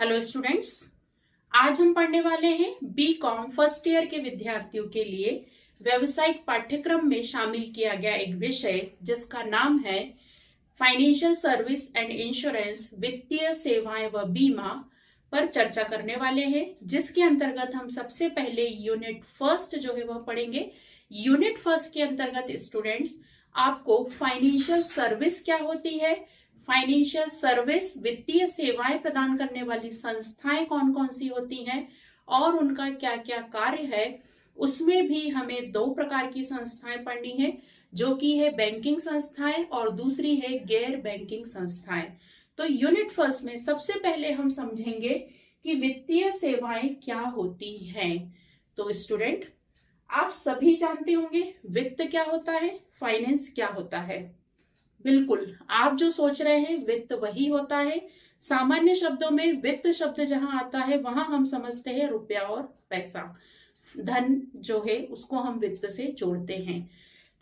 Hello students, आज हम पढ़ने वाले हैं बी.कॉम फर्स्ट ईयर के विद्यार्थियों के लिए व्यावसायिक पाठ्यक्रम में शामिल किया गया एक विषय जिसका नाम है फाइनेंशियल सर्विस एंड इंश्योरेंस, वित्तीय सेवाएं व बीमा पर चर्चा करने वाले हैं, जिसके अंतर्गत हम सबसे पहले यूनिट फर्स्ट जो है वह पढ़ेंगे। यूनिट फर्स्ट के अंतर्गत स्टूडेंट्स आपको फाइनेंशियल सर्विस क्या होती है, फाइनेंशियल सर्विस वित्तीय सेवाएं प्रदान करने वाली संस्थाएं कौन कौन सी होती हैं और उनका क्या क्या कार्य है, उसमें भी हमें दो प्रकार की संस्थाएं पढ़नी है, जो कि है बैंकिंग संस्थाएं और दूसरी है गैर बैंकिंग संस्थाएं। तो यूनिट फर्स्ट में सबसे पहले हम समझेंगे कि वित्तीय सेवाएं क्या होती हैं। तो स्टूडेंट, आप सभी जानते होंगे वित्त क्या होता है, फाइनेंस क्या होता है। बिल्कुल, आप जो सोच रहे हैं वित्त वही होता है। सामान्य शब्दों में वित्त शब्द जहां आता है वहां हम समझते हैं रुपया और पैसा, धन जो है उसको हम वित्त से जोड़ते हैं।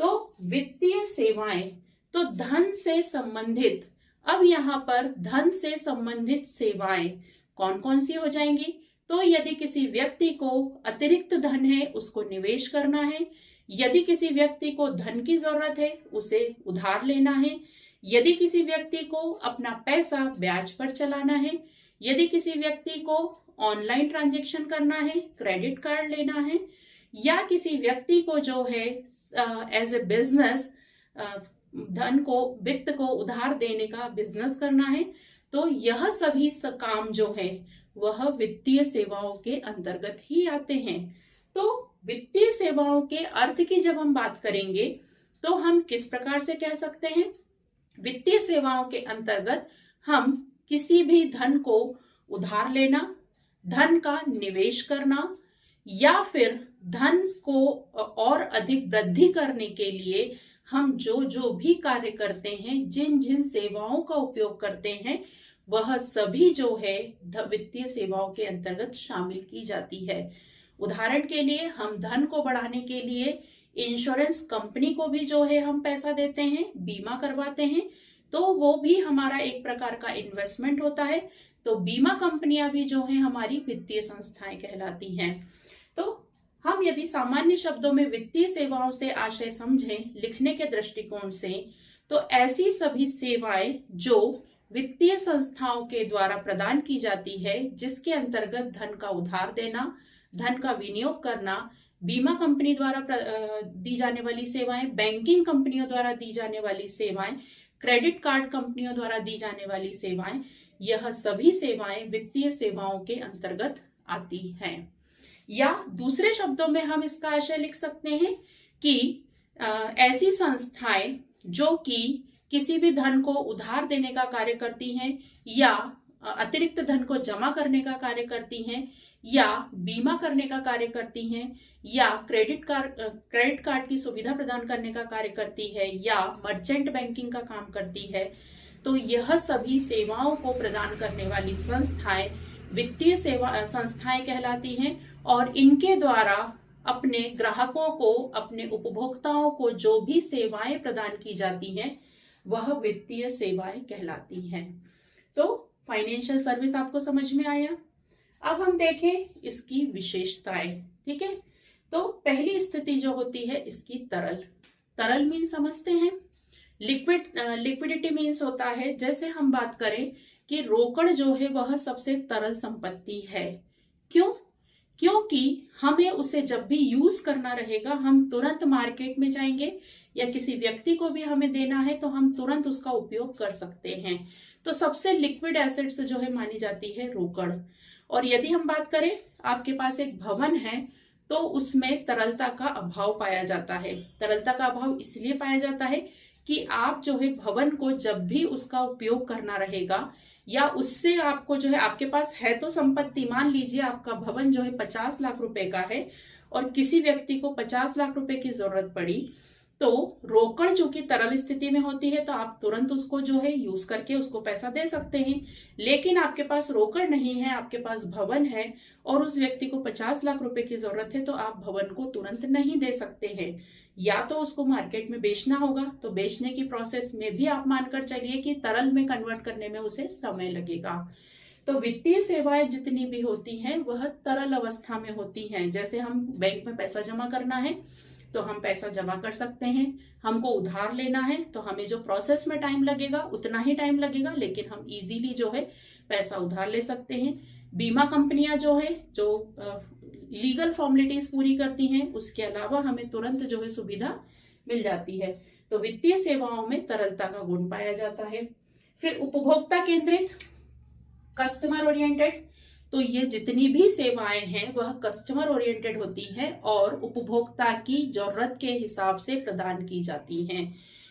तो वित्तीय सेवाएं तो धन से संबंधित, अब यहाँ पर धन से संबंधित सेवाएं कौन कौन सी हो जाएंगी। तो यदि किसी व्यक्ति को अतिरिक्त धन है उसको निवेश करना है, यदि किसी व्यक्ति को धन की जरूरत है उसे उधार लेना है, यदि किसी व्यक्ति को अपना पैसा ब्याज पर चलाना है, यदि किसी व्यक्ति को ऑनलाइन ट्रांजैक्शन करना है, क्रेडिट कार्ड लेना है, या किसी व्यक्ति को जो है एज ए बिजनेस धन को, वित्त को उधार देने का बिजनेस करना है, तो यह सभी काम जो है वह वित्तीय सेवाओं के अंतर्गत ही आते हैं। तो वित्तीय सेवाओं के अर्थ की जब हम बात करेंगे तो हम किस प्रकार से कह सकते हैं, वित्तीय सेवाओं के अंतर्गत हम किसी भी धन को उधार लेना, धन का निवेश करना, या फिर धन को और अधिक वृद्धि करने के लिए हम जो जो भी कार्य करते हैं, जिन जिन सेवाओं का उपयोग करते हैं, वह सभी जो है वित्तीय सेवाओं के अंतर्गत शामिल की जाती है। उदाहरण के लिए हम धन को बढ़ाने के लिए इंश्योरेंस कंपनी को भी जो है हम पैसा देते हैं, बीमा करवाते हैं, तो वो भी हमारा एक प्रकार का इन्वेस्टमेंट होता है। तो बीमा कंपनियां भी जो है हमारी वित्तीय संस्थाएं कहलाती हैं। तो हम यदि सामान्य शब्दों में वित्तीय सेवाओं से आशय समझें लिखने के दृष्टिकोण से, तो ऐसी सभी सेवाएं जो वित्तीय संस्थाओं के द्वारा प्रदान की जाती है, जिसके अंतर्गत धन का उधार देना, धन का विनियोग करना, बीमा कंपनी द्वारा दी जाने वाली सेवाएं, बैंकिंग कंपनियों द्वारा दी जाने वाली सेवाएं, क्रेडिट कार्ड कंपनियों द्वारा दी जाने वाली सेवाएं, यह सभी सेवाएं वित्तीय सेवाओं के अंतर्गत आती हैं। या दूसरे शब्दों में हम इसका आशय लिख सकते हैं कि ऐसी संस्थाएं जो कि किसी भी धन को उधार देने का कार्य करती हैं, या अतिरिक्त धन को जमा करने का कार्य करती हैं, या बीमा करने का कार्य करती हैं, या क्रेडिट कार्ड की सुविधा प्रदान करने का कार्य करती है, या मर्चेंट बैंकिंग का काम करती है, तो यह सभी सेवाओं को प्रदान करने वाली संस्थाएं वित्तीय सेवा संस्थाएं कहलाती हैं। और इनके द्वारा अपने ग्राहकों को, अपने उपभोक्ताओं को जो भी सेवाएं प्रदान की जाती हैं वह वित्तीय सेवाएं कहलाती हैं। तो फाइनेंशियल सर्विस आपको समझ में आया। अब हम देखें इसकी विशेषताएं, ठीक है। तो पहली स्थिति जो होती है इसकी तरल मीन समझते हैं, लिक्विडिटी मीन्स होता है, जैसे हम बात करें कि रोकड़ जो है वह सबसे तरल संपत्ति है। क्यों? क्योंकि हमें उसे जब भी यूज करना रहेगा हम तुरंत मार्केट में जाएंगे, या किसी व्यक्ति को भी हमें देना है तो हम तुरंत उसका उपयोग कर सकते हैं। तो सबसे लिक्विड एसेट्स जो है मानी जाती है रोकड़। और यदि हम बात करें, आपके पास एक भवन है तो उसमें तरलता का अभाव पाया जाता है। तरलता का अभाव इसलिए पाया जाता है कि आप जो है भवन को जब भी उसका उपयोग करना रहेगा, या उससे आपको जो है, आपके पास है तो संपत्ति, मान लीजिए आपका भवन जो है 50 लाख रुपए का है और किसी व्यक्ति को 50 लाख रुपए की जरूरत पड़ी, तो रोकड़ जो कि तरल स्थिति में होती है तो आप तुरंत उसको जो है यूज करके उसको पैसा दे सकते हैं। लेकिन आपके पास रोकड़ नहीं है, आपके पास भवन है और उस व्यक्ति को 50 लाख रुपए की जरूरत है, तो आप भवन को तुरंत नहीं दे सकते हैं। या तो उसको मार्केट में बेचना होगा, तो बेचने की प्रोसेस में भी आप मानकर चलिए कि तरल में कन्वर्ट करने में उसे समय लगेगा। तो वित्तीय सेवाएं जितनी भी होती हैं वह तरल अवस्था में होती हैं। जैसे हम बैंक में पैसा जमा करना है तो हम पैसा जमा कर सकते हैं, हमको उधार लेना है तो हमें जो प्रोसेस में टाइम लगेगा उतना ही टाइम लगेगा, लेकिन हम इजीली जो है पैसा उधार ले सकते हैं। बीमा कंपनियां जो है जो लीगल फॉर्मेलिटीज पूरी करती हैं, उसके अलावा हमें तुरंत जो है सुविधा मिल जाती है। तो वित्तीय सेवाओं में तरलता का गुण पाया जाता है। फिर उपभोक्ता केंद्रित, कस्टमर ओरिएंटेड, तो ये जितनी भी सेवाएं हैं वह कस्टमर ओरिएंटेड होती हैं और उपभोक्ता की जरूरत के हिसाब से प्रदान की जाती हैं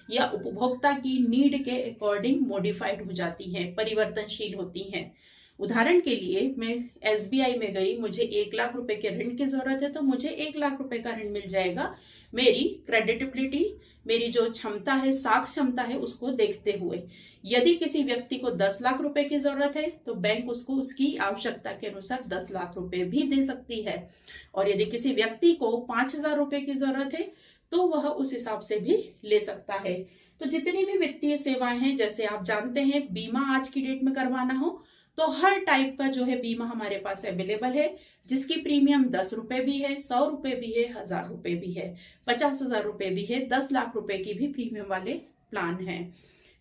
या उपभोक्ता की नीड के अकॉर्डिंग मॉडिफाइड हो जाती हैं, परिवर्तनशील होती हैं। उदाहरण के लिए मैं SBI में गई, मुझे 1 लाख रुपए के ऋण की जरूरत है तो मुझे 1 लाख रुपए का ऋण मिल जाएगा, मेरी क्रेडिटेबिलिटी, मेरी जो क्षमता है, साख क्षमता है, उसको देखते हुए। यदि किसी व्यक्ति को 10 लाख रुपए की जरूरत है तो बैंक उसको उसकी आवश्यकता के अनुसार 10 लाख रुपए भी दे सकती है, और यदि किसी व्यक्ति को 5,000 रुपए की जरूरत है तो वह उस हिसाब से भी ले सकता है। तो जितनी भी वित्तीय सेवाएं हैं, जैसे आप जानते हैं बीमा आज की डेट में करवाना हो तो हर टाइप का जो है बीमा हमारे पास अवेलेबल है, जिसकी प्रीमियम 10 रुपए भी है, 100 रुपए भी है, 1000 रुपए भी है, 50,000 रुपए भी है, 10 लाख रुपए की भी प्रीमियम वाले प्लान हैं।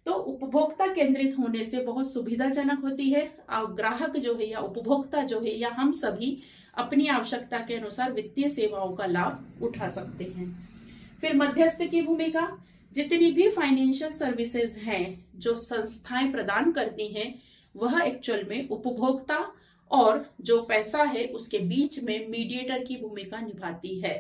तो उपभोक्ता केंद्रित होने से बहुत सुविधाजनक होती है। ग्राहक जो है या उपभोक्ता जो है या हम सभी अपनी आवश्यकता के अनुसार वित्तीय सेवाओं का लाभ उठा सकते हैं। फिर मध्यस्थ की भूमिका, जितनी भी फाइनेंशियल सर्विसेज हैं जो संस्थाएं प्रदान करती हैं वह एक्चुअल में उपभोक्ता और जो पैसा है उसके बीच में मीडिएटर की भूमिका निभाती है।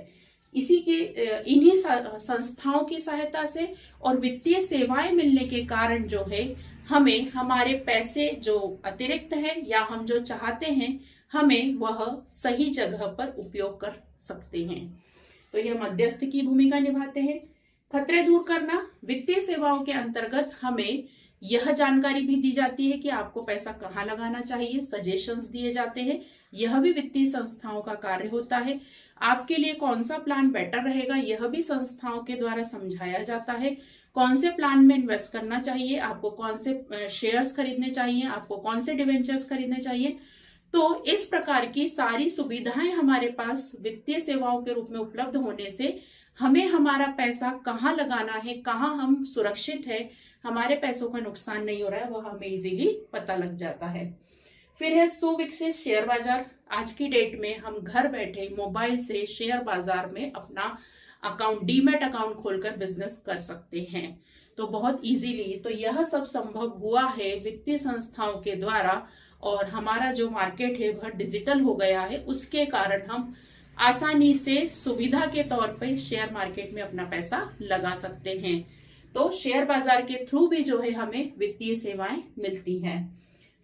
इन्हीं संस्थाओं की सहायता से और वित्तीय सेवाएं मिलने के कारण जो है हमें हमारे पैसे जो अतिरिक्त है या हम जो चाहते हैं हमें वह सही जगह पर उपयोग कर सकते हैं। तो यह मध्यस्थ की भूमिका निभाते हैं। खतरे दूर करना, वित्तीय सेवाओं के अंतर्गत हमें यह जानकारी भी दी जाती है कि आपको पैसा कहाँ लगाना चाहिए, सजेशंस दिए जाते हैं। यह भी वित्तीय संस्थाओं का कार्य होता है। आपके लिए कौन सा प्लान बेटर रहेगा यह भी संस्थाओं के द्वारा समझाया जाता है। कौन से प्लान में इन्वेस्ट करना चाहिए, आपको कौन से शेयर्स खरीदने चाहिए, आपको कौन से डिवेंचर्स खरीदने चाहिए। तो इस प्रकार की सारी सुविधाएं हमारे पास वित्तीय सेवाओं के रूप में उपलब्ध होने से हमें हमारा पैसा कहाँ लगाना है, कहाँ हम सुरक्षित है, हमारे पैसों का नुकसान नहीं हो रहा है, वह हमें इजीली पता लग जाता है। फिर है सुविकसित शेयर बाजार। आज की डेट में हम घर बैठे मोबाइल से शेयर बाजार में अपना अकाउंट, डीमैट अकाउंट खोलकर बिजनेस कर सकते हैं, तो बहुत इजीली। तो यह सब संभव हुआ है वित्तीय संस्थाओं के द्वारा, और हमारा जो मार्केट है वह डिजिटल हो गया है, उसके कारण हम आसानी से सुविधा के तौर पर शेयर मार्केट में अपना पैसा लगा सकते हैं। तो शेयर बाजार के थ्रू भी जो है हमें वित्तीय सेवाएं मिलती हैं।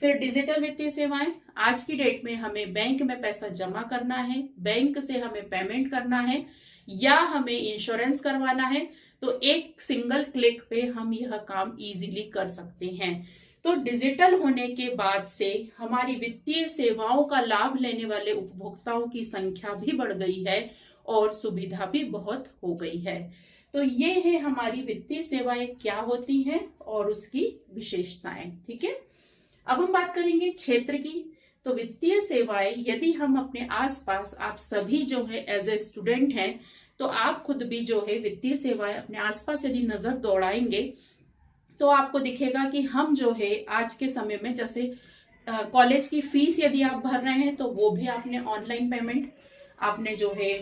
फिर डिजिटल वित्तीय सेवाएं, आज की डेट में हमें बैंक में पैसा जमा करना है, बैंक से हमें पेमेंट करना है या हमें इंश्योरेंस करवाना है, तो एक सिंगल क्लिक पे हम यह काम इजीली कर सकते हैं। तो डिजिटल होने के बाद से हमारी वित्तीय सेवाओं का लाभ लेने वाले उपभोक्ताओं की संख्या भी बढ़ गई है और सुविधा भी बहुत हो गई है। तो ये है हमारी वित्तीय सेवाएं क्या होती हैं और उसकी विशेषताएं। ठीक है, अब हम बात करेंगे क्षेत्र की। तो वित्तीय सेवाएं, यदि हम अपने आसपास, आप सभी जो है एज ए स्टूडेंट हैं, तो आप खुद भी जो है वित्तीय सेवाएं अपने आसपास यदि नजर दौड़ाएंगे तो आपको दिखेगा कि हम जो है आज के समय में, जैसे कॉलेज की फीस यदि आप भर रहे हैं तो वो भी आपने ऑनलाइन पेमेंट, आपने जो है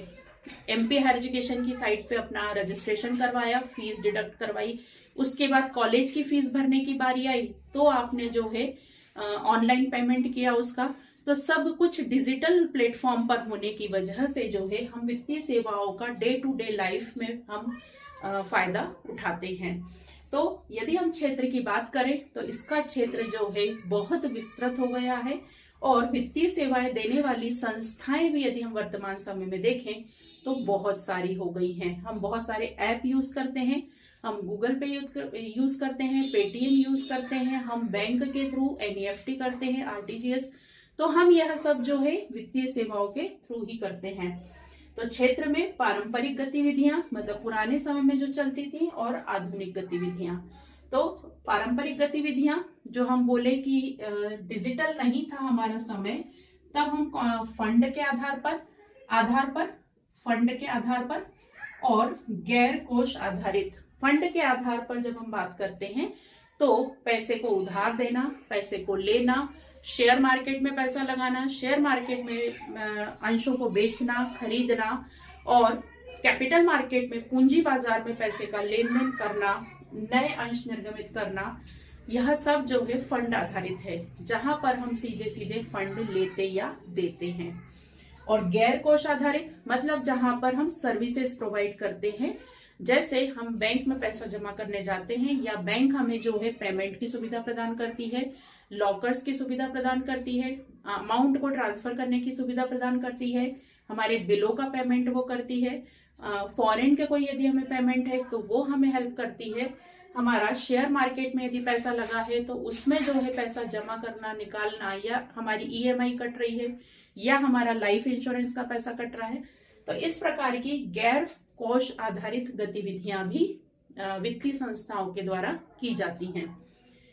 MP हायर एजुकेशन की साइट पे अपना रजिस्ट्रेशन करवाया, फीस डिडक्ट करवाई, उसके बाद कॉलेज की फीस भरने की बारी आई तो आपने जो है ऑनलाइन पेमेंट किया उसका। तो सब कुछ डिजिटल प्लेटफॉर्म पर होने की वजह से जो है हम वित्तीय सेवाओं का डे टू डे लाइफ में हम फायदा उठाते हैं। तो यदि हम क्षेत्र की बात करें तो इसका क्षेत्र जो है बहुत विस्तृत हो गया है, और वित्तीय सेवाएं देने वाली संस्थाएं भी यदि हम वर्तमान समय में देखें तो बहुत सारी हो गई हैं। हम बहुत सारे ऐप यूज करते हैं, हम गूगल पे यूज करते हैं, पेटीएम यूज करते हैं, हम बैंक के थ्रू NEFT करते हैं, RTGS। तो हम यह सब जो है वित्तीय सेवाओं के थ्रू ही करते हैं। तो क्षेत्र में पारंपरिक गतिविधियां, मतलब पुराने समय में जो चलती थी, और आधुनिक गतिविधियां। तो पारंपरिक गतिविधियां, जो हम बोले कि डिजिटल नहीं था हमारा समय, तब हम फंड के आधार पर और गैर कोष आधारित फंड के आधार पर जब हम बात करते हैं तो पैसे को उधार देना, पैसे को लेना, शेयर मार्केट में पैसा लगाना, शेयर मार्केट में अंशों को बेचना, खरीदना, और कैपिटल मार्केट में पूंजी बाजार में पैसे का लेन देन करना, नए अंश निर्गमित करना, यह सब जो है फंड आधारित है, जहां पर हम सीधे सीधे फंड लेते या देते हैं। और गैर कोष आधारित मतलब जहां पर हम सर्विसेज प्रोवाइड करते हैं, जैसे हम बैंक में पैसा जमा करने जाते हैं या बैंक हमें जो है पेमेंट की सुविधा प्रदान करती है, लॉकर्स की सुविधा प्रदान करती है, अमाउंट को ट्रांसफर करने की सुविधा प्रदान करती है, हमारे बिलों का पेमेंट वो करती है, फॉरेन के कोई यदि हमें पेमेंट है तो वो हमें हेल्प करती है, हमारा शेयर मार्केट में यदि पैसा लगा है तो उसमें जो है पैसा जमा करना, निकालना, या हमारी ईएमआई कट रही है या हमारा लाइफ इंश्योरेंस का पैसा कट रहा है, तो इस प्रकार की गैर कोष आधारित गतिविधियां भी वित्तीय संस्थाओं के द्वारा की जाती हैं।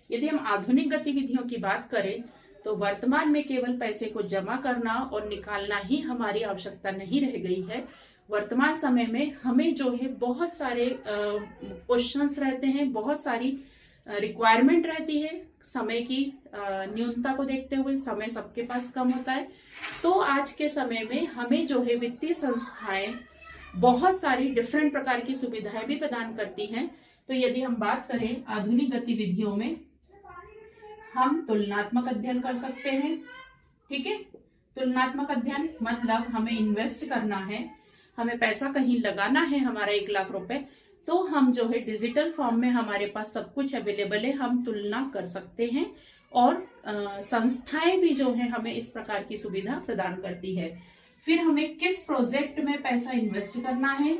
यदि हम आधुनिक गतिविधियों की बात करें तो वर्तमान में केवल पैसे को जमा करना और निकालना ही हमारी आवश्यकता नहीं रह गई है। वर्तमान समय में हमें जो है बहुत सारे क्वेश्चंस रहते हैं, बहुत सारी रिक्वायरमेंट रहती है, समय की न्यूनता को देखते हुए समय सबके पास कम होता है, तो आज के समय में हमें जो है वित्तीय संस्थाएं बहुत सारी डिफरेंट प्रकार की सुविधाएं भी प्रदान करती हैं। तो यदि हम बात करें आधुनिक गतिविधियों में, हम तुलनात्मक अध्ययन कर सकते हैं। ठीक है, तुलनात्मक अध्ययन मतलब हमें इन्वेस्ट करना है, हमें पैसा कहीं लगाना है, हमारा 1 लाख रुपए, तो हम जो है डिजिटल फॉर्म में हमारे पास सब कुछ अवेलेबल है, हम तुलना कर सकते हैं, और संस्थाएं भी जो है हमें इस प्रकार की सुविधा प्रदान करती है। फिर हमें किस प्रोजेक्ट में पैसा इन्वेस्ट करना है,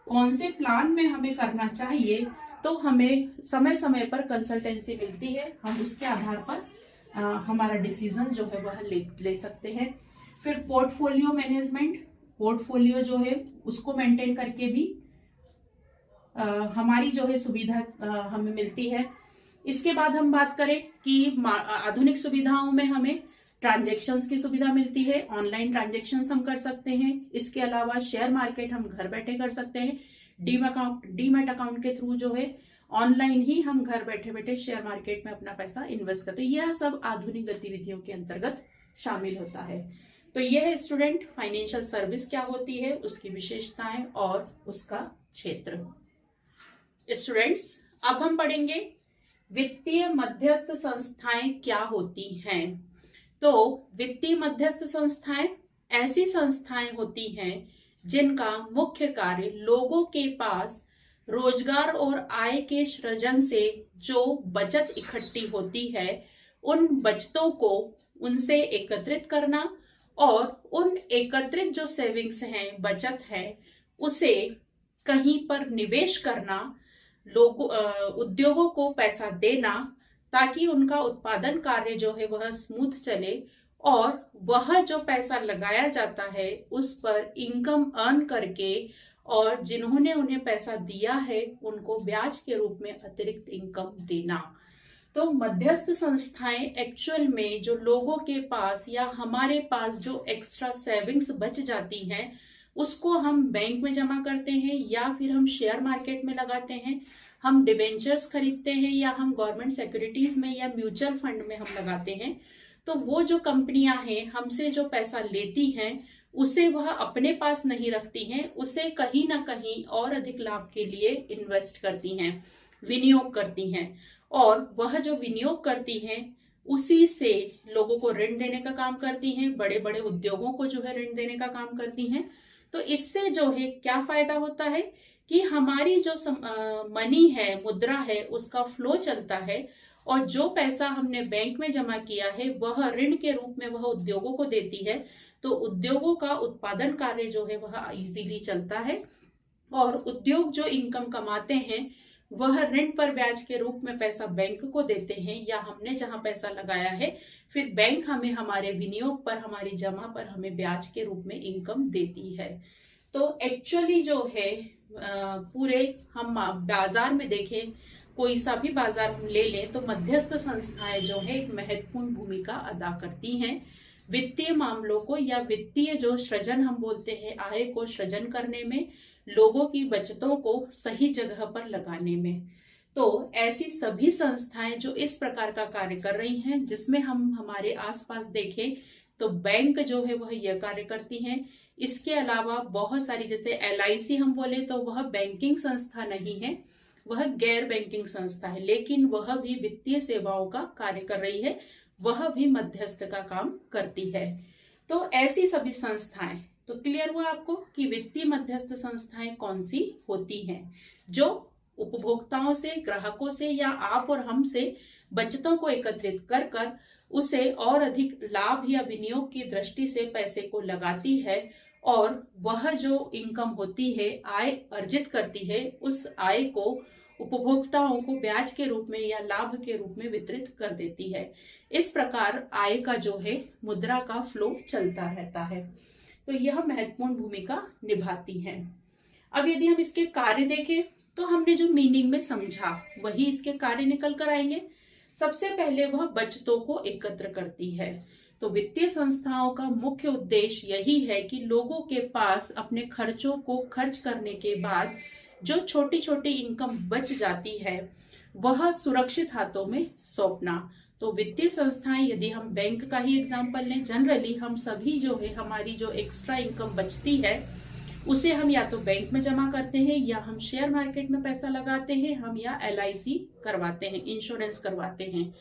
कौन से प्लान में हमें करना चाहिए, तो हमें समय समय पर कंसल्टेंसी मिलती है, हम उसके आधार पर हमारा डिसीजन जो है वह ले सकते हैं। फिर पोर्टफोलियो मैनेजमेंट, पोर्टफोलियो जो है उसको मेंटेन करके भी हमारी जो है सुविधा हमें मिलती है। इसके बाद हम बात करें कि आधुनिक सुविधाओं में हमें ट्रांजैक्शंस की सुविधा मिलती है, ऑनलाइन ट्रांजैक्शंस हम कर सकते हैं। इसके अलावा शेयर मार्केट हम घर बैठे कर सकते हैं, डीमैट अकाउंट के थ्रू जो है ऑनलाइन ही हम घर बैठे बैठे शेयर मार्केट में अपना पैसा इन्वेस्ट करते हैं। यह सब आधुनिक गतिविधियों के अंतर्गत शामिल होता है। तो यह है स्टूडेंट फाइनेंशियल सर्विस क्या होती है, उसकी विशेषताएं और उसका क्षेत्र। स्टूडेंट्स, अब हम पढ़ेंगे वित्तीय मध्यस्थ संस्थाएं क्या होती हैं। तो वित्तीय मध्यस्थ संस्थाएं ऐसी संस्थाएं होती हैं जिनका मुख्य कार्य लोगों के पास रोजगार और आय के सृजन से जो बचत इकट्ठी होती है, उन बचतों को उनसे एकत्रित करना और उन एकत्रित जो सेविंग्स हैं, बचत है, उसे कहीं पर निवेश करना, लोगों उद्योगों को पैसा देना ताकि उनका उत्पादन कार्य जो है वह स्मूथ चले, और वह जो पैसा लगाया जाता है उस पर इनकम अर्न करके, और जिन्होंने उन्हें पैसा दिया है उनको ब्याज के रूप में अतिरिक्त इनकम देना। तो मध्यस्थ संस्थाएं एक्चुअल में जो लोगों के पास या हमारे पास जो एक्स्ट्रा सेविंग्स बच जाती हैं उसको हम बैंक में जमा करते हैं, या फिर हम शेयर मार्केट में लगाते हैं, हम डिबेंचर्स खरीदते हैं, या हम गवर्नमेंट सिक्योरिटीज में या म्यूचुअल फंड में हम लगाते हैं। तो वो जो कंपनियां हैं हमसे जो पैसा लेती हैं उसे वह अपने पास नहीं रखती हैं, उसे कहीं ना कहीं और अधिक लाभ के लिए इन्वेस्ट करती हैं, विनियोग करती हैं, और वह जो विनियोग करती हैं उसी से लोगों को ऋण देने का काम करती हैं, बड़े बड़े उद्योगों को जो है ऋण देने का काम करती हैं। तो इससे जो है क्या फायदा होता है कि हमारी जो मनी है, मुद्रा है, उसका फ्लो चलता है, और जो पैसा हमने बैंक में जमा किया है वह ऋण के रूप में वह उद्योगों को देती है। तो उद्योगों का उत्पादन कार्य जो है वह इजीली चलता है, और उद्योग जो इनकम कमाते हैं वह ऋण पर ब्याज के रूप में पैसा बैंक को देते हैं, या हमने जहां पैसा लगाया है फिर बैंक हमें हमारे विनियोग पर, हमारी जमा पर हमें ब्याज के रूप में इनकम देती है। तो एक्चुअली जो है पूरे हम बाजार में देखें, कोई सा भी बाजार हम ले लें तो मध्यस्थ संस्थाएं जो है एक महत्वपूर्ण भूमिका अदा करती हैं वित्तीय मामलों को या वित्तीय जो सृजन हम बोलते हैं आय को सृजन करने में, लोगों की बचतों को सही जगह पर लगाने में। तो ऐसी सभी संस्थाएं जो इस प्रकार का कार्य कर रही हैं, जिसमें हम हमारे आसपास देखें तो बैंक जो है वह यह कार्य करती हैं। इसके अलावा बहुत सारी, जैसे LIC हम बोले तो वह बैंकिंग संस्था नहीं है, वह गैर बैंकिंग संस्था है, लेकिन वह भी वित्तीय सेवाओं का कार्य कर रही है, वह भी मध्यस्थ का काम करती है। तो ऐसी सभी संस्थाएं, तो क्लियर हुआ आपको कि वित्तीय मध्यस्थ संस्थाएं कौन सी होती हैं, जो उपभोक्ताओं से, ग्राहकों से या आप और हम से बचतों को एकत्रित कर कर उसे और अधिक लाभ या विनियोग की दृष्टि से पैसे को लगाती है और वह जो इनकम होती है, आय अर्जित करती है, उस आय को उपभोक्ताओं को ब्याज के रूप में या लाभ के रूप में वितरित कर देती है। इस प्रकार आय का जो है मुद्रा का फ्लो चलता रहता है। तो यह महत्वपूर्ण भूमिका निभाती है। अब यदि हम इसके कार्य देखें तो हमने जो मीनिंग में समझा वही इसके कार्य निकल कर आएंगे। सबसे पहले वह बचतों को एकत्र करती है। तो वित्तीय संस्थाओं का मुख्य उद्देश्य यही है कि लोगों के पास अपने खर्चों को खर्च करने के बाद जो छोटी छोटी इनकम बच जाती है वह सुरक्षित हाथों में सौंपना। तो वित्तीय संस्थाएं, यदि हम बैंक का ही एग्जांपल लें, जनरली हम सभी जो है हमारी जो एक्स्ट्रा इनकम बचती है उसे हम या तो बैंक में जमा करते हैं या हम शेयर मार्केट में पैसा लगाते हैं, हम या LIC करवाते हैं, इंश्योरेंस करवाते हैं।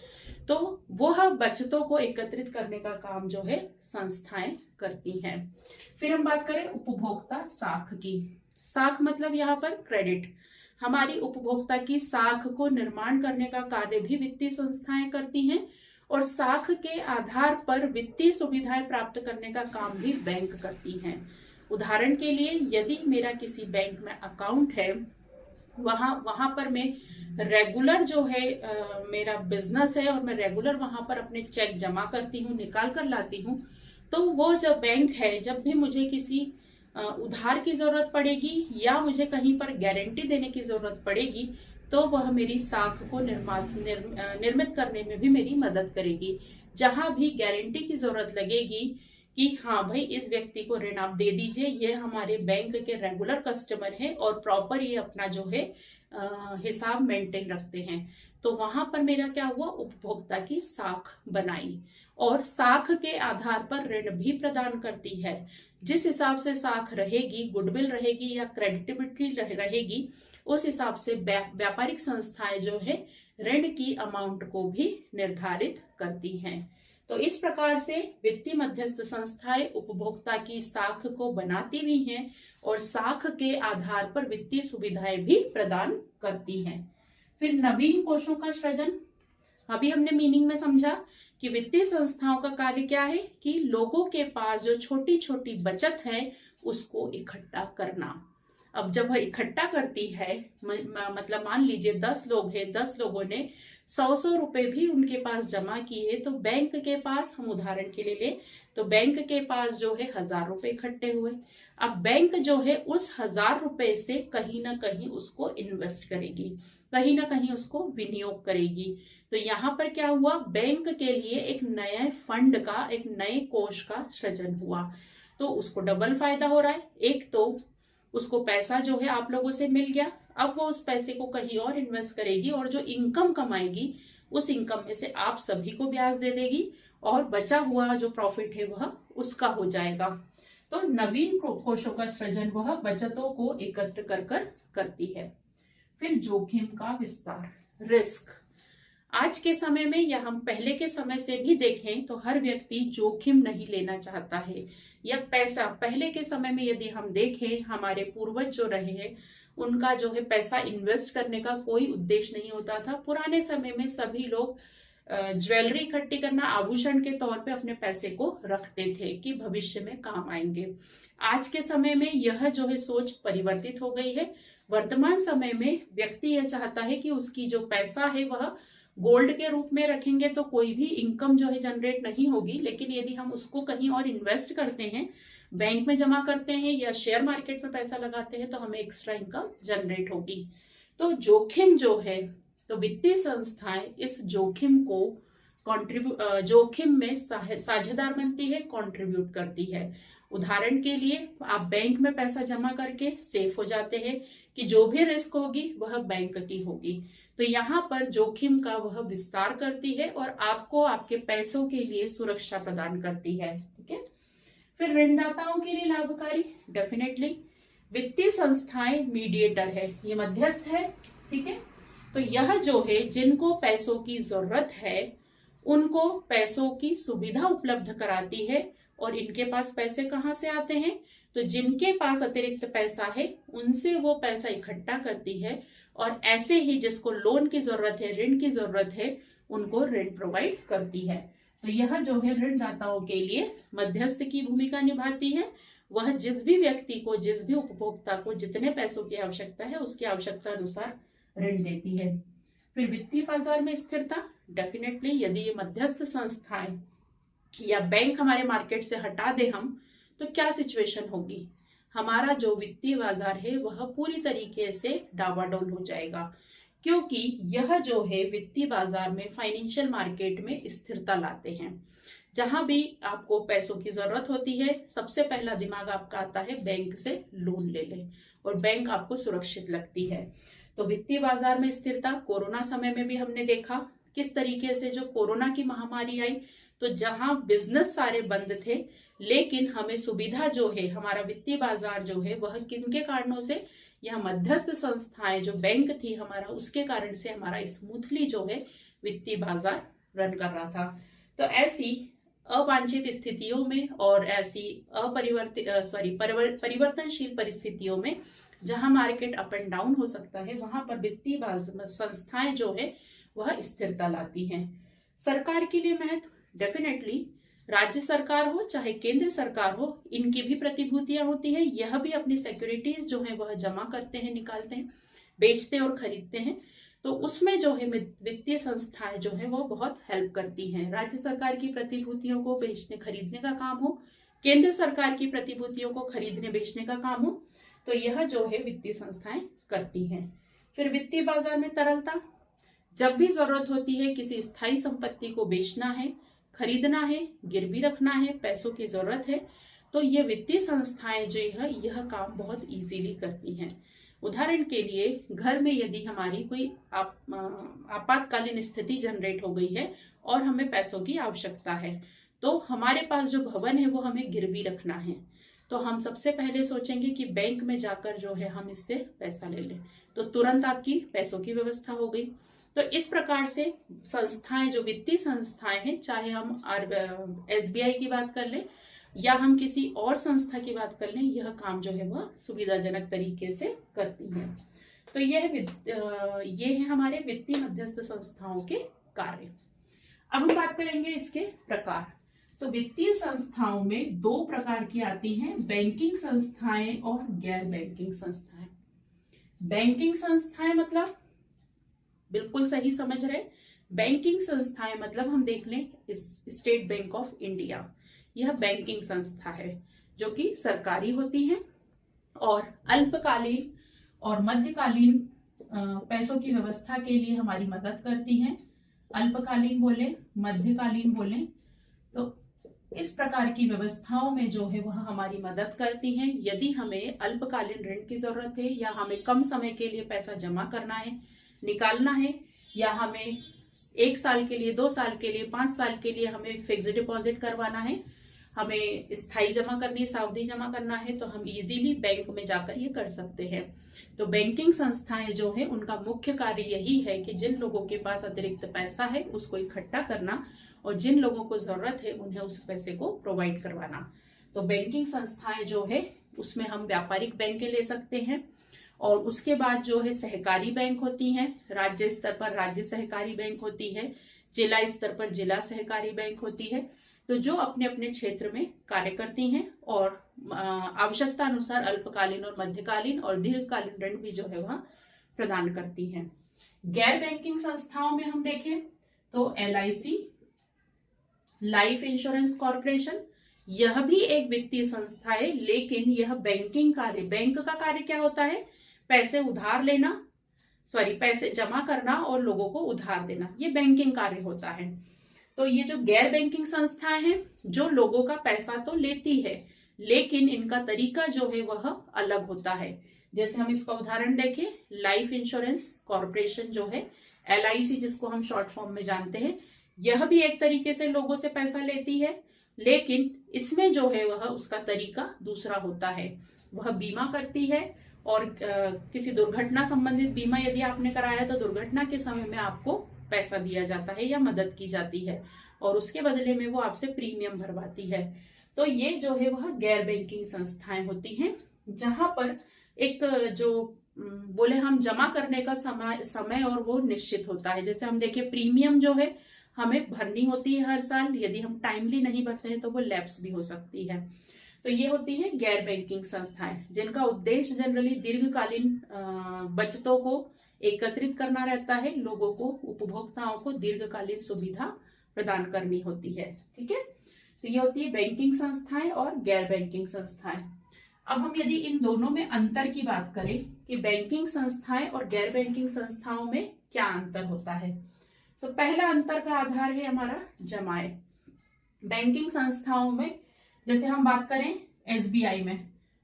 तो वह बचतों को एकत्रित करने का काम जो है संस्थाएं करती हैं। फिर हम बात करें उपभोक्ता साख की। साख मतलब यहाँ पर क्रेडिट। हमारी उपभोक्ता की साख को निर्माण करने का कार्य भी वित्तीय संस्थाएं करती हैं और साख के आधार पर वित्तीय सुविधाएं प्राप्त करने का काम भी बैंक करती हैं। उदाहरण के लिए, यदि मेरा किसी बैंक में अकाउंट है, वहां पर मैं रेगुलर जो है मेरा बिजनेस है और मैं रेगुलर वहां पर अपने चेक जमा करती हूँ, निकाल कर लाती हूँ, तो वो जब बैंक है, जब भी मुझे किसी उधार की जरूरत पड़ेगी या मुझे कहीं पर गारंटी देने की जरूरत पड़ेगी तो वह मेरी साख को निर्मित करने में भी मेरी मदद करेगी। जहां भी गारंटी की जरूरत लगेगी कि हाँ भाई इस व्यक्ति को ऋण आप दे दीजिए, ये हमारे बैंक के रेगुलर कस्टमर है और प्रॉपर ये अपना जो है हिसाब मेंटेन रखते हैं, तो वहां पर मेरा क्या हुआ, उपभोक्ता की साख बनाई और साख के आधार पर ऋण भी प्रदान करती है। जिस हिसाब से साख रहेगी, गुडविल रहेगी या क्रेडिटेबिलिटी रहेगी, उस हिसाब से व्यापारिक संस्थाएं जो है ऋण की अमाउंट को भी निर्धारित करती हैं। तो इस प्रकार से वित्तीय मध्यस्थ संस्थाएं उपभोक्ता की साख को बनाती भी हैं और साख के आधार पर वित्तीय सुविधाएं भी प्रदान करती हैं। फिर नवीन कोषों का सृजन। अभी हमने मीनिंग में समझा कि वित्तीय संस्थाओं का कार्य क्या है कि लोगों के पास जो छोटी छोटी बचत है उसको इकट्ठा करना। अब जब वह इकट्ठा करती है, मतलब मान लीजिए 10 लोग हैं, 10 लोगों ने 100 रुपए भी उनके पास जमा किए, तो बैंक के पास, हम उदाहरण के लिए ले तो बैंक के पास जो है 1000 रुपए इकट्ठे हुए। अब बैंक जो है उस 1000 रुपए से कहीं ना कहीं उसको इन्वेस्ट करेगी, कहीं ना कहीं उसको विनियोग करेगी। तो यहाँ पर क्या हुआ, बैंक के लिए एक नए फंड का, एक नए कोष का सृजन हुआ। तो उसको डबल फायदा हो रहा है। एक तो उसको पैसा जो है आप लोगों से मिल गया, अब वो उस पैसे को कहीं और इन्वेस्ट करेगी और जो इनकम कमाएगी उस इनकम में से आप सभी को ब्याज दे देगी और बचा हुआ जो प्रॉफिट है वह उसका हो जाएगा। तो नवीन कोषों का सृजन वह बचतों को एकत्र कर करती है। फिर जोखिम का विस्तार, रिस्क। आज के समय में या हम पहले के समय से भी देखें तो हर व्यक्ति जोखिम नहीं लेना चाहता है या पैसा, पहले के समय में यदि हम देखें हमारे पूर्वज जो रहे हैं उनका जो है पैसा इन्वेस्ट करने का कोई उद्देश्य नहीं होता था। पुराने समय में सभी लोग ज्वेलरी इकट्ठी करना, आभूषण के तौर पे अपने पैसे को रखते थे कि भविष्य में काम आएंगे। आज के समय में यह जो है सोच परिवर्तित हो गई है। वर्तमान समय में व्यक्ति यह चाहता है कि उसकी जो पैसा है वह गोल्ड के रूप में रखेंगे तो कोई भी इनकम जो है जनरेट नहीं होगी, लेकिन यदि हम उसको कहीं और इन्वेस्ट करते हैं, बैंक में जमा करते हैं या शेयर मार्केट में पैसा लगाते हैं तो हमें एक्स्ट्रा इनकम जनरेट होगी। तो जोखिम जो है, तो वित्तीय संस्थाएं इस जोखिम को जोखिम में साझेदार बनती है, कंट्रीब्यूट करती है। उदाहरण के लिए आप बैंक में पैसा जमा करके सेफ हो जाते हैं कि जो भी रिस्क होगी वह बैंक की होगी। तो यहाँ पर जोखिम का वह विस्तार करती है और आपको आपके पैसों के लिए सुरक्षा प्रदान करती है। ठीक है। फिर ऋणदाताओं के लिए लाभकारी, डेफिनेटली वित्तीय संस्थाएं मीडिएटर है, ये मध्यस्थ है। ठीक है। तो यह जो है जिनको पैसों की जरूरत है उनको पैसों की सुविधा उपलब्ध कराती है। और इनके पास पैसे कहाँ से आते हैं? तो जिनके पास अतिरिक्त पैसा है उनसे वो पैसा इकट्ठा करती है और ऐसे ही जिसको लोन की जरूरत है, ऋण की जरूरत है, उनको ऋण प्रोवाइड करती है। तो यह जो है ऋणदाताओं के लिए मध्यस्थ की भूमिका निभाती है। वह जिस भी व्यक्ति को, जिस भी उपभोक्ता को जितने पैसों की आवश्यकता है उसकी आवश्यकता अनुसार ऋण देती है। फिर वित्तीय बाजार में स्थिरता, डेफिनेटली यदि ये मध्यस्थ संस्थाएं या बैंक हमारे मार्केट से हटा दे हम, तो क्या सिचुएशन होगी? हमारा जो वित्तीय बाजार है वह पूरी तरीके से डावाडोल हो जाएगा, क्योंकि यह जो है वित्तीय बाजार में फाइनेंशियल मार्केट में स्थिरता लाते हैं। जहां भी आपको पैसों की जरूरत होती है सबसे पहला दिमाग आपका आता है बैंक से लोन ले ले, और बैंक आपको सुरक्षित लगती है। तो वित्तीय बाजार में स्थिरता, कोरोना समय में भी हमने देखा किस तरीके से जो कोरोना की महामारी आई तो जहां बिजनेस सारे बंद थे, लेकिन हमें सुविधा जो है, हमारा वित्तीय बाजार जो है वह किनके कारणों से, यह मध्यस्थ संस्थाएं जो बैंक थी हमारा, उसके कारण से हमारा स्मूथली जो है वित्तीय बाजार रन कर रहा था। तो ऐसी अवांछित स्थितियों में और ऐसी परिवर्तनशील परिस्थितियों में जहां मार्केट अप एंड डाउन हो सकता है, वहां पर वित्तीय संस्थाएं जो है वह स्थिरता लाती हैं। सरकार के लिए महत्व, डेफिनेटली राज्य सरकार हो चाहे केंद्र सरकार हो, इनकी भी प्रतिभूतियां होती है। यह भी अपनी सिक्योरिटीज जो है वह जमा करते हैं, निकालते हैं, बेचते और खरीदते हैं। तो उसमें जो है वित्तीय संस्थाएं जो है वो बहुत हेल्प करती हैं। राज्य सरकार की प्रतिभूतियों को बेचने खरीदने का काम हो, केंद्र सरकार की प्रतिभूतियों को खरीदने बेचने का काम हो, तो यह जो है वित्तीय संस्थाएं करती हैं। फिर वित्तीय बाजार में तरलता, जब भी जरूरत होती है किसी स्थायी संपत्ति को बेचना है, खरीदना है, गिरवी रखना है, पैसों की जरूरत है, तो ये वित्तीय संस्थाएं जो है यह काम बहुत इजीली करती हैं। उदाहरण के लिए घर में यदि हमारी कोई आपातकालीन स्थिति जनरेट हो गई है और हमें पैसों की आवश्यकता है, तो हमारे पास जो भवन है वो हमें गिरवी रखना है, तो हम सबसे पहले सोचेंगे कि बैंक में जाकर जो है हम इससे पैसा ले लें, तो तुरंत आपकी पैसों की व्यवस्था हो गई। तो इस प्रकार से संस्थाएं, जो वित्तीय संस्थाएं हैं, चाहे हम SBI की बात कर लें या हम किसी और संस्था की बात कर लें, यह काम जो है वह सुविधाजनक तरीके से करती हैं। तो ये है हमारे वित्तीय मध्यस्थ संस्थाओं के कार्य। अब हम बात करेंगे इसके प्रकार। तो वित्तीय संस्थाओं में दो प्रकार की आती हैं, बैंकिंग संस्थाएं और गैर बैंकिंग संस्थाएं। बैंकिंग संस्थाएं मतलब बिल्कुल सही समझ रहे, बैंकिंग संस्थाएं मतलब हम देख लें स्टेट बैंक ऑफ इंडिया, यह बैंकिंग संस्था है जो कि सरकारी होती है और अल्पकालीन और मध्यकालीन पैसों की व्यवस्था के लिए हमारी मदद करती हैं। अल्पकालीन बोले, मध्यकालीन बोले, तो इस प्रकार की व्यवस्थाओं में जो है वह हमारी मदद करती हैं। यदि हमें अल्पकालीन ऋण की जरूरत है या हमें कम समय के लिए पैसा जमा करना है, निकालना है, या हमें 1 साल के लिए, 2 साल के लिए, 5 साल के लिए हमें फिक्स्ड डिपॉजिट करवाना है, हमें स्थायी जमा करनी है, सावधि जमा करना है, तो हम इजीली बैंक में जाकर ये कर सकते हैं। तो बैंकिंग संस्थाएं जो है उनका मुख्य कार्य यही है कि जिन लोगों के पास अतिरिक्त पैसा है उसको इकट्ठा करना और जिन लोगों को जरूरत है उन्हें उस पैसे को प्रोवाइड करवाना। तो बैंकिंग संस्थाएं जो है उसमें हम व्यापारिक बैंक ले सकते हैं, और उसके बाद जो है सहकारी बैंक होती हैं, राज्य स्तर पर राज्य सहकारी बैंक होती है, जिला स्तर पर जिला सहकारी बैंक होती है, तो जो अपने अपने क्षेत्र में कार्य करती हैं और आवश्यकता अनुसार अल्पकालीन और मध्यकालीन और दीर्घकालीन ऋण भी जो है वह प्रदान करती हैं। गैर बैंकिंग संस्थाओं में हम देखें तो LIC, लाइफ इंश्योरेंस कॉर्पोरेशन, यह भी एक वित्तीय संस्था है, लेकिन यह बैंकिंग कार्य, बैंक का कार्य क्या होता है, पैसे उधार लेना, पैसे जमा करना और लोगों को उधार देना, ये बैंकिंग कार्य होता है। तो ये जो गैर बैंकिंग संस्थाएं हैं जो लोगों का पैसा तो लेती है, लेकिन इनका तरीका जो है वह अलग होता है। जैसे हम इसका उदाहरण देखें, लाइफ इंश्योरेंस कॉर्पोरेशन जो है, LIC जिसको हम शॉर्ट फॉर्म में जानते हैं, यह भी एक तरीके से लोगों से पैसा लेती है, लेकिन इसमें जो है वह उसका तरीका दूसरा होता है। वह बीमा करती है और किसी दुर्घटना संबंधित बीमा यदि आपने कराया तो दुर्घटना के समय में आपको पैसा दिया जाता है या मदद की जाती है, और उसके बदले में वो आपसे प्रीमियम भरवाती है। तो ये जो है वह गैर बैंकिंग संस्थाएं होती हैं, जहां पर एक जो बोले हम जमा करने का समय और वो निश्चित होता है। जैसे हम देखें, प्रीमियम जो है हमें भरनी होती है हर साल, यदि हम टाइमली नहीं भरते हैं तो वो लैप्स भी हो सकती है। तो ये होती है गैर बैंकिंग संस्थाएं, जिनका उद्देश्य जनरली दीर्घकालीन बचतों को एकत्रित करना रहता है, लोगों को, उपभोक्ताओं को दीर्घकालीन सुविधा प्रदान करनी होती है। ठीक है, तो ये होती है बैंकिंग संस्थाएं और गैर बैंकिंग संस्थाएं। अब हम यदि इन दोनों में अंतर की बात करें कि बैंकिंग संस्थाएं और गैर बैंकिंग संस्थाओं में क्या अंतर होता है, तो पहला अंतर का आधार है हमारा जमाए। बैंकिंग संस्थाओं में जैसे हम बात करें SBI में,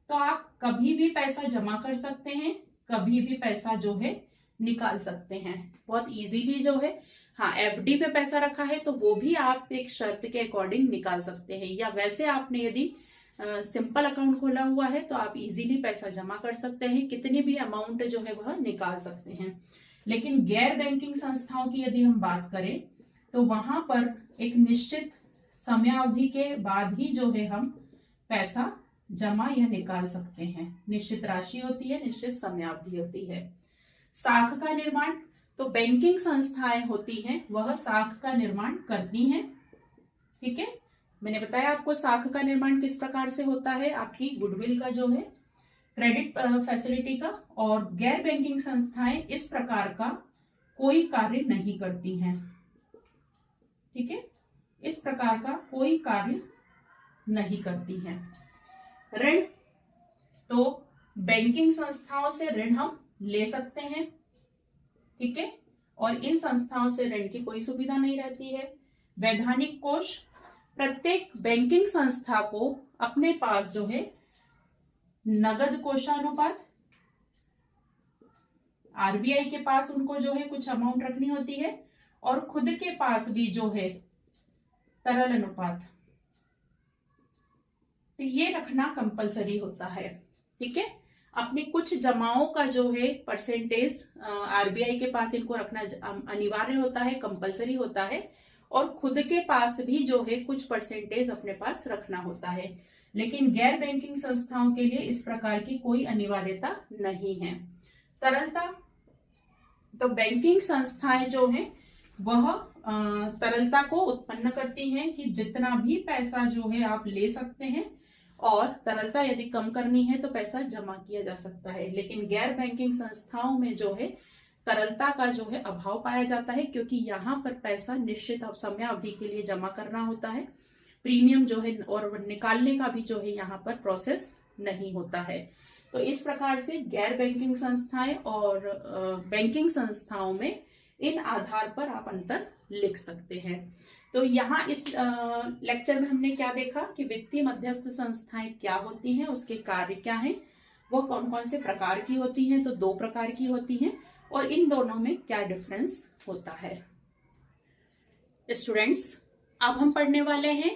तो आप कभी भी पैसा जमा कर सकते हैं, कभी भी पैसा जो है निकाल सकते हैं, बहुत इजीली जो है। हाँ, FD पे पैसा रखा है तो वो भी आप एक शर्त के अकॉर्डिंग निकाल सकते हैं, या वैसे आपने यदि सिंपल अकाउंट खोला हुआ है तो आप इजीली पैसा जमा कर सकते हैं, कितनी भी अमाउंट जो है वह निकाल सकते हैं। लेकिन गैर बैंकिंग संस्थाओं की यदि हम बात करें तो वहां पर एक निश्चित समयावधि के बाद ही जो है हम पैसा जमा या निकाल सकते हैं। निश्चित राशि होती है, निश्चित समयावधि होती है। साख का निर्माण, तो बैंकिंग संस्थाएं होती हैं वह साख का निर्माण करती हैं। ठीक है, मैंने बताया आपको साख का निर्माण किस प्रकार से होता है, आपकी गुडविल का जो है, क्रेडिट फैसिलिटी का। और गैर बैंकिंग संस्थाएं इस प्रकार का कोई कार्य नहीं करती हैं। ठीक है, इस प्रकार का कोई कार्य नहीं करती हैं। ऋण, तो बैंकिंग संस्थाओं से ऋण हम ले सकते हैं। ठीक है, और इन संस्थाओं से ऋण की कोई सुविधा नहीं रहती है। वैधानिक कोष, प्रत्येक बैंकिंग संस्था को अपने पास जो है नगद कोषानुपात, RBI के पास उनको जो है कुछ अमाउंट रखनी होती है, और खुद के पास भी जो है तरल अनुपात, तो ये रखना कंपलसरी होता है। ठीक है, अपनी कुछ जमाओं का जो है परसेंटेज RBI के पास इनको रखना अनिवार्य होता है, कंपलसरी होता है, और खुद के पास भी जो है कुछ परसेंटेज अपने पास रखना होता है। लेकिन गैर बैंकिंग संस्थाओं के लिए इस प्रकार की कोई अनिवार्यता नहीं है। तरलता, तो बैंकिंग संस्थाएं जो हैं वह तरलता को उत्पन्न करती हैं कि जितना भी पैसा जो है आप ले सकते हैं, और तरलता यदि कम करनी है तो पैसा जमा किया जा सकता है। लेकिन गैर बैंकिंग संस्थाओं में जो है तरलता का जो है अभाव पाया जाता है, क्योंकि यहाँ पर पैसा निश्चित समय अवधि के लिए जमा करना होता है, प्रीमियम जो है और निकालने का भी जो है यहाँ पर प्रोसेस नहीं होता है। तो इस प्रकार से गैर बैंकिंग संस्थाएं और बैंकिंग संस्थाओं में इन आधार पर आप अंतर लिख सकते हैं। तो यहाँ इस लेक्चर में हमने क्या देखा कि वित्तीय मध्यस्थ संस्थाएं क्या होती हैं, उसके कार्य क्या हैं, वो कौन कौन से प्रकार की होती हैं। तो 2 प्रकार की होती हैं, और इन दोनों में क्या डिफरेंस होता है। स्टूडेंट्स, अब हम पढ़ने वाले हैं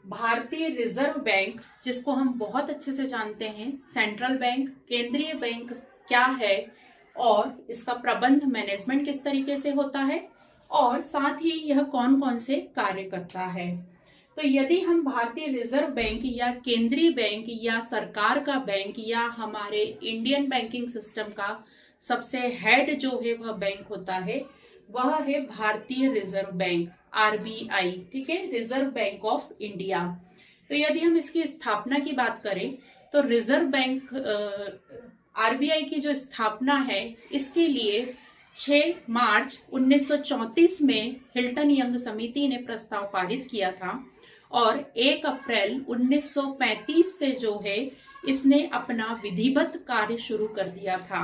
भारतीय रिजर्व बैंक, जिसको हम बहुत अच्छे से जानते हैं, सेंट्रल बैंक, केंद्रीय बैंक क्या है, और इसका प्रबंध मैनेजमेंट किस तरीके से होता है, और साथ ही यह कौन कौन से कार्य करता है। तो यदि हम भारतीय रिजर्व बैंक या केंद्रीय बैंक या सरकार का बैंक या हमारे इंडियन बैंकिंग सिस्टम का सबसे हेड जो है वह बैंक होता है, वह है भारतीय रिजर्व बैंक, RBI। ठीक है, रिजर्व बैंक ऑफ इंडिया। तो यदि हम इसकी स्थापना की बात करें तो रिजर्व बैंक RBI की जो स्थापना है, इसके लिए 6 मार्च 1934 में हिल्टन यंग समिति ने प्रस्ताव पारित किया था, और 1 अप्रैल 1935 से जो है इसने अपना विधिवत कार्य शुरू कर दिया था।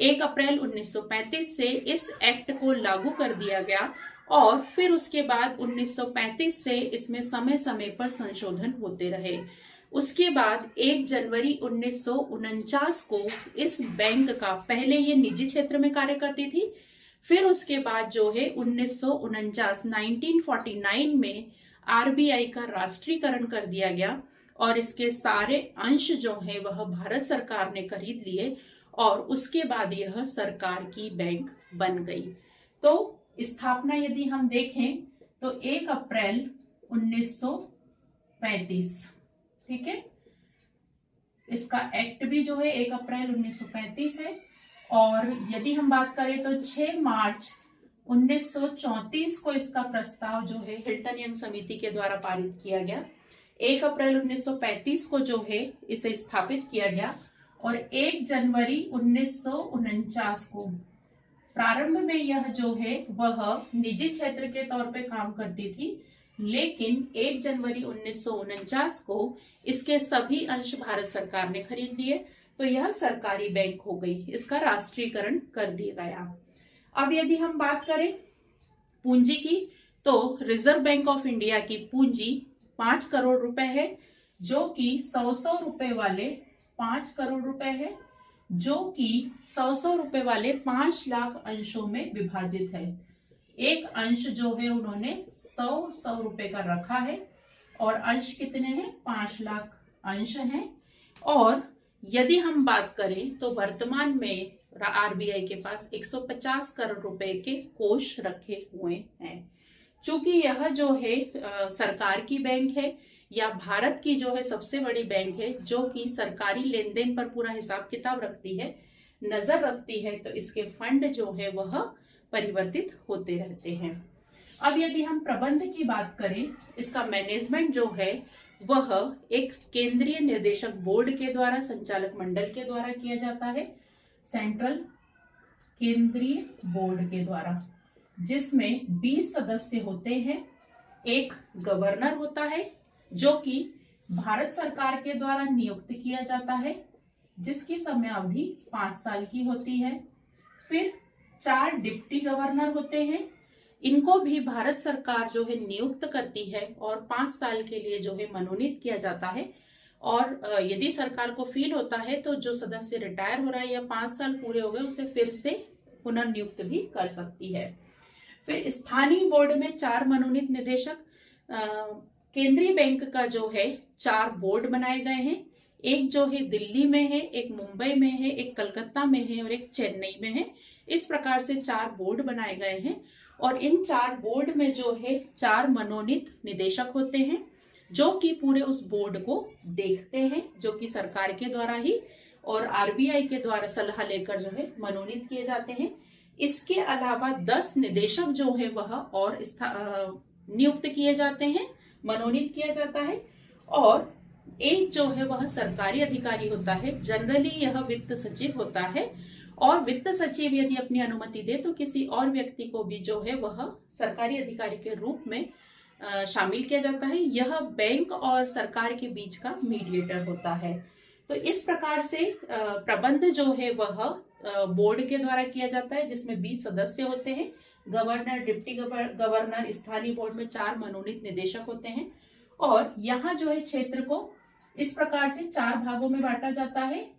1 अप्रैल 1935 से इस एक्ट को लागू कर दिया गया और फिर उसके बाद 1935 से इसमें समय समय पर संशोधन होते रहे। उसके बाद 1 जनवरी 1949 को इस बैंक का, पहले ये निजी क्षेत्र में कार्य करती थी, फिर उसके बाद जो है 1949 में आरबीआई का राष्ट्रीयकरण कर दिया गया और इसके सारे अंश जो है वह भारत सरकार ने खरीद लिए और उसके बाद यह सरकार की बैंक बन गई। तो स्थापना यदि हम देखें तो 1 अप्रैल 1935, ठीक है। इसका एक्ट भी जो है 1 अप्रैल 1935 है। और यदि हम बात करें तो 6 मार्च 1934 को इसका प्रस्ताव जो है हिल्टन यंग समिति के द्वारा पारित किया गया। 1 अप्रैल 1935 को जो है इसे स्थापित किया गया और 1 जनवरी 1949 को, प्रारंभ में यह जो है वह निजी क्षेत्र के तौर पे काम करती थी, लेकिन 1 जनवरी 1949 को इसके सभी अंश भारत सरकार ने खरीद लिए, तो यह सरकारी बैंक हो गई, इसका राष्ट्रीयकरण कर दिया गया। अब यदि हम बात करें पूंजी की, तो रिजर्व बैंक ऑफ इंडिया की पूंजी 5 करोड़ रुपए है, जो कि 100 रुपए वाले 5 करोड़ रुपए है, जो कि 100 रुपए वाले 5 लाख अंशों में विभाजित है। एक अंश जो है उन्होंने 100 रुपए का रखा है और अंश कितने हैं? 5 लाख अंश हैं। और यदि हम बात करें तो वर्तमान में आरबीआई के पास 150 करोड़ रुपए के कोष रखे हुए हैं। चूंकि यह जो है सरकार की बैंक है या भारत की जो है सबसे बड़ी बैंक है, जो कि सरकारी लेन देन पर पूरा हिसाब किताब रखती है, नजर रखती है, तो इसके फंड जो है वह परिवर्तित होते रहते हैं। अब यदि हम प्रबंध की बात करें, इसका मैनेजमेंट जो है वह एक केंद्रीय निर्देशक बोर्ड के द्वारा, संचालक मंडल के द्वारा किया जाता है, सेंट्रल केंद्रीय बोर्ड के द्वारा, जिसमें 20 सदस्य होते हैं। एक गवर्नर होता है जो कि भारत सरकार के द्वारा नियुक्त किया जाता है, जिसकी समयावधि 5 साल की होती है। फिर 4 डिप्टी गवर्नर होते हैं, इनको भी भारत सरकार जो है नियुक्त करती है और 5 साल के लिए जो है मनोनीत किया जाता है। और यदि सरकार को फील होता है तो जो सदस्य रिटायर हो रहा है या 5 साल पूरे हो गए, उसे फिर से पुनर्नियुक्त भी कर सकती है। फिर स्थानीय बोर्ड में 4 मनोनीत निदेशक, केंद्रीय बैंक का जो है 4 बोर्ड बनाए गए हैं। एक जो है दिल्ली में है, एक मुंबई में है, एक कलकत्ता में है और एक चेन्नई में है। इस प्रकार से 4 बोर्ड बनाए गए हैं और इन 4 बोर्ड में जो है 4 मनोनीत निदेशक होते हैं, जो कि पूरे उस बोर्ड को देखते हैं, जो कि सरकार के द्वारा ही और आरबीआई के द्वारा सलाह लेकर जो है मनोनीत किए जाते हैं। इसके अलावा 10 निदेशक जो है वह और नियुक्त किए जाते हैं, मनोनीत किया जाता है। और एक जो है वह सरकारी अधिकारी होता है, जनरली यह वित्त सचिव होता है। और वित्त सचिव यदि अपनी अनुमति दे तो किसी और व्यक्ति को भी जो है वह सरकारी अधिकारी के रूप में शामिल किया जाता है। यह बैंक और सरकार के बीच का मीडिएटर होता है। तो इस प्रकार से प्रबंध जो है वह बोर्ड के द्वारा किया जाता है, जिसमें 20 सदस्य होते हैं, गवर्नर, डिप्टी गवर्नर, स्थानीय बोर्ड में 4 मनोनीत निदेशक होते हैं। और यहाँ जो है क्षेत्र को इस प्रकार से 4 भागों में बांटा जाता है,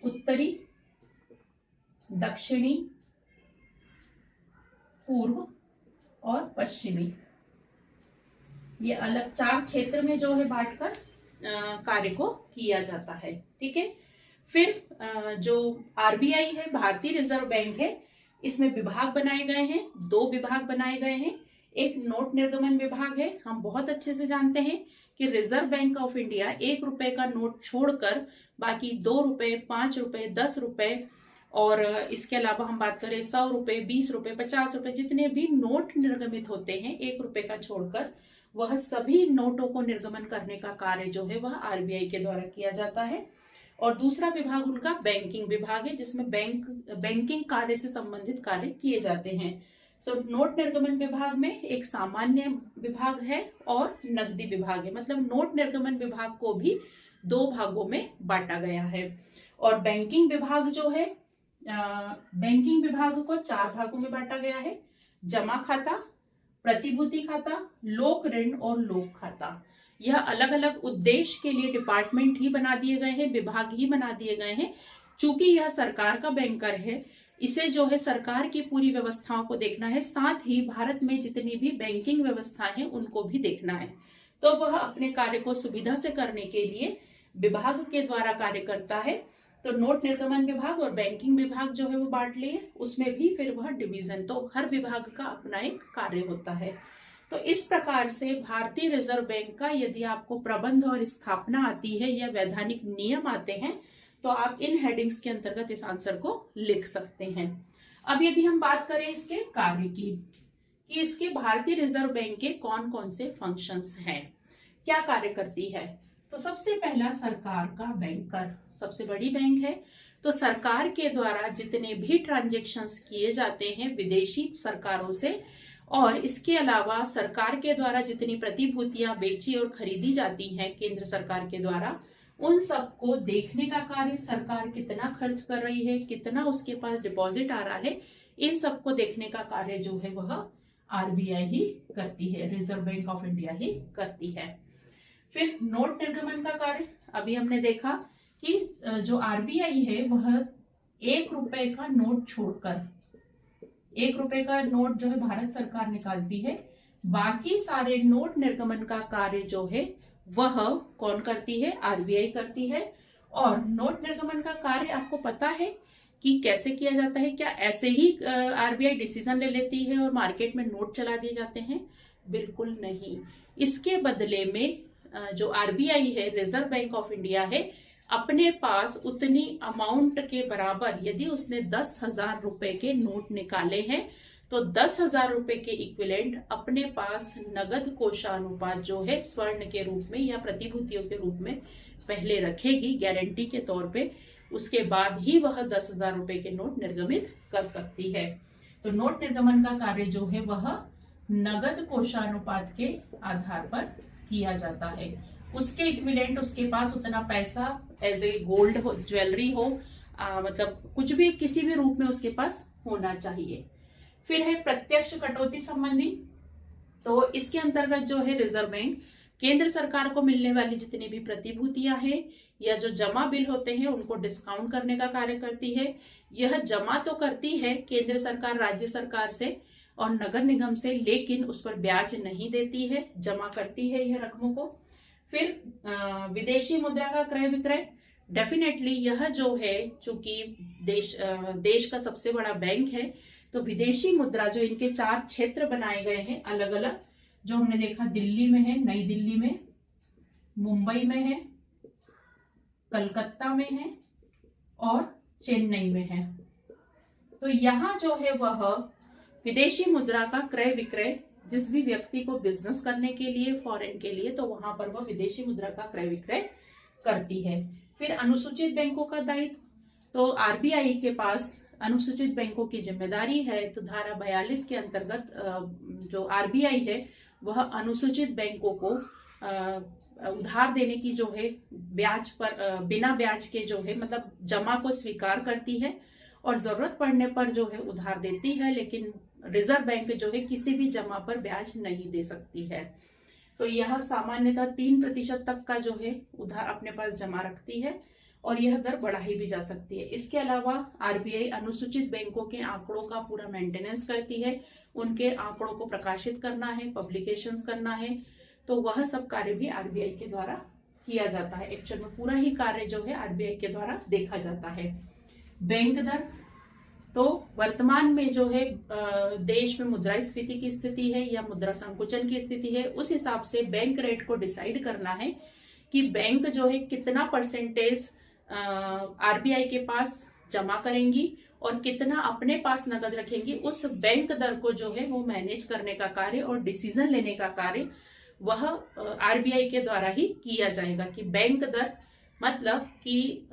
उत्तरी, दक्षिणी, पूर्व और पश्चिमी। ये अलग 4 क्षेत्र में जो है बांटकर कार्य को किया जाता है, ठीक है। फिर जो आरबीआई है, भारतीय रिजर्व बैंक है, इसमें विभाग बनाए गए हैं, 2 विभाग बनाए गए हैं। एक नोट निर्गमन विभाग है। हम बहुत अच्छे से जानते हैं कि रिजर्व बैंक ऑफ इंडिया 1 रुपए का नोट छोड़कर बाकी 2 रुपए, 5 रुपए, 10 रुपए और इसके अलावा हम बात करें 100 रुपए, 20 रुपए, 50 रुपए, जितने भी नोट निर्गमित होते हैं 1 रुपए का छोड़कर, वह सभी नोटों को निर्गमन करने का कार्य जो है वह आरबीआई के द्वारा किया जाता है। और दूसरा विभाग उनका बैंकिंग विभाग है, जिसमें बैंकिंग कार्य से संबंधित कार्य किए जाते हैं। तो नोट निर्गमन विभाग में एक सामान्य विभाग है और नकदी विभाग है। मतलब नोट निर्गमन विभाग को भी 2 भागों में बांटा गया है। और बैंकिंग विभाग जो है बैंकिंग विभाग को 4 भागों में बांटा गया है। जमा खाता, प्रतिभूति खाता, लोक ऋण और लोक खाता। यह अलग अलग उद्देश्य के लिए डिपार्टमेंट ही बना दिए गए हैं, विभाग ही बना दिए गए हैं। चूंकि यह सरकार का बैंकर है, इसे जो है सरकार की पूरी व्यवस्थाओं को देखना है, साथ ही भारत में जितनी भी बैंकिंग व्यवस्थाएं हैं उनको भी देखना है। तो वह अपने कार्य को सुविधा से करने के लिए विभाग के द्वारा कार्य करता है। तो नोट निर्गमन विभाग और बैंकिंग विभाग जो है वो बांट लिए, उसमें भी फिर वह डिवीजन, तो हर विभाग का अपना एक कार्य होता है। तो इस प्रकार से भारतीय रिजर्व बैंक का यदि आपको प्रबंध और स्थापना आती है या वैधानिक नियम आते हैं तो आप इन हेडिंग्स के अंतर्गत इस आंसर को लिख सकते हैं। अब यदि हम बात करें इसके कार्य की, कि इसके भारतीय रिजर्व बैंक के कौन कौन से फंक्शंस हैं, क्या कार्य करती है। तो सबसे पहला सरकार का बैंकर, सबसे बड़ी बैंक है, तो सरकार के द्वारा जितने भी ट्रांजैक्शंस किए जाते हैं विदेशी सरकारों से, और इसके अलावा सरकार के द्वारा जितनी प्रतिभूतियां बेची और खरीदी जाती हैं केंद्र सरकार के द्वारा, उन सबको देखने का कार्य, सरकार कितना खर्च कर रही है, कितना उसके पास डिपॉजिट आ रहा है, इन सबको देखने का कार्य जो है वह आरबीआई ही करती है, रिजर्व बैंक ऑफ इंडिया ही करती है। फिर नोट निर्गमन का कार्य, अभी हमने देखा कि जो आरबीआई है वह 1 रुपए का नोट छोड़कर, 1 रुपए का नोट जो है भारत सरकार निकालती है, बाकी सारे नोट निर्गमन का कार्य जो है वह कौन करती है, आरबीआई करती है। और नोट निर्गमन का कार्य आपको पता है कि कैसे किया जाता है, क्या ऐसे ही आरबीआई डिसीजन ले लेती है और मार्केट में नोट चला दिए जाते हैं? बिल्कुल नहीं। इसके बदले में जो आरबीआई है, रिजर्व बैंक ऑफ इंडिया है, अपने पास उतनी अमाउंट के बराबर, यदि उसने 10,000 रुपए के नोट निकाले हैं तो 10,000 रुपए के इक्विवेलेंट अपने पास नगद कोषानुपात जो है स्वर्ण के रूप में या प्रतिभूतियों के रूप में पहले रखेगी गारंटी के तौर पे, उसके बाद ही वह 10,000 रुपए के नोट निर्गमित कर सकती है। तो नोट निर्गमन का कार्य जो है वह नगद कोषानुपात के आधार पर किया जाता है। उसके इक्विवेलेंट, उसके पास उतना पैसा एज ए गोल्ड हो, ज्वेलरी हो, मतलब कुछ भी किसी भी रूप में उसके पास होना चाहिए। फिर है प्रत्यक्ष कटौती संबंधी, तो इसके अंतर्गत जो है रिजर्व बैंक केंद्र सरकार को मिलने वाली जितनी भी प्रतिभूतियां हैं या जो जमा बिल होते हैं उनको डिस्काउंट करने का कार्य करती है। यह जमा तो करती है केंद्र सरकार राज्य सरकार से और नगर निगम से, लेकिन उस पर ब्याज नहीं देती है, जमा करती है यह रकमों को। फिर विदेशी मुद्रा का क्रय विक्रय, डेफिनेटली यह जो है, चूंकि देश का सबसे बड़ा बैंक है, तो विदेशी मुद्रा जो इनके 4 क्षेत्र बनाए गए हैं अलग अलग, जो हमने देखा दिल्ली में है, नई दिल्ली में, मुंबई में है, कलकत्ता में है और चेन्नई में है। तो यहाँ जो है वह विदेशी मुद्रा का क्रय विक्रय, जिस भी व्यक्ति को बिजनेस करने के लिए, फॉरेन के लिए, तो वहां पर वह विदेशी मुद्रा का क्रय विक्रय करती है। फिर अनुसूचित बैंकों का दायित्व, तो आरबीआई के पास अनुसूचित बैंकों की जिम्मेदारी है। तो धारा 42 के अंतर्गत जो आरबीआई है वह अनुसूचित बैंकों को उधार देने की जो है ब्याज पर, बिना ब्याज के जो है, मतलब जमा को स्वीकार करती है और जरूरत पड़ने पर जो है उधार देती है, लेकिन रिजर्व बैंक जो है किसी भी जमा पर ब्याज नहीं दे सकती है। तो यह सामान्यतः 3% तक का जो है उधार अपने पास जमा रखती है और यह दर बढ़ाई भी जा सकती है। इसके अलावा आरबीआई अनुसूचित बैंकों के आंकड़ों का पूरा मेंटेनेंस करती है, उनके आंकड़ों को प्रकाशित करना है, पब्लिकेशंस करना है, तो वह सब कार्य भी आरबीआई के द्वारा किया जाता है। एक्चुअल में पूरा ही कार्य जो है आरबीआई के द्वारा देखा जाता है। बैंक दर, तो वर्तमान में जो है देश में मुद्रास्फीति की स्थिति है या मुद्रा संकुचन की स्थिति है, उस हिसाब से बैंक रेट को डिसाइड करना है कि बैंक जो है कितना परसेंटेज आरबीआई के पास जमा करेंगी और कितना अपने पास नगद रखेंगी। उस बैंक दर को जो है वो मैनेज करने का कार्य और डिसीजन लेने का कार्य वह आरबीआई के द्वारा ही किया जाएगा। कि बैंक दर मतलब कि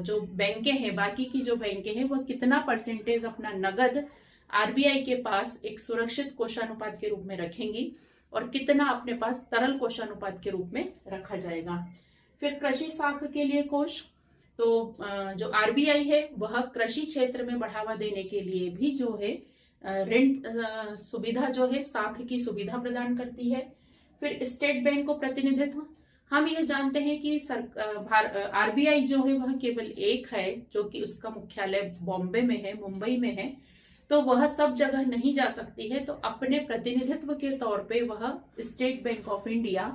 जो बैंकें हैं, बाकी की जो बैंकें हैं, वह कितना परसेंटेज अपना नगद आरबीआई के पास एक सुरक्षित कोषानुपात के रूप में रखेंगी और कितना अपने पास तरल कोषानुपात के रूप में रखा जाएगा। फिर कृषि साख के लिए कोष, तो जो आरबीआई है वह कृषि क्षेत्र में बढ़ावा देने के लिए भी जो है ऋण सुविधा जो है साख की सुविधा प्रदान करती है। फिर स्टेट बैंक को प्रतिनिधित्व, हम ये जानते हैं कि आरबीआई जो है वह केवल एक है, जो कि उसका मुख्यालय बॉम्बे में है, मुंबई में है, तो वह सब जगह नहीं जा सकती है। तो अपने प्रतिनिधित्व के तौर पे वह स्टेट बैंक ऑफ इंडिया,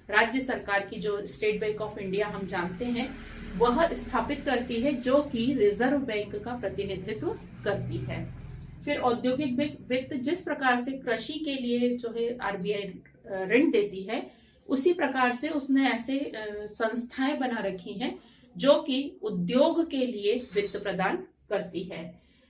राज्य सरकार की जो स्टेट बैंक ऑफ इंडिया हम जानते हैं, वह स्थापित करती है, जो कि रिजर्व बैंक का प्रतिनिधित्व करती है। फिर औद्योगिक वित्त, जिस प्रकार से कृषि के लिए जो है आरबीआई ऋण देती है, उसी प्रकार से उसने ऐसे संस्थाएं बना रखी हैं जो कि उद्योग के लिए वित्त प्रदान करती है।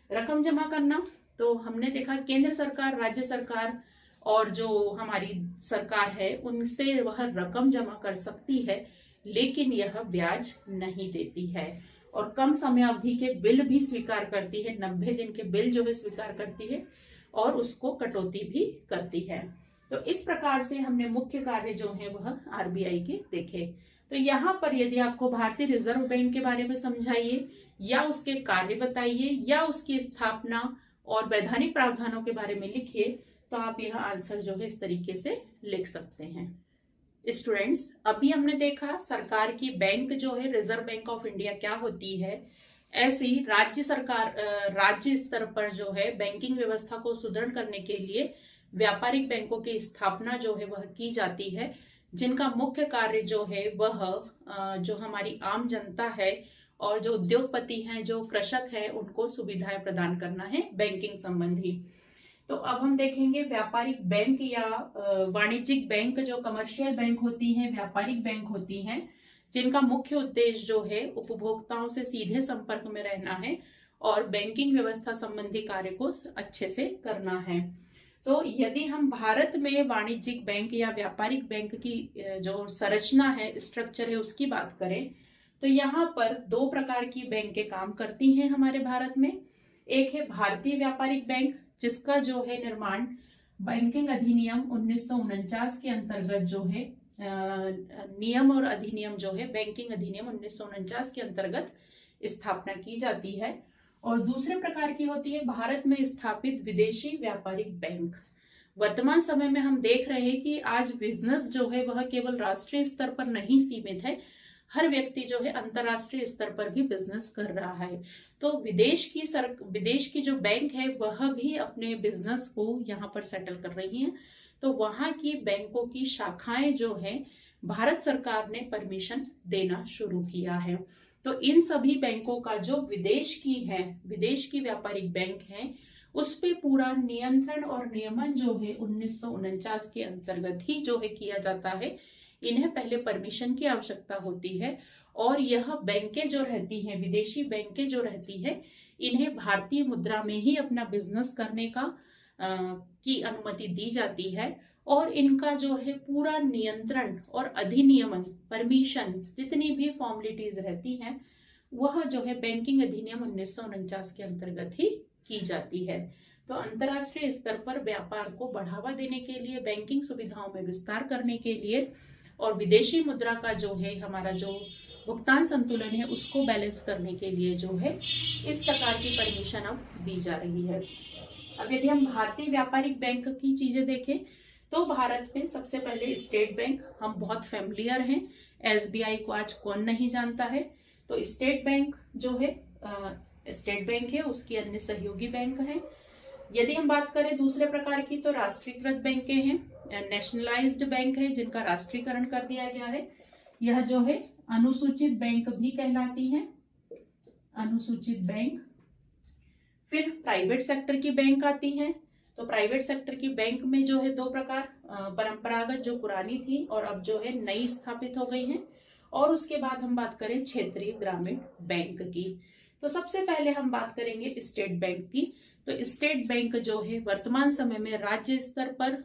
रकम जमा करना, तो हमने देखा केंद्र सरकार, राज्य सरकार और जो हमारी सरकार है उनसे वह रकम जमा कर सकती है, लेकिन यह ब्याज नहीं देती है और कम समय अवधि के बिल भी स्वीकार करती है। 90 दिन के बिल जो है स्वीकार करती है और उसको कटौती भी करती है। तो इस प्रकार से हमने मुख्य कार्य जो है वह आरबीआई के देखे। तो यहाँ पर यदि आपको भारतीय रिजर्व बैंक के बारे में समझाइए या उसके कार्य बताइए या उसकी स्थापना और वैधानिक प्रावधानों के बारे में लिखिए, तो आप यह आंसर जो है इस तरीके से लिख सकते हैं। स्टूडेंट्स, अभी हमने देखा सरकार की बैंक जो है रिजर्व बैंक ऑफ इंडिया क्या होती है। ऐसी राज्य सरकार राज्य स्तर पर जो है बैंकिंग व्यवस्था को सुदृढ़ करने के लिए व्यापारिक बैंकों की स्थापना जो है वह की जाती है, जिनका मुख्य कार्य जो है वह जो हमारी आम जनता है और जो उद्योगपति हैं, जो कृषक हैं, उनको सुविधाएं प्रदान करना है बैंकिंग संबंधी। तो अब हम देखेंगे व्यापारिक बैंक या वाणिज्यिक बैंक, जो कमर्शियल बैंक होती हैं, व्यापारिक बैंक होती हैं, जिनका मुख्य उद्देश्य जो है उपभोक्ताओं से सीधे संपर्क में रहना है और बैंकिंग व्यवस्था संबंधी कार्य को अच्छे से करना है। तो यदि हम भारत में वाणिज्यिक बैंक या व्यापारिक बैंक की जो संरचना है, स्ट्रक्चर है, उसकी बात करें तो यहाँ पर दो प्रकार की बैंकें काम करती हैं हमारे भारत में। एक है भारतीय व्यापारिक बैंक, जिसका जो है निर्माण बैंकिंग अधिनियम 1949 के अंतर्गत जो है नियम और अधिनियम जो है बैंकिंग अधिनियम 1949 के अंतर्गत स्थापना की जाती है। और दूसरे प्रकार की होती है भारत में स्थापित विदेशी व्यापारिक बैंक। वर्तमान समय में हम देख रहे हैं कि आज बिजनेस जो है वह केवल राष्ट्रीय स्तर पर नहीं सीमित है, हर व्यक्ति जो है अंतरराष्ट्रीय स्तर पर भी बिजनेस कर रहा है। तो विदेश की जो बैंक है वह भी अपने बिजनेस को यहाँ पर सेटल कर रही हैं। तो वहाँ की बैंकों की शाखाएं जो है भारत सरकार ने परमिशन देना शुरू किया है। तो इन सभी बैंकों का जो विदेश की व्यापारिक बैंक है, उस पे पूरा नियंत्रण और नियमन जो है 1949 के अंतर्गत ही जो है किया जाता है। इन्हें पहले परमिशन की आवश्यकता होती है और यह बैंकें जो रहती हैं, विदेशी बैंकें जो रहती है, इन्हें भारतीय मुद्रा में ही अपना बिजनेस करने की अनुमति दी जाती है और इनका जो है पूरा नियंत्रण और अधिनियमन, परमिशन, जितनी भी फॉर्मेलिटीज रहती हैं वह जो है बैंकिंग अधिनियम 1949 के अंतर्गत ही की जाती है। तो अंतर्राष्ट्रीय स्तर पर व्यापार को बढ़ावा देने के लिए, बैंकिंग सुविधाओं में विस्तार करने के लिए और विदेशी मुद्रा का जो है हमारा जो भुगतान संतुलन है उसको बैलेंस करने के लिए जो है इस प्रकार की परमिशन अब दी जा रही है। अब यदि हम भारतीय व्यापारिक बैंक की चीजें देखें तो भारत में सबसे पहले स्टेट बैंक, हम बहुत फेमिलियर हैं, एसबीआई को आज कौन नहीं जानता है। तो स्टेट बैंक जो है स्टेट बैंक है, उसकी अन्य सहयोगी बैंक है। यदि हम बात करें दूसरे प्रकार की तो राष्ट्रीयकृत बैंकें हैं, नेशनलाइज्ड बैंक है जिनका राष्ट्रीयकरण कर दिया गया है। यह जो है अनुसूचित बैंक भी कहलाती हैं, अनुसूचित बैंक। फिर प्राइवेट सेक्टर की बैंक आती हैं। तो प्राइवेट सेक्टर की बैंक में जो है दो प्रकार, परंपरागत जो पुरानी थी और अब जो है नई स्थापित हो गई हैं। और उसके बाद हम बात करें क्षेत्रीय ग्रामीण बैंक की। तो सबसे पहले हम बात करेंगे स्टेट बैंक की। तो स्टेट बैंक जो है वर्तमान समय में राज्य स्तर पर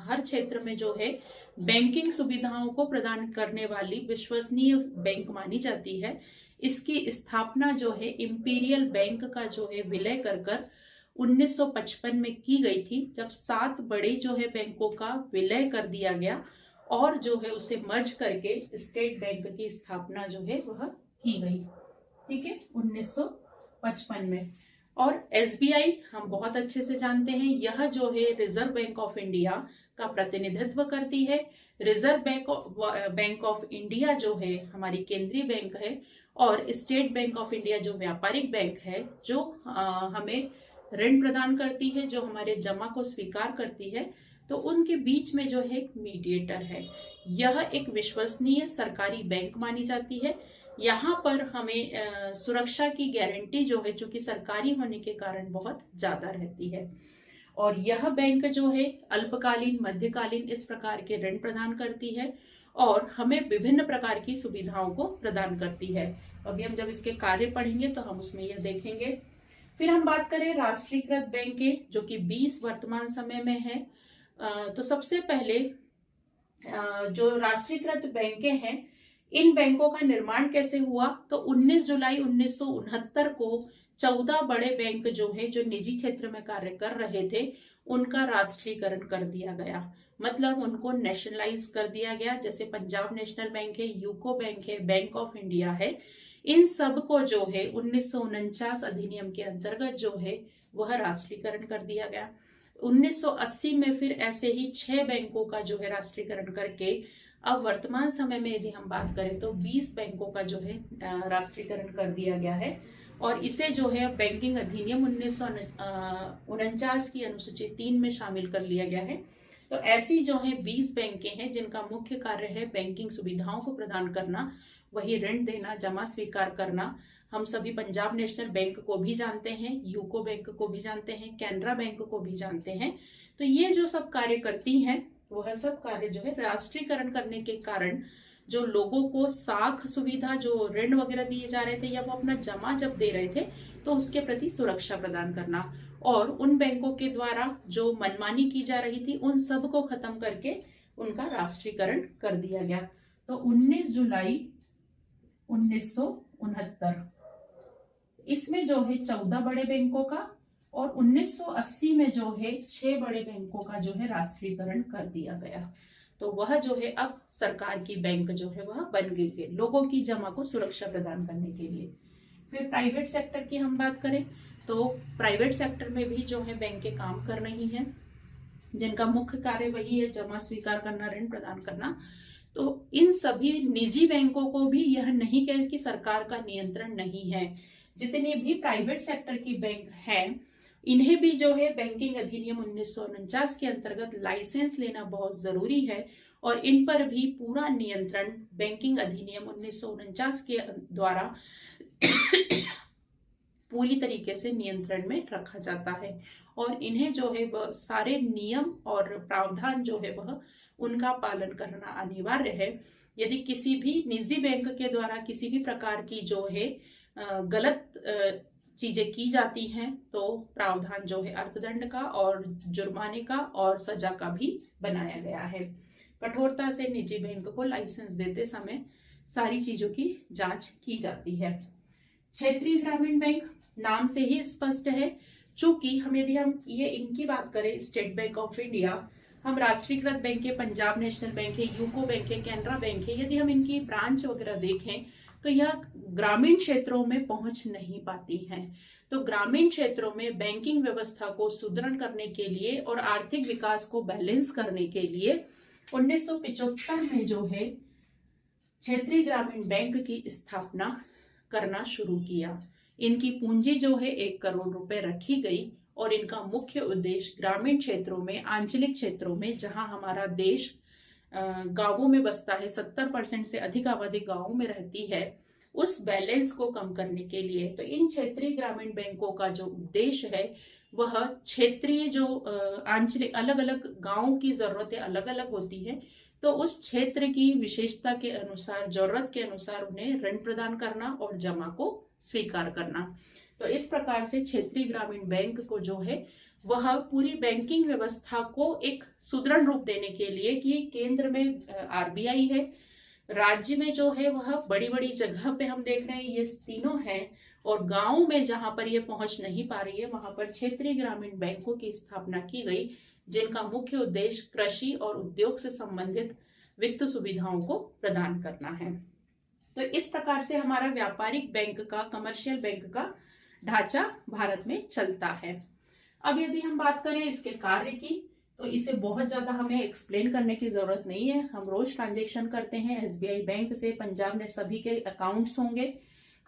हर क्षेत्र में जो है बैंकिंग सुविधाओं को प्रदान करने वाली विश्वसनीय बैंक मानी जाती है। इसकी स्थापना जो है इंपीरियल बैंक का जो है विलय कर 1955 में की गई थी, जब 7 बड़े जो है बैंकों का विलय कर दिया गया और जो है उसे मर्ज करके स्टेट बैंक की स्थापना जो है वह की गई। ठीक है, 1955 में। और एसबीआई हम बहुत अच्छे से जानते हैं, यह जो है रिजर्व बैंक ऑफ इंडिया का प्रतिनिधित्व करती है। रिजर्व बैंक ऑफ इंडिया जो है हमारी केंद्रीय बैंक है, और स्टेट बैंक ऑफ इंडिया जो व्यापारिक बैंक है, जो हमें ऋण प्रदान करती है, जो हमारे जमा को स्वीकार करती है। तो उनके बीच में जो है एक मीडिएटर है। यह एक विश्वसनीय सरकारी बैंक मानी जाती है। यहाँ पर हमें सुरक्षा की गारंटी जो है, जो कि सरकारी होने के कारण बहुत ज्यादा रहती है। और यह बैंक जो है अल्पकालीन, मध्यकालीन इस प्रकार के ऋण प्रदान करती है, और हमें विभिन्न प्रकार की सुविधाओं को प्रदान करती है। अभी हम जब इसके कार्य पढ़ेंगे तो हम उसमें यह देखेंगे। फिर हम बात करें राष्ट्रीयकृत बैंक के, जो कि 20 वर्तमान समय में है। तो सबसे पहले जो राष्ट्रीयकृत बैंकें हैं, इन बैंकों का निर्माण कैसे हुआ? तो 19 जुलाई 1969 को 14 बड़े बैंक जो है, जो निजी क्षेत्र में कार्य कर रहे थे, उनका राष्ट्रीयकरण कर दिया गया। मतलब उनको नेशनलाइज कर दिया गया। जैसे पंजाब नेशनल बैंक है, यूको बैंक है, बैंक ऑफ इंडिया है, इन सब को जो है 1949 अधिनियम के अंतर्गत जो है वह राष्ट्रीयकरण कर दिया गया। 1980 में फिर ऐसे ही 6 बैंकों का जो है राष्ट्रीयकरण करके अब वर्तमान समय में यदि हम बात करें तो 20 बैंकों का जो है राष्ट्रीयकरण कर दिया गया है। और इसे जो है बैंकिंग अधिनियम 1949 की अनुसूची 3 में शामिल कर लिया गया है। तो ऐसी जो है 20 बैंकें हैं जिनका मुख्य कार्य है बैंकिंग सुविधाओं को प्रदान करना, वही ऋण देना, जमा स्वीकार करना। हम सभी पंजाब नेशनल बैंक को भी जानते हैं, यूको बैंक को भी जानते हैं, कैनरा बैंक को भी जानते हैं। तो ये जो सब कार्य करती हैं, वह सब कार्य जो है राष्ट्रीयकरण करने के कारण जो लोगों को साख सुविधा, जो ऋण वगैरह दिए जा रहे थे या वो अपना जमा जब दे रहे थे, तो उसके प्रति सुरक्षा प्रदान करना, और उन बैंकों के द्वारा जो मनमानी की जा रही थी उन सब को खत्म करके उनका राष्ट्रीयकरण कर दिया गया। तो 19 जुलाई 1969 इसमें जो है 14 बड़े बैंकों का, और 1980 में जो है 6 बड़े बैंकों का जो है राष्ट्रीयकरण कर दिया गया। तो वह जो है अब सरकार की बैंक जो है वह बन गई है, लोगों की जमा को सुरक्षा प्रदान करने के लिए। फिर प्राइवेट सेक्टर की हम बात करें तो प्राइवेट सेक्टर में भी जो है बैंकें काम कर रही हैं, जिनका मुख्य कार्य वही है जमा स्वीकार करना, ऋण प्रदान करना। तो इन सभी निजी बैंकों को भी यह नहीं कहे कि सरकार का नियंत्रण नहीं है। जितने भी प्राइवेट सेक्टर की बैंक हैं, इन्हें भी जो है बैंकिंग अधिनियम 1949 के अंतर्गत लाइसेंस लेना बहुत जरूरी है, और इन पर भी पूरा नियंत्रण बैंकिंग अधिनियम 1949 के द्वारा पूरी तरीके से नियंत्रण में रखा जाता है। और इन्हें जो है वह सारे नियम और प्रावधान जो है वह उनका पालन करना अनिवार्य है। यदि किसी भी निजी बैंक के द्वारा किसी भी प्रकार की जो है गलत चीजें की जाती हैं, तो प्रावधान जो है अर्थदंड का और जुर्माने का और सजा का भी बनाया गया है। कठोरता से निजी बैंक को लाइसेंस देते समय सारी चीजों की जांच की जाती है। क्षेत्रीय ग्रामीण बैंक नाम से ही स्पष्ट है, चूंकि यदि हम ये इनकी बात करें, स्टेट बैंक ऑफ इंडिया, हम राष्ट्रीयकृत बैंक है, पंजाब नेशनल बैंक है, यूको बैंक है, कैनरा बैंक है, यदि हम इनकी ब्रांच वगैरह देखें तो यह ग्रामीण क्षेत्रों में पहुंच नहीं पाती हैं। तो ग्रामीण क्षेत्रों में बैंकिंग व्यवस्था को सुदृढ़ करने के लिए और आर्थिक विकास को बैलेंस करने के लिए 1975 में जो है क्षेत्रीय ग्रामीण बैंक की स्थापना करना शुरू किया। इनकी पूंजी जो है 1 करोड़ रुपए रखी गई, और इनका मुख्य उद्देश्य ग्रामीण क्षेत्रों में, आंचलिक क्षेत्रों में, जहां हमारा देश गांवों में बसता है, 70% से अधिक आबादी गांवों में रहती है, उस बैलेंस को कम करने के लिए। तो इन क्षेत्रीय ग्रामीण बैंकों का जो उद्देश्य है वह क्षेत्रीय जो आंचलिक अलग अलग गांवों की जरूरतें अलग अलग होती है, तो उस क्षेत्र की विशेषता के अनुसार, जरूरत के अनुसार उन्हें ऋण प्रदान करना और जमा को स्वीकार करना। तो इस प्रकार से क्षेत्रीय ग्रामीण बैंक को जो है वह पूरी बैंकिंग व्यवस्था को एक सुदृढ़ रूप देने के लिए, कि केंद्र में आरबीआई है, राज्य में जो है वह बड़ी बड़ी जगह पे हम देख रहे हैं ये तीनों हैं, और गांव में जहां पर ये पहुंच नहीं पा रही है वहां पर क्षेत्रीय ग्रामीण बैंकों की स्थापना की गई, जिनका मुख्य उद्देश्य कृषि और उद्योग से संबंधित वित्त सुविधाओं को प्रदान करना है। तो इस प्रकार से हमारा व्यापारिक बैंक का, कमर्शियल बैंक का ढांचा भारत में चलता है। अब यदि हम बात करें इसके कार्य की, तो इसे बहुत ज्यादा हमें एक्सप्लेन करने की जरूरत नहीं है। हम रोज ट्रांजेक्शन करते हैं एसबीआई बैंक से। पंजाब में सभी के अकाउंट्स होंगे,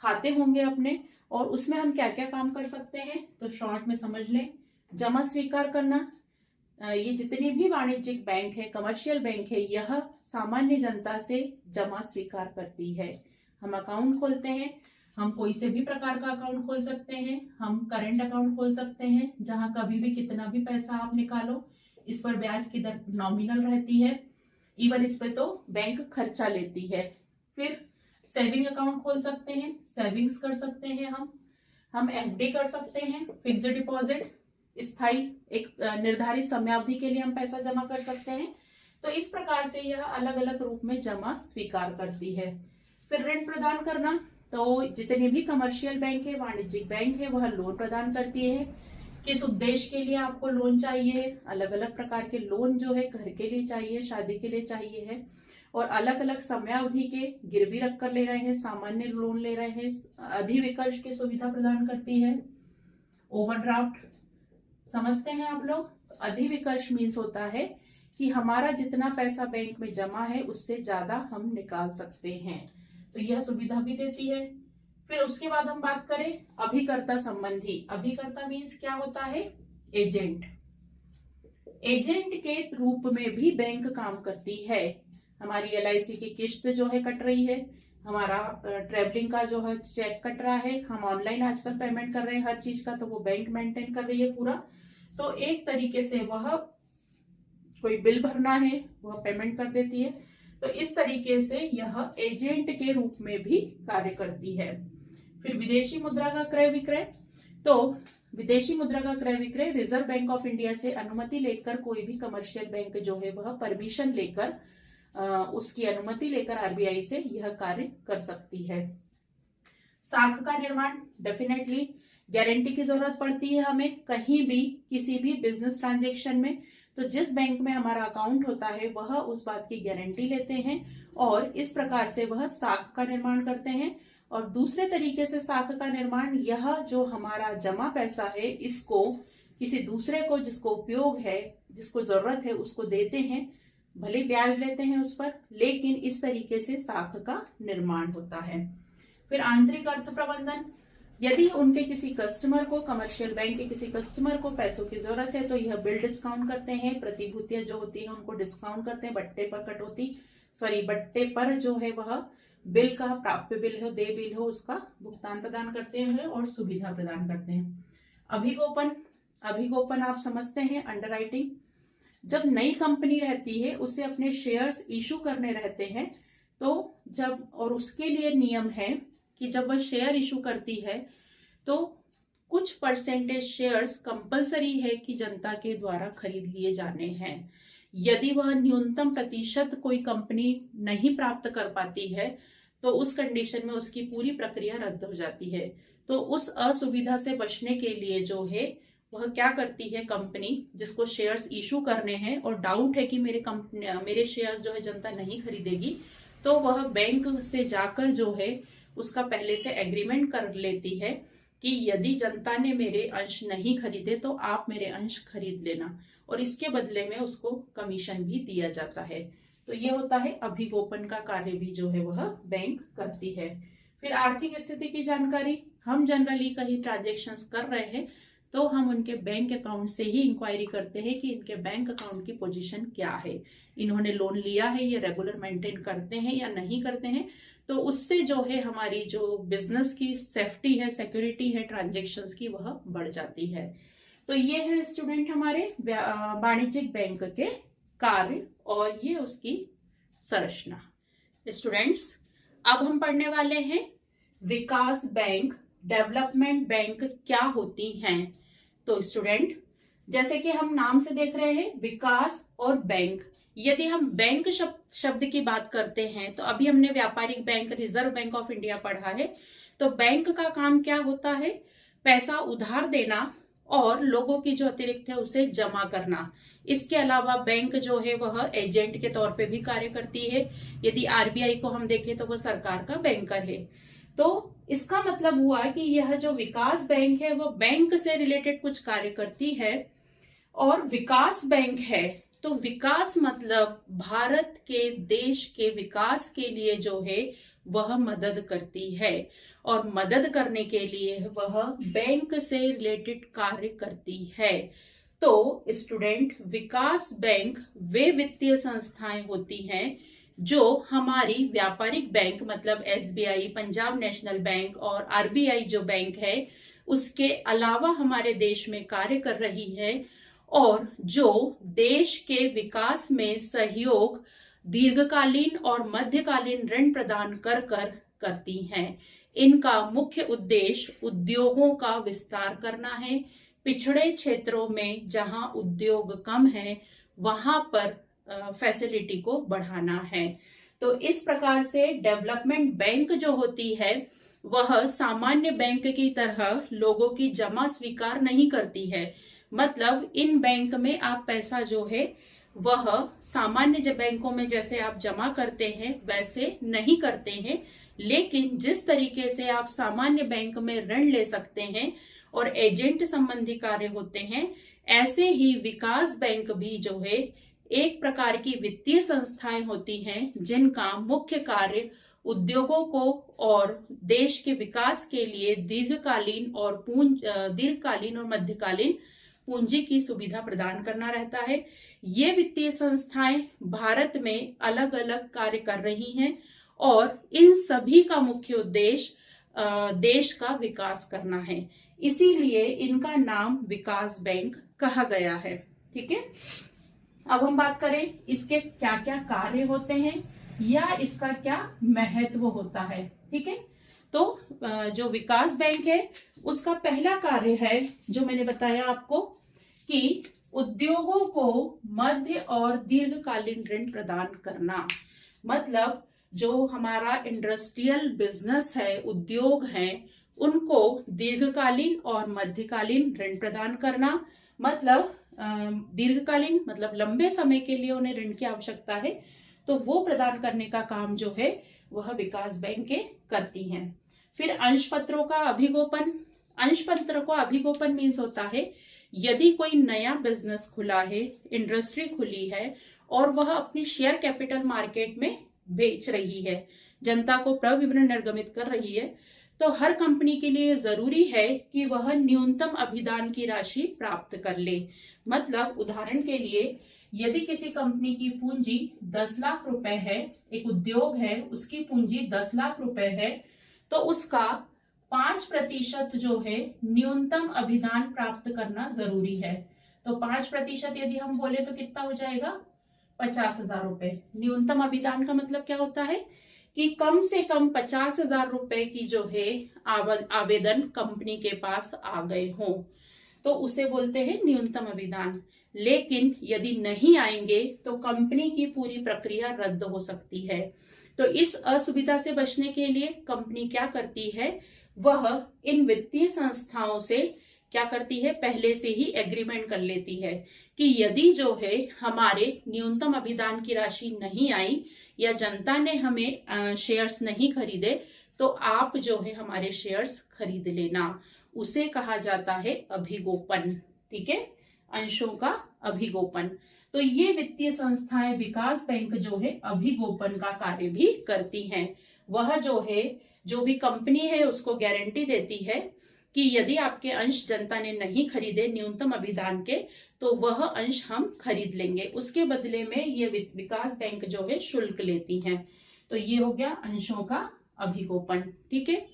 खाते होंगे अपने, और उसमें हम क्या क्या काम कर सकते हैं तो शॉर्ट में समझ लें। जमा स्वीकार करना, ये जितने भी वाणिज्यिक बैंक है, कमर्शियल बैंक है, यह सामान्य जनता से जमा स्वीकार करती है। हम अकाउंट खोलते हैं, हम कोई से भी प्रकार का अकाउंट खोल सकते हैं। हम करेंट अकाउंट खोल सकते हैं जहां कभी भी कितना भी पैसा आप निकालो, इस पर ब्याज की दर नॉमिनल रहती है। इवन इस पे तो बैंक खर्चा लेती है। फिर सेविंग अकाउंट खोल सकते हैं, सेविंग्स कर सकते हैं हम एफडी कर सकते हैं, फिक्स्ड डिपॉजिट, स्थायी एक निर्धारित समयावधि के लिए हम पैसा जमा कर सकते हैं। तो इस प्रकार से यह अलग अलग रूप में जमा स्वीकार करती है। फिर ऋण प्रदान करना, तो जितने भी कमर्शियल बैंक है, वाणिज्यिक बैंक है, वह लोन प्रदान करती है। किस उद्देश्य के लिए आपको लोन चाहिए, अलग अलग प्रकार के लोन जो है घर के लिए चाहिए, शादी के लिए चाहिए है, और अलग अलग समयावधि के गिरवी रखकर ले रहे हैं, सामान्य लोन ले रहे हैं, अधिविकर्ष की सुविधा प्रदान करती है। ओवरड्राफ्ट समझते हैं आप लोग। अधिविकर्ष मीन्स होता है कि हमारा जितना पैसा बैंक में जमा है उससे ज्यादा हम निकाल सकते हैं, तो यह सुविधा भी देती है। फिर उसके बाद हम बात करें अभिकर्ता संबंधी। अभिकर्ता मीन्स क्या होता है, एजेंट। एजेंट के रूप में भी बैंक काम करती है। हमारी एलआईसी की किस्त जो है कट रही है, हमारा ट्रेवलिंग का जो है चेक कट रहा है, हम ऑनलाइन आजकल पेमेंट कर रहे हैं हर चीज का, तो वो बैंक मेंटेन कर रही है पूरा। तो एक तरीके से वह कोई बिल भरना है वह पेमेंट कर देती है। तो इस तरीके से यह एजेंट के रूप में भी कार्य करती है। फिर विदेशी मुद्रा का क्रय विक्रय, तो विदेशी मुद्रा का क्रय विक्रय रिजर्व बैंक ऑफ इंडिया से अनुमति लेकर कोई भी कमर्शियल बैंक जो है वह परमिशन लेकर, उसकी अनुमति लेकर आरबीआई से यह कार्य कर सकती है। साख का निर्माण, डेफिनेटली गारंटी की जरूरत पड़ती है हमें कहीं भी किसी भी बिजनेस ट्रांजेक्शन में। तो जिस बैंक में हमारा अकाउंट होता है वह उस बात की गारंटी लेते हैं और इस प्रकार से वह साख का निर्माण करते हैं। और दूसरे तरीके से साख का निर्माण, यह जो हमारा जमा पैसा है इसको किसी दूसरे को जिसको उपयोग है, जिसको जरूरत है, उसको देते हैं, भले ब्याज लेते हैं उस पर, लेकिन इस तरीके से साख का निर्माण होता है। फिर आंतरिक अर्थ प्रबंधन, यदि उनके किसी कस्टमर को, कमर्शियल बैंक के किसी कस्टमर को पैसों की जरूरत है तो यह बिल डिस्काउंट करते हैं, प्रतिभूतियां जो होती है उनको डिस्काउंट करते हैं, बट्टे पर जो है वह बिल का, प्राप्य बिल हो, देय बिल हो, उसका भुगतान प्रदान करते हैं और सुविधा प्रदान करते हैं। अभिगोपन आप समझते हैं, अंडरराइटिंग। जब नई कंपनी रहती है उसे अपने शेयर्स इशू करने रहते हैं, तो जब, और उसके लिए नियम है कि जब वह शेयर इशू करती है तो कुछ परसेंटेज शेयर्स कंपलसरी है कि जनता के द्वारा खरीद लिए जाने हैं। यदि वह न्यूनतम प्रतिशत कोई कंपनी नहीं प्राप्त कर पाती है तो उस कंडीशन में उसकी पूरी प्रक्रिया रद्द हो जाती है। तो उस असुविधा से बचने के लिए जो है वह क्या करती है कंपनी, जिसको शेयर्स इशू करने हैं और डाउट है कि मेरे शेयर्स जो है जनता नहीं खरीदेगी, तो वह बैंक से जाकर जो है उसका पहले से एग्रीमेंट कर लेती है कि यदि जनता ने मेरे अंश नहीं खरीदे तो आप मेरे अंश खरीद लेना, और इसके बदले में उसको कमीशन भी दिया जाता है। तो ये होता है अभिगोपन का कार्य भी जो है वह बैंक करती है। फिर आर्थिक स्थिति की जानकारी, हम जनरली कहीं ट्रांजेक्शन्स कर रहे हैं तो हम उनके बैंक अकाउंट से ही इंक्वायरी करते हैं कि इनके बैंक अकाउंट की पोजीशन क्या है, इन्होंने लोन लिया है, ये रेगुलर मेंटेन करते हैं या नहीं करते हैं। तो उससे जो है हमारी जो बिजनेस की सेफ्टी है, सिक्योरिटी है ट्रांजेक्शन्स की, वह बढ़ जाती है। तो ये है स्टूडेंट हमारे वाणिज्यिक बैंक के कार्य और ये उसकी संरचना। स्टूडेंट्स, अब हम पढ़ने वाले हैं विकास बैंक, डेवलपमेंट बैंक क्या होती हैं। तो स्टूडेंट, जैसे कि हम नाम से देख रहे हैं विकास और बैंक, यदि हम बैंक शब्द की बात करते हैं तो अभी हमने व्यापारिक bank, reserve bank of India पढ़ा है। तो बैंक का काम क्या होता है, पैसा उधार देना और लोगों की जो अतिरिक्त है उसे जमा करना। इसके अलावा बैंक जो है वह एजेंट के तौर पे भी कार्य करती है। यदि आरबीआई को हम देखें तो वह सरकार का बैंकर है। तो इसका मतलब हुआ कि यह जो विकास बैंक है वह बैंक से रिलेटेड कुछ कार्य करती है। और विकास बैंक है तो विकास मतलब भारत के देश के विकास के लिए जो है वह मदद करती है, और मदद करने के लिए वह बैंक से रिलेटेड कार्य करती है। तो स्टूडेंट, विकास बैंक वे वित्तीय संस्थाएं होती हैं जो हमारी व्यापारिक बैंक मतलब एसबीआई, पंजाब नेशनल बैंक और आरबीआई जो बैंक है उसके अलावा हमारे देश में कार्य कर रही है, और जो देश के विकास में सहयोग दीर्घकालीन और मध्यकालीन ऋण प्रदान कर करती हैं। इनका मुख्य उद्देश्य उद्योगों का विस्तार करना है। पिछड़े क्षेत्रों में जहां उद्योग कम है वहां पर फैसिलिटी को बढ़ाना है। तो इस प्रकार से डेवलपमेंट बैंक जो होती है वह सामान्य बैंक की तरह लोगों की जमा स्वीकार नहीं करती है। मतलब इन बैंक में आप पैसा जो है वह सामान्य बैंकों में जैसे आप जमा करते हैं वैसे नहीं करते हैं, लेकिन जिस तरीके से आप सामान्य बैंक में ऋण ले सकते हैं और एजेंट संबंधी कार्य होते हैं, ऐसे ही विकास बैंक भी जो है एक प्रकार की वित्तीय संस्थाएं होती हैं जिनका मुख्य कार्य उद्योगों को और देश के विकास के लिए दीर्घकालीन और मध्यकालीन पूंजी की सुविधा प्रदान करना रहता है। ये वित्तीय संस्थाएं भारत में अलग अलग कार्य कर रही हैं और इन सभी का मुख्य उद्देश्य देश का विकास करना है, इसीलिए इनका नाम विकास बैंक कहा गया है। ठीक है, अब हम बात करें इसके क्या क्या कार्य होते हैं या इसका क्या महत्व होता है। ठीक है, तो जो विकास बैंक है उसका पहला कार्य है जो मैंने बताया आपको कि उद्योगों को मध्य और दीर्घकालीन ऋण प्रदान करना। मतलब जो हमारा इंडस्ट्रियल बिजनेस है, उद्योग हैं, उनको दीर्घकालीन और मध्यकालीन ऋण प्रदान करना। मतलब दीर्घकालीन मतलब लंबे समय के लिए उन्हें ऋण की आवश्यकता है, तो वो प्रदान करने का काम जो है वह विकास बैंकें करती हैं। फिर अंश पत्रों का अभिगोपन। अंश पत्र का अभिगोपन मीन्स होता है यदि कोई नया बिजनेस खुला है, इंडस्ट्री खुली है और वह अपनी शेयर कैपिटल मार्केट में बेच रही है, जनता को प्रविवरण निर्गमित कर रही है, तो हर कंपनी के लिए जरूरी है कि वह न्यूनतम अभिदान की राशि प्राप्त कर ले। मतलब उदाहरण के लिए यदि किसी कंपनी की पूंजी 10 लाख रुपए है, एक उद्योग है उसकी पूंजी 10 लाख रुपए है, तो उसका 5% जो है न्यूनतम अभिदान प्राप्त करना जरूरी है। तो 5% यदि हम बोले तो कितना हो जाएगा, 50,000 रुपए। न्यूनतम अभिदान का मतलब क्या होता है कि कम से कम 50,000 रुपए की जो है आवेदन कंपनी के पास आ गए हों, तो उसे बोलते हैं न्यूनतम अभिदान। लेकिन यदि नहीं आएंगे तो कंपनी की पूरी प्रक्रिया रद्द हो सकती है। तो इस असुविधा से बचने के लिए कंपनी क्या करती है, वह इन वित्तीय संस्थाओं से क्या करती है, पहले से ही एग्रीमेंट कर लेती है कि यदि जो है हमारे न्यूनतम अभिदान की राशि नहीं आई या जनता ने हमें शेयर्स नहीं खरीदे, तो आप जो है हमारे शेयर्स खरीद लेना। उसे कहा जाता है अभिगोपन। ठीक है, अंशों का अभिगोपन। तो ये वित्तीय संस्थाएं विकास बैंक जो है अभिगोपन का कार्य भी करती हैं। वह जो है जो भी कंपनी है उसको गारंटी देती है कि यदि आपके अंश जनता ने नहीं खरीदे न्यूनतम अभिदान के, तो वह अंश हम खरीद लेंगे, उसके बदले में ये विकास बैंक जो है शुल्क लेती हैं। तो ये हो गया अंशों का अभिगोपन। ठीक है,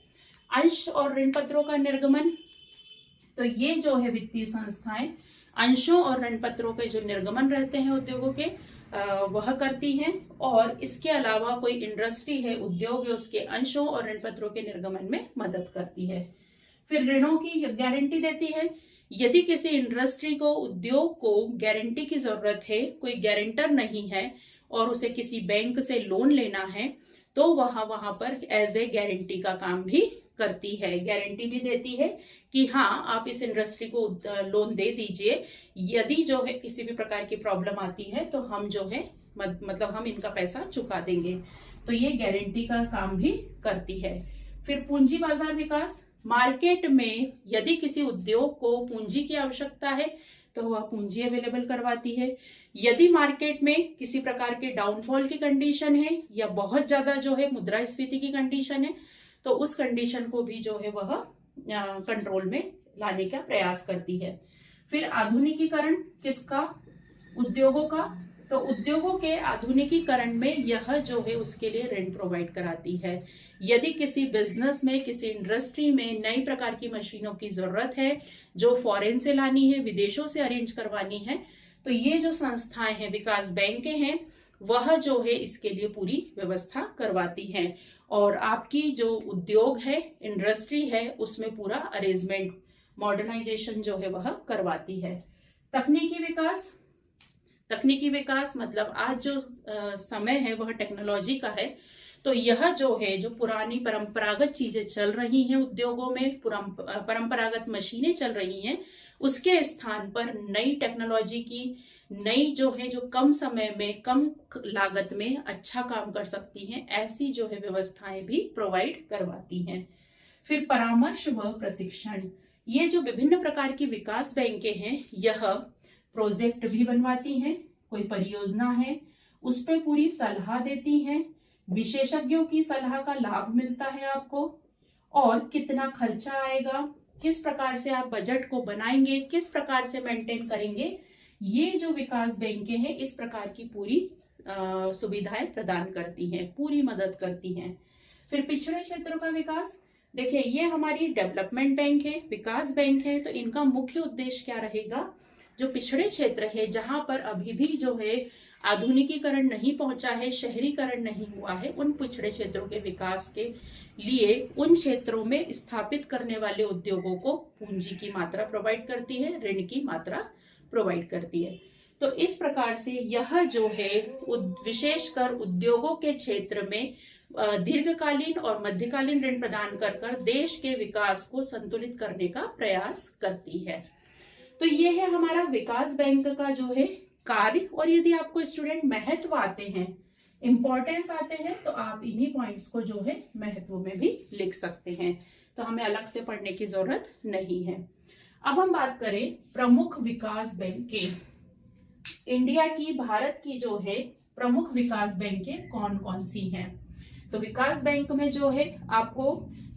अंश और ऋण पत्रों का निर्गमन। तो ये जो है वित्तीय संस्थाएं अंशों और ऋण पत्रों के जो निर्गमन रहते हैं उद्योगों के वह करती हैं, और इसके अलावा कोई इंडस्ट्री है, उद्योग है, उसके अंशों और ऋण पत्रों के निर्गमन में मदद करती है। फिर ऋणों की गारंटी देती है। यदि किसी इंडस्ट्री को, उद्योग को गारंटी की जरूरत है, कोई गारंटर नहीं है और उसे किसी बैंक से लोन लेना है, तो वहां पर एज ए गारंटी का काम भी करती है, गारंटी भी देती है कि हाँ आप इस इंडस्ट्री को लोन दे दीजिए, यदि जो है किसी भी प्रकार की प्रॉब्लम आती है तो हम जो है मतलब हम इनका पैसा चुका देंगे। तो ये गारंटी का काम भी करती है। फिर पूंजी बाजार विकास, मार्केट में यदि किसी उद्योग को पूंजी की आवश्यकता है तो वह पूंजी अवेलेबल करवाती है। यदि मार्केट में किसी प्रकार के डाउनफॉल की कंडीशन है या बहुत ज्यादा जो है मुद्रास्फीति की कंडीशन है तो उस कंडीशन को भी जो है वह कंट्रोल में लाने का प्रयास करती है। फिर आधुनिकीकरण किसका, उद्योगों का। तो उद्योगों के आधुनिकीकरण में यह जो है उसके लिए ऋण प्रोवाइड कराती है। यदि किसी बिजनेस में, किसी इंडस्ट्री में नई प्रकार की मशीनों की जरूरत है जो फॉरेन से लानी है, विदेशों से अरेंज करवानी है, तो ये जो संस्थाएं हैं, विकास बैंक हैं, वह जो है इसके लिए पूरी व्यवस्था करवाती हैं। और आपकी जो उद्योग है, इंडस्ट्री है, उसमें पूरा अरेंजमेंट, मॉडर्नाइजेशन जो है वह करवाती है। तकनीकी विकास, तकनीकी विकास मतलब आज जो समय है वह टेक्नोलॉजी का है। तो यह जो है, जो पुरानी परंपरागत चीजें चल रही हैं उद्योगों में, परंपरागत मशीनें चल रही हैं, उसके स्थान पर नई टेक्नोलॉजी की, नई जो है, जो कम समय में, कम लागत में अच्छा काम कर सकती हैं, ऐसी जो है व्यवस्थाएं भी प्रोवाइड करवाती हैं। फिर परामर्श व प्रशिक्षण, ये जो विभिन्न प्रकार की विकास बैंकें हैं, यह प्रोजेक्ट भी बनवाती हैं, कोई परियोजना है उस पर पूरी सलाह देती हैं, विशेषज्ञों की सलाह का लाभ मिलता है आपको, और कितना खर्चा आएगा, किस प्रकार से आप बजट को बनाएंगे, किस प्रकार से मेंटेन करेंगे, ये जो विकास बैंकें हैं इस प्रकार की पूरी सुविधाएं प्रदान करती हैं, पूरी मदद करती हैं। फिर पिछड़े क्षेत्रों का विकास, देखिए ये हमारी डेवलपमेंट बैंक है, विकास बैंक है, तो इनका मुख्य उद्देश्य क्या रहेगा, जो पिछड़े क्षेत्र है, जहां पर अभी भी जो है आधुनिकीकरण नहीं पहुंचा है, शहरीकरण नहीं हुआ है, उन पिछड़े क्षेत्रों के विकास के लिए उन क्षेत्रों में स्थापित करने वाले उद्योगों को पूंजी की मात्रा प्रोवाइड करती है, ऋण की मात्रा प्रोवाइड करती है। तो इस प्रकार से यह जो है विशेषकर उद्योगों के क्षेत्र में दीर्घकालीन और मध्यकालीन ऋण प्रदान कर देश के विकास को संतुलित करने का प्रयास करती है। तो ये है हमारा विकास बैंक का जो है कार्य। और यदि आपको स्टूडेंट महत्व आते हैं, इंपॉर्टेंस आते हैं, तो आप इन्हीं पॉइंट्स को जो है महत्व में भी लिख सकते हैं, तो हमें अलग से पढ़ने की जरूरत नहीं है। अब हम बात करें प्रमुख विकास बैंकें। इंडिया की, भारत की जो है प्रमुख विकास बैंकें कौन कौन सी हैं। तो विकास बैंक में जो है आपको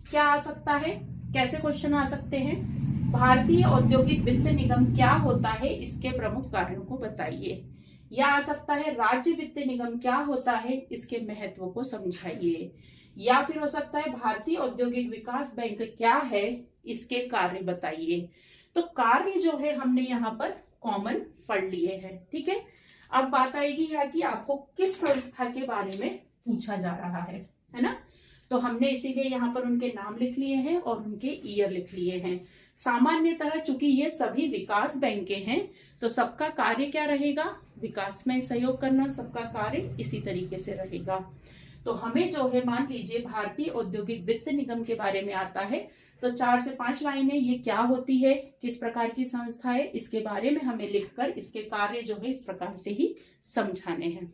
क्या आ सकता है, कैसे क्वेश्चन आ सकते हैं, भारतीय औद्योगिक वित्त निगम क्या होता है, इसके प्रमुख कार्यों को बताइए। या आ सकता है राज्य वित्त निगम क्या होता है, इसके महत्व को समझाइए। या फिर हो सकता है भारतीय औद्योगिक विकास बैंक क्या है, इसके कार्य बताइए। तो कार्य जो है हमने यहाँ पर कॉमन पढ़ लिए हैं, ठीक है। अब बात आएगी यहाँ की आपको किस संस्था के बारे में पूछा जा रहा है ना। तो हमने इसीलिए यहाँ पर उनके नाम लिख लिए हैं और उनके ईयर लिख लिए हैं। सामान्यतः चूंकि ये सभी विकास बैंकें हैं तो सबका कार्य क्या रहेगा, विकास में सहयोग करना, सबका कार्य इसी तरीके से रहेगा। तो हमें जो है मान लीजिए भारतीय औद्योगिक वित्त निगम के बारे में आता है तो 4 से 5 लाइनें, ये क्या होती है, किस प्रकार की संस्था है, इसके बारे में हमें लिखकर इसके कार्य जो है इस प्रकार से ही समझाने हैं,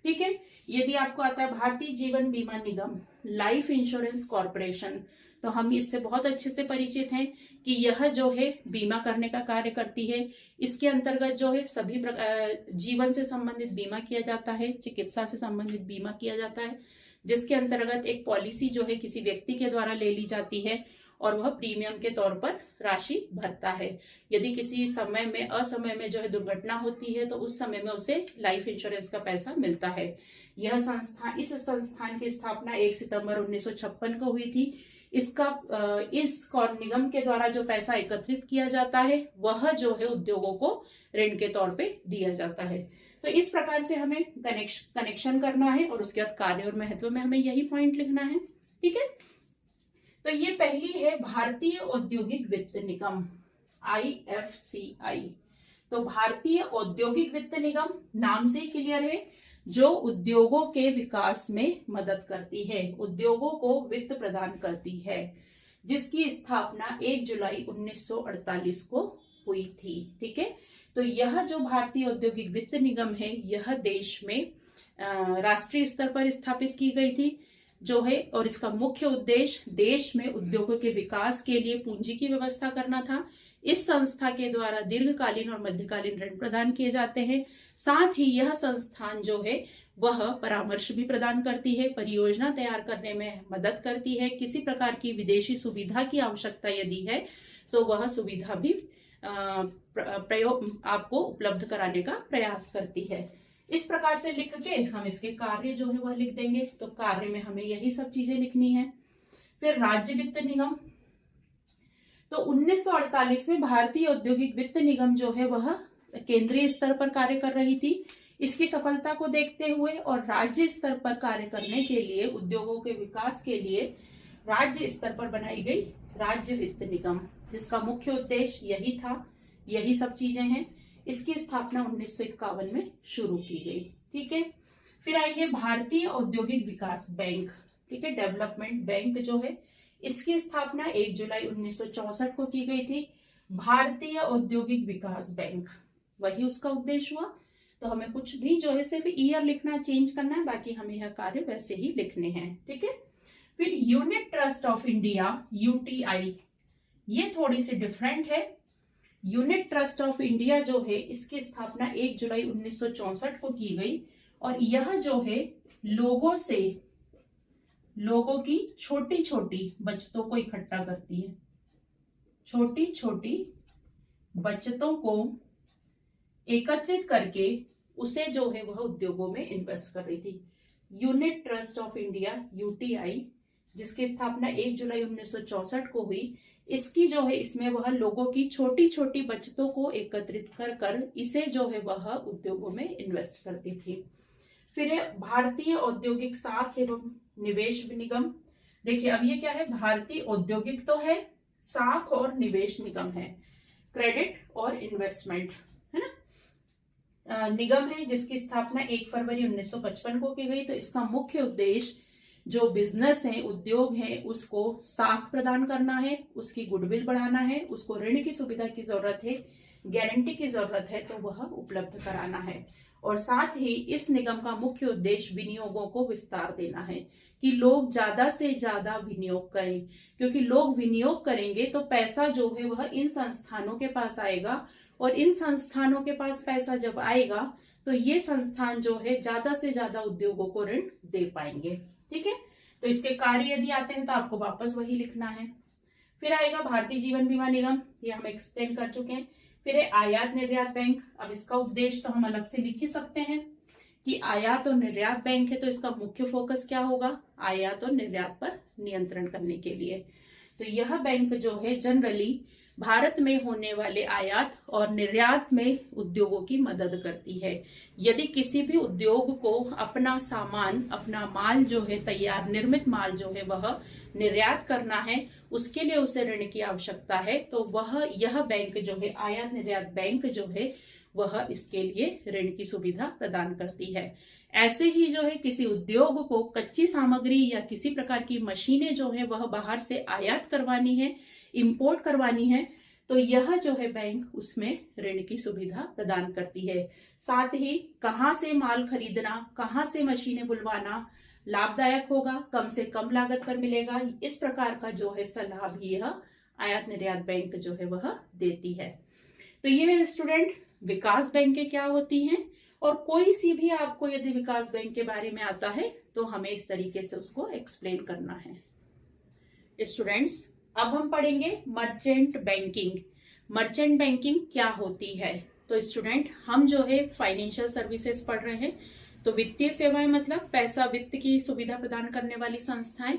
ठीक है। यदि आपको आता है भारतीय जीवन बीमा निगम, लाइफ इंश्योरेंस कॉर्पोरेशन, तो हम इससे बहुत अच्छे से परिचित हैं कि यह जो है बीमा करने का कार्य करती है। इसके अंतर्गत जो है सभी जीवन से संबंधित बीमा किया जाता है, चिकित्सा से संबंधित बीमा किया जाता है, जिसके अंतर्गत एक पॉलिसी जो है किसी व्यक्ति के द्वारा ले ली जाती है और वह प्रीमियम के तौर पर राशि भरता है। यदि किसी समय में, असमय में जो है दुर्घटना होती है तो उस समय में उसे लाइफ इंश्योरेंस का पैसा मिलता है। यह संस्था, इस संस्थान की स्थापना 1 सितंबर 1956 को हुई थी। इसका इस निगम के द्वारा जो पैसा एकत्रित किया जाता है वह जो है उद्योगों को ऋण के तौर पे दिया जाता है। तो इस प्रकार से हमें कनेक्शन करना है और उसके बाद कार्य और महत्व में हमें यही पॉइंट लिखना है, ठीक है। तो ये पहली है भारतीय औद्योगिक वित्त निगम, IFCI। तो भारतीय औद्योगिक वित्त निगम नाम से क्लियर है, जो उद्योगों के विकास में मदद करती है, उद्योगों को वित्त प्रदान करती है। जिसकी स्थापना 1 जुलाई 1948 को हुई थी। ठीक है, तो यह जो भारतीय औद्योगिक वित्त निगम है, यह देश में राष्ट्रीय स्तर पर स्थापित की गई थी जो है, और इसका मुख्य उद्देश्य देश में उद्योगों के विकास के लिए पूंजी की व्यवस्था करना था। इस संस्था के द्वारा दीर्घकालीन और मध्यकालीन ऋण प्रदान किए जाते हैं। साथ ही यह संस्थान जो है वह परामर्श भी प्रदान करती है, परियोजना तैयार करने में मदद करती है। किसी प्रकार की विदेशी सुविधा की आवश्यकता यदि है तो वह सुविधा भी प्रयोग आपको उपलब्ध कराने का प्रयास करती है। इस प्रकार से लिख के हम इसके कार्य जो है वह लिख देंगे। तो कार्य में हमें यही सब चीजें लिखनी है। फिर राज्य वित्त निगम, तो 1948 में भारतीय औद्योगिक वित्त निगम जो है वह केंद्रीय स्तर पर कार्य कर रही थी। इसकी सफलता को देखते हुए और राज्य स्तर पर कार्य करने के लिए, उद्योगों के विकास के लिए राज्य स्तर पर बनाई गई राज्य वित्त निगम, जिसका मुख्य उद्देश्य यही था, यही सब चीजें हैं। इसकी स्थापना 1951 में शुरू की गई। ठीक है, फिर आएंगे भारतीय औद्योगिक विकास बैंक। ठीक है, डेवलपमेंट बैंक जो है, इसकी स्थापना 1 जुलाई 1964 को की गई थी। भारतीय औद्योगिक विकास बैंक, वही उसका उद्देश्य हुआ। तो हमें कुछ भी जो है सिर्फ ईयर लिखना, चेंज करना है, बाकी हमें यह कार्य वैसे ही लिखने हैं। ठीक है, फिर unit trust of India, UTI, ये थोड़ी सी डिफरेंट है। यूनिट ट्रस्ट ऑफ इंडिया जो है, इसकी स्थापना 1 जुलाई 1964 को की गई, और यह जो है लोगों की छोटी छोटी बचतों को इकट्ठा करती है, छोटी छोटी बचतों को एकत्रित करके उसे जो है वह उद्योगों में इन्वेस्ट कर रही थी। Unit trust of India, UTI, जिसकी स्थापना 1 जुलाई 1964 को हुई, इसकी जो है, इसमें वह लोगों की छोटी छोटी बचतों को एकत्रित कर इसे जो है वह उद्योगों में इन्वेस्ट करती थी। फिर भारतीय औद्योगिक साख एवं निवेश निगम। देखिए अब ये क्या है, भारतीय औद्योगिक तो है, साख और निवेश निगम है, क्रेडिट और इन्वेस्टमेंट है ना, निगम है, जिसकी स्थापना 1 फरवरी 1955 को की गई। तो इसका मुख्य उद्देश्य जो बिजनेस है, उद्योग है, उसको साख प्रदान करना है, उसकी गुडविल बढ़ाना है, उसको ऋण की सुविधा की जरूरत है, गारंटी की जरूरत है, तो वह उपलब्ध कराना है। और साथ ही इस निगम का मुख्य उद्देश्य विनियोगों को विस्तार देना है, कि लोग ज्यादा से ज्यादा विनियोग करें, क्योंकि लोग विनियोग करेंगे तो पैसा जो है वह इन संस्थानों के पास आएगा, और इन संस्थानों के पास पैसा जब आएगा तो ये संस्थान जो है ज्यादा से ज्यादा उद्योगों को ऋण दे पाएंगे। ठीक है, तो इसके कार्य यदि आते हैं तो आपको वापस वही लिखना है। फिर आएगा भारतीय जीवन बीमा निगम, ये हम एक्सप्लेन कर चुके हैं। फिर है आयात निर्यात बैंक। अब इसका उद्देश्य तो हम अलग से लिख ही सकते हैं कि आयात और निर्यात बैंक है, तो इसका मुख्य फोकस क्या होगा, आयात और निर्यात पर नियंत्रण करने के लिए। तो यह बैंक जो है जनरली भारत में होने वाले आयात और निर्यात में उद्योगों की मदद करती है। यदि किसी भी उद्योग को अपना सामान, अपना माल जो है, तैयार निर्मित माल जो है वह निर्यात करना है, उसके लिए उसे ऋण की आवश्यकता है, तो यह बैंक जो है, आयात निर्यात बैंक जो है, वह इसके लिए ऋण की सुविधा प्रदान करती है। ऐसे ही जो है किसी उद्योग को कच्ची सामग्री या किसी प्रकार की मशीनें जो है वह बाहर से आयात करवानी है, इंपोर्ट करवानी है, तो यह जो है बैंक उसमें ऋण की सुविधा प्रदान करती है। साथ ही कहां से माल खरीदना, कहां से मशीनें बुलवाना लाभदायक होगा, कम से कम लागत पर मिलेगा, इस प्रकार का जो है सलाह भी यह आयात निर्यात बैंक जो है वह देती है। तो ये स्टूडेंट विकास बैंकें क्या होती हैं, और कोई सी भी आपको यदि विकास बैंक के बारे में आता है तो हमें इस तरीके से उसको एक्सप्लेन करना है। स्टूडेंट्स अब हम पढ़ेंगे मर्चेंट बैंकिंग। मर्चेंट बैंकिंग क्या होती है? तो स्टूडेंट हम जो है फाइनेंशियल सर्विसेज पढ़ रहे हैं, तो वित्तीय सेवाएं मतलब पैसा, वित्त की सुविधा प्रदान करने वाली संस्थाएं।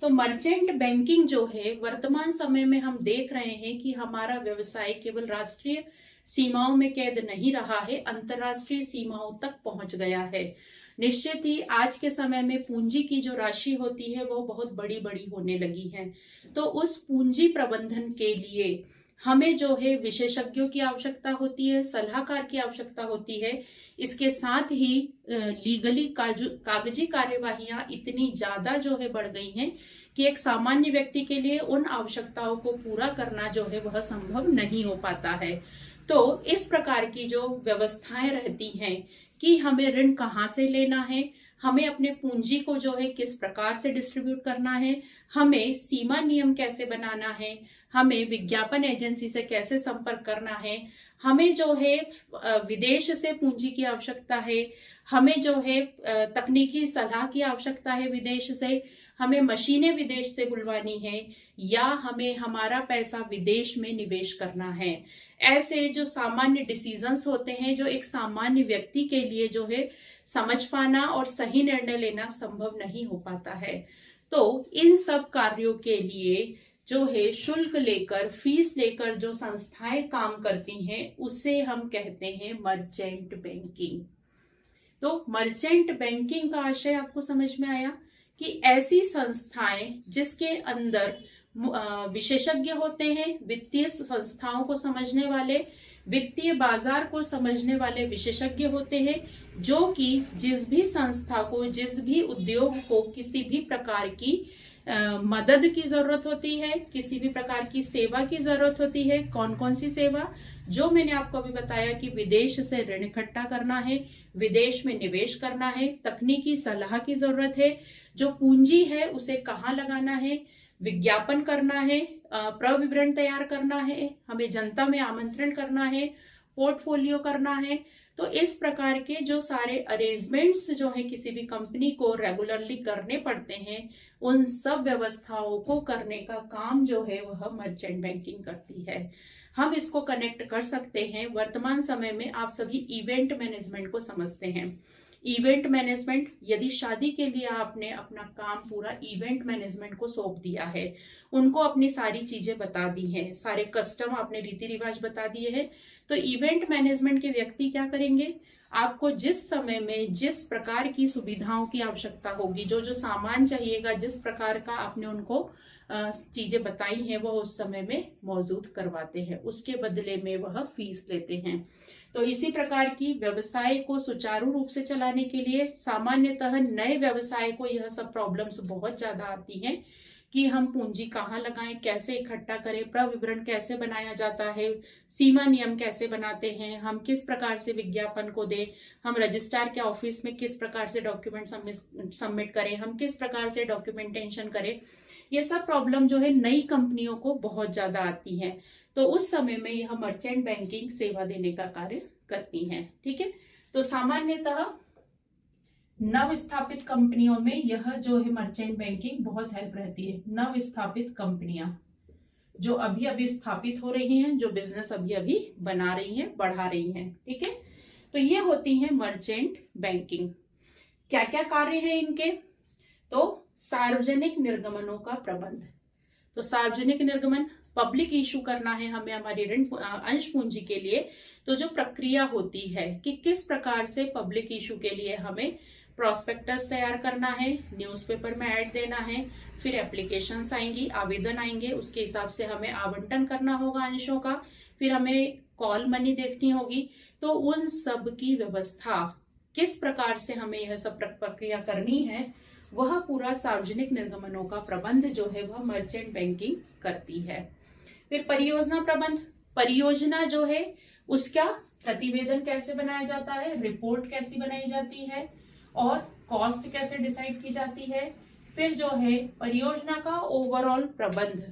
तो मर्चेंट बैंकिंग जो है वर्तमान समय में हम देख रहे हैं कि हमारा व्यवसाय केवल राष्ट्रीय सीमाओं में कैद नहीं रहा है, अंतर्राष्ट्रीय सीमाओं तक पहुंच गया है। निश्चित ही आज के समय में पूंजी की जो राशि होती है वो बहुत बड़ी बड़ी होने लगी है। तो उस पूंजी प्रबंधन के लिए हमें जो है विशेषज्ञों की आवश्यकता होती है, सलाहकार की आवश्यकता होती है। इसके साथ ही लीगली कागजी कार्यवाहियां इतनी ज्यादा जो है बढ़ गई हैं कि एक सामान्य व्यक्ति के लिए उन आवश्यकताओं को पूरा करना जो है वह संभव नहीं हो पाता है। तो इस प्रकार की जो व्यवस्थाएं रहती हैं कि हमें ऋण कहाँ से लेना है, हमें अपने पूंजी को जो है किस प्रकार से डिस्ट्रीब्यूट करना है, हमें सीमा नियम कैसे बनाना है, हमें विज्ञापन एजेंसी से कैसे संपर्क करना है, हमें जो है विदेश से पूंजी की आवश्यकता है, हमें जो है तकनीकी सलाह की आवश्यकता है विदेश से, हमें मशीनें विदेश से बुलवानी है, या हमें हमारा पैसा विदेश में निवेश करना है। ऐसे जो सामान्य डिसीजंस होते हैं जो एक सामान्य व्यक्ति के लिए जो है समझ पाना और सही निर्णय लेना संभव नहीं हो पाता है। तो इन सब कार्यों के लिए जो है शुल्क लेकर, फीस लेकर जो संस्थाएं काम करती हैं उसे हम कहते हैं मर्चेंट बैंकिंग। तो मर्चेंट बैंकिंग का आशय आपको समझ में आया कि ऐसी संस्थाएं जिसके अंदर विशेषज्ञ होते हैं, वित्तीय संस्थाओं को समझने वाले, वित्तीय बाजार को समझने वाले विशेषज्ञ होते हैं, जो कि जिस भी संस्था को, जिस भी उद्योग को किसी भी प्रकार की मदद की जरूरत होती है, किसी भी प्रकार की सेवा की जरूरत होती है। कौन कौन सी सेवा? जो मैंने आपको अभी बताया कि विदेश से ऋण इकट्ठा करना है, विदेश में निवेश करना है, तकनीकी सलाह की जरूरत है, जो पूंजी है उसे कहाँ लगाना है, विज्ञापन करना है, प्रविवरण तैयार करना है, हमें जनता में आमंत्रण करना है, पोर्टफोलियो करना है। तो इस प्रकार के जो सारे अरेंजमेंट्स जो है किसी भी कंपनी को रेगुलरली करने पड़ते हैं, उन सब व्यवस्थाओं को करने का काम जो है वह मर्चेंट बैंकिंग करती है। हम इसको कनेक्ट कर सकते हैं, वर्तमान समय में आप सभी इवेंट मैनेजमेंट को समझते हैं। इवेंट मैनेजमेंट, यदि शादी के लिए आपने अपना काम पूरा इवेंट मैनेजमेंट को सौंप दिया है, उनको अपनी सारी चीजें बता दी हैं, सारे कस्टम आपने रीति रिवाज बता दिए हैं, तो इवेंट मैनेजमेंट के व्यक्ति क्या करेंगे? आपको जिस समय में जिस प्रकार की सुविधाओं की आवश्यकता होगी, जो जो सामान चाहिएगा, जिस प्रकार का आपने उनको चीजें बताई हैं, वो उस समय में मौजूद करवाते हैं, उसके बदले में वह फीस लेते हैं। तो इसी प्रकार की व्यवसाय को सुचारू रूप से चलाने के लिए सामान्यतः नए व्यवसाय को यह सब प्रॉब्लम्स बहुत ज्यादा आती हैं कि हम पूंजी कहाँ लगाएं, कैसे इकट्ठा करें, प्रविवरण कैसे बनाया जाता है, सीमा नियम कैसे बनाते हैं, हम किस प्रकार से विज्ञापन को दें, हम रजिस्ट्रार के ऑफिस में किस प्रकार से डॉक्यूमेंट सबमिट करें, हम किस प्रकार से डॉक्यूमेंटेशन करें। ये सब प्रॉब्लम जो है नई कंपनियों को बहुत ज्यादा आती है। तो उस समय में यह मर्चेंट बैंकिंग सेवा देने का कार्य करती है। ठीक है, तो सामान्यतः नव स्थापित कंपनियों में यह जो है मर्चेंट बैंकिंग बहुत हेल्प रहती है। नव स्थापित कंपनियां जो अभी अभी स्थापित हो रही हैं, जो बिजनेस अभी अभी बना रही हैं, बढ़ा रही हैं। ठीक है, तो ये होती है मर्चेंट बैंकिंग। क्या क्या कार्य है इनके? तो सार्वजनिक निर्गमनों का प्रबंध। तो सार्वजनिक निर्गमन, पब्लिक इशू करना है हमें हमारी ऋण अंश पूंजी के लिए। तो जो प्रक्रिया होती है कि किस प्रकार से पब्लिक इशू के लिए हमें प्रोस्पेक्टस तैयार करना है, न्यूज़पेपर में ऐड देना है, फिर एप्लीकेशंस आएंगी, आवेदन आएंगे, उसके हिसाब से हमें आवंटन करना होगा अंशों का, फिर हमें कॉल मनी देखनी होगी। तो उन सब की व्यवस्था किस प्रकार से हमें यह सब प्रक्रिया करनी है, वह पूरा सार्वजनिक निर्गमनों का प्रबंध जो है वह मर्चेंट बैंकिंग करती है। फिर परियोजना प्रबंध, परियोजना जो है उसका प्रतिवेदन कैसे बनाया जाता है, रिपोर्ट कैसी बनाई जाती है और कॉस्ट कैसे डिसाइड की जाती है। फिर जो है परियोजना का ओवरऑल प्रबंध,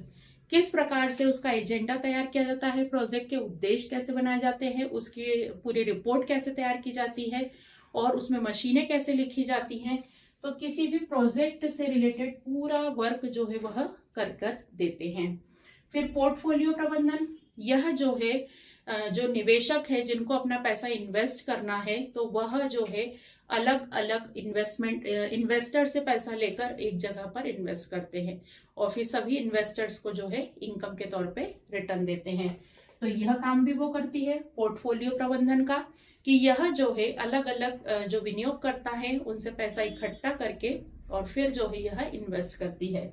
किस प्रकार से उसका एजेंडा तैयार किया जाता है, प्रोजेक्ट के उद्देश्य कैसे बनाए जाते हैं, उसकी पूरी रिपोर्ट कैसे तैयार की जाती है और उसमें मशीनें कैसे लिखी जाती हैं। तो किसी भी प्रोजेक्ट से रिलेटेड पूरा वर्क जो है वह कर देते हैं। फिर पोर्टफोलियो प्रबंधन, यह जो है जो निवेशक है जिनको अपना पैसा इन्वेस्ट करना है, तो वह जो है अलग अलग इन्वेस्टर से पैसा लेकर एक जगह पर इन्वेस्ट करते हैं और फिर सभी इन्वेस्टर्स को जो है इनकम के तौर पे रिटर्न देते हैं। तो यह काम भी वो करती है पोर्टफोलियो प्रबंधन का, कि यह जो है अलग अलग जो विनियोग करता है उनसे पैसा इकट्ठा करके और फिर जो है यह इन्वेस्ट करती है।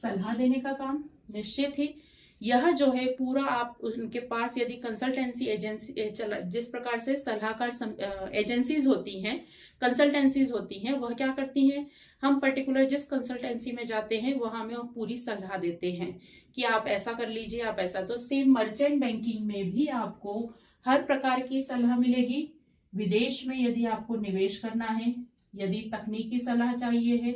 सलाह देने का काम निश्चित ही यह जो है पूरा आप उनके पास यदि कंसल्टेंसी एजेंसी चला, जिस प्रकार से सलाहकार एजेंसीज होती हैं, कंसल्टेंसीज होती हैं, वह क्या करती हैं, हम पर्टिकुलर जिस कंसल्टेंसी में जाते हैं वहां हमें पूरी सलाह देते हैं कि आप ऐसा कर लीजिए, आप ऐसा। तो सेम मर्चेंट बैंकिंग में भी आपको हर प्रकार की सलाह मिलेगी। विदेश में यदि आपको निवेश करना है, यदि तकनीकी सलाह चाहिए है,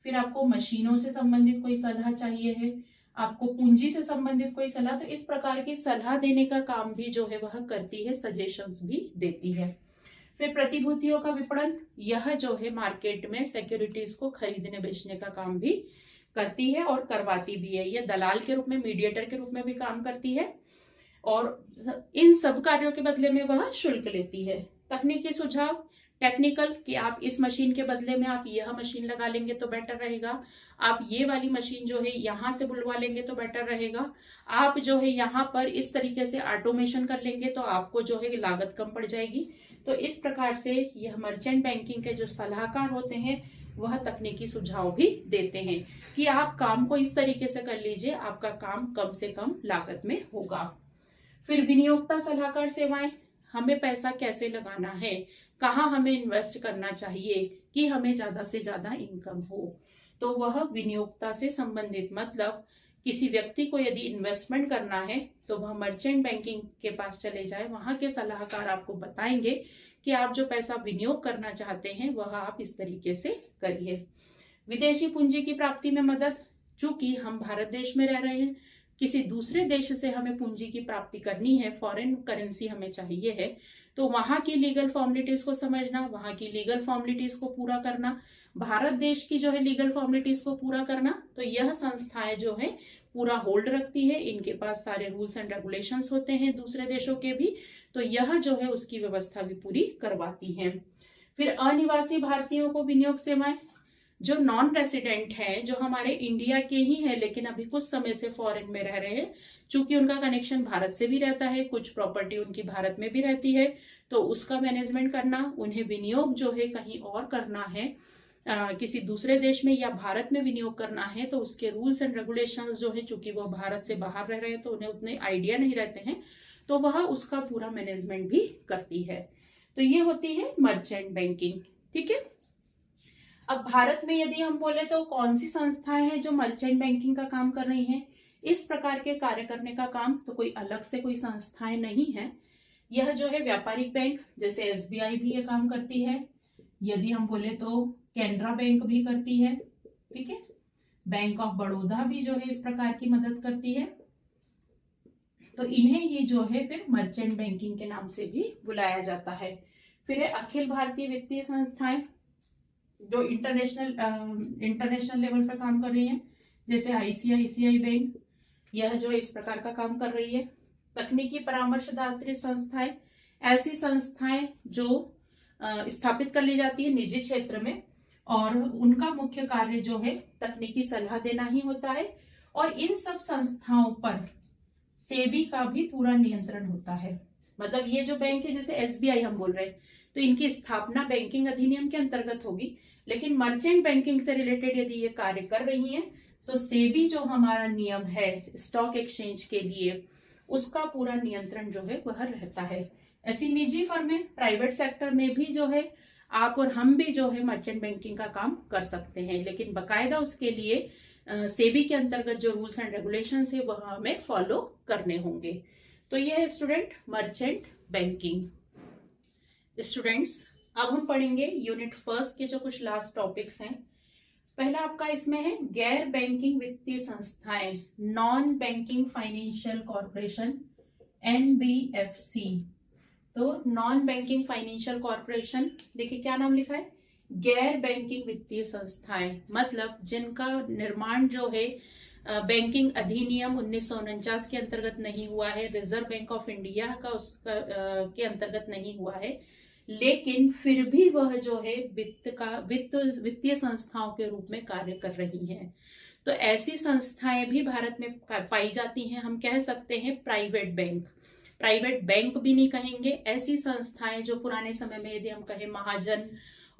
फिर आपको मशीनों से संबंधित कोई सलाह चाहिए है, आपको पूंजी से संबंधित कोई सलाह, तो इस प्रकार की सलाह देने का काम भी जो है वह करती है, सजेशंस भी देती है। फिर प्रतिभूतियों का विपणन, यह जो है मार्केट में सिक्योरिटीज को खरीदने बेचने का काम भी करती है और करवाती भी है। यह दलाल के रूप में, मीडिएटर के रूप में भी काम करती है और इन सब कार्यों के बदले में वह शुल्क लेती है। तकनीकी सुझाव, टेक्निकल, कि आप इस मशीन के बदले में आप यह मशीन लगा लेंगे तो बेटर रहेगा, आप ये वाली मशीन जो है यहाँ से बुलवा लेंगे तो बेटर रहेगा, आप जो है यहाँ पर इस तरीके से ऑटोमेशन कर लेंगे तो आपको जो है लागत कम पड़ जाएगी। तो इस प्रकार से यह मर्चेंट बैंकिंग के जो सलाहकार होते हैं वह तकनीकी सुझाव भी देते हैं कि आप काम को इस तरीके से कर लीजिए, आपका काम कम से कम लागत में होगा। फिर विनियोक्ता सलाहकार सेवाएं, हमें पैसा कैसे लगाना है, कहाँ हमें इन्वेस्ट करना चाहिए कि हमें ज्यादा से ज्यादा इनकम हो, तो वह विनियोक्ता से संबंधित, मतलब किसी व्यक्ति को यदि इन्वेस्टमेंट करना है तो वह मर्चेंट बैंकिंग के पास चले जाए, वहां के सलाहकार आपको बताएंगे कि आप जो पैसा विनियोग करना चाहते हैं वह आप इस तरीके से करिए। विदेशी पूंजी की प्राप्ति में मदद, चूंकि हम भारत देश में रह रहे हैं, किसी दूसरे देश से हमें पूंजी की प्राप्ति करनी है, फॉरेन करेंसी हमें चाहिए है, तो वहां की लीगल फॉर्मेलिटीज को समझना, वहां की लीगल फॉर्मेलिटीज को पूरा करना, भारत देश की जो है लीगल फॉर्मेलिटीज को पूरा करना, तो यह संस्थाएं जो है पूरा होल्ड रखती है, इनके पास सारे रूल्स एंड रेगुलेशंस होते हैं दूसरे देशों के भी, तो यह जो है उसकी व्यवस्था भी पूरी करवाती है। फिर अनिवासी भारतीयों को विनियोग सेवाएं, जो नॉन रेसिडेंट हैं, जो हमारे इंडिया के ही हैं लेकिन अभी कुछ समय से फॉरेन में रह रहे हैं, चूंकि उनका कनेक्शन भारत से भी रहता है, कुछ प्रॉपर्टी उनकी भारत में भी रहती है, तो उसका मैनेजमेंट करना, उन्हें विनियोग जो है कहीं और करना है, किसी दूसरे देश में या भारत में विनियोग करना है, तो उसके रूल्स एंड रेगुलेशंस जो है, चूंकि वो भारत से बाहर रह रहे हैं तो उन्हें उतने आइडिया नहीं रहते हैं, तो वह उसका पूरा मैनेजमेंट भी करती है। तो ये होती है मर्चेंट बैंकिंग। ठीक है, अब भारत में यदि हम बोले तो कौन सी संस्थाएं हैं जो मर्चेंट बैंकिंग का काम कर रही हैं, इस प्रकार के कार्य करने का काम, तो कोई अलग से कोई संस्थाएं नहीं है। यह जो है व्यापारिक बैंक, जैसे एसबीआई भी ये काम करती है, यदि हम बोले तो कैनरा बैंक भी करती है, ठीक है, बैंक ऑफ बड़ौदा भी जो है इस प्रकार की मदद करती है, तो इन्हें ये जो है फिर मर्चेंट बैंकिंग के नाम से भी बुलाया जाता है। फिर है अखिल भारतीय वित्तीय संस्थाएं, जो इंटरनेशनल लेवल पर काम कर रही हैं, जैसे आईसीआईसीआई बैंक, यह जो इस प्रकार का काम कर रही है। तकनीकी परामर्शदात्री संस्थाएं, ऐसी संस्थाएं जो स्थापित कर ली जाती है निजी क्षेत्र में और उनका मुख्य कार्य जो है तकनीकी सलाह देना ही होता है, और इन सब संस्थाओं पर सेबी का भी पूरा नियंत्रण होता है। मतलब ये जो बैंक है, जैसे एसबीआई हम बोल रहे हैं, तो इनकी स्थापना बैंकिंग अधिनियम के अंतर्गत होगी, लेकिन मर्चेंट बैंकिंग से रिलेटेड यदि ये कार्य कर रही हैं तो सेबी जो हमारा नियम है स्टॉक एक्सचेंज के लिए, उसका पूरा नियंत्रण जो है वह रहता है। ऐसी निजी फर्में, प्राइवेट सेक्टर में भी जो है आप और हम भी जो है मर्चेंट बैंकिंग का काम कर सकते हैं, लेकिन बकायदा उसके लिए सेबी के अंतर्गत जो रूल्स एंड रेगुलेशंस है वह हमें फॉलो करने होंगे। तो ये है स्टूडेंट मर्चेंट बैंकिंग। स्टूडेंट्स, अब हम पढ़ेंगे यूनिट फर्स्ट के जो कुछ लास्ट टॉपिक्स हैं। पहला आपका इसमें है गैर बैंकिंग वित्तीय संस्थाएं, non banking financial corporation, NBFC। तो नॉन बैंकिंग फाइनेंशियल कॉर्पोरेशन, देखिए क्या नाम लिखा है, गैर बैंकिंग वित्तीय संस्थाएं, मतलब जिनका निर्माण जो है बैंकिंग अधिनियम 1949 के अंतर्गत नहीं हुआ है, रिजर्व बैंक ऑफ इंडिया का उसका के अंतर्गत नहीं हुआ है, लेकिन फिर भी वह जो है वित्तीय संस्थाओं के रूप में कार्य कर रही हैं। तो ऐसी संस्थाएं भी भारत में पाई जाती हैं। हम कह सकते हैं प्राइवेट बैंक, प्राइवेट बैंक भी नहीं कहेंगे, ऐसी संस्थाएं जो पुराने समय में यदि हम कहें महाजन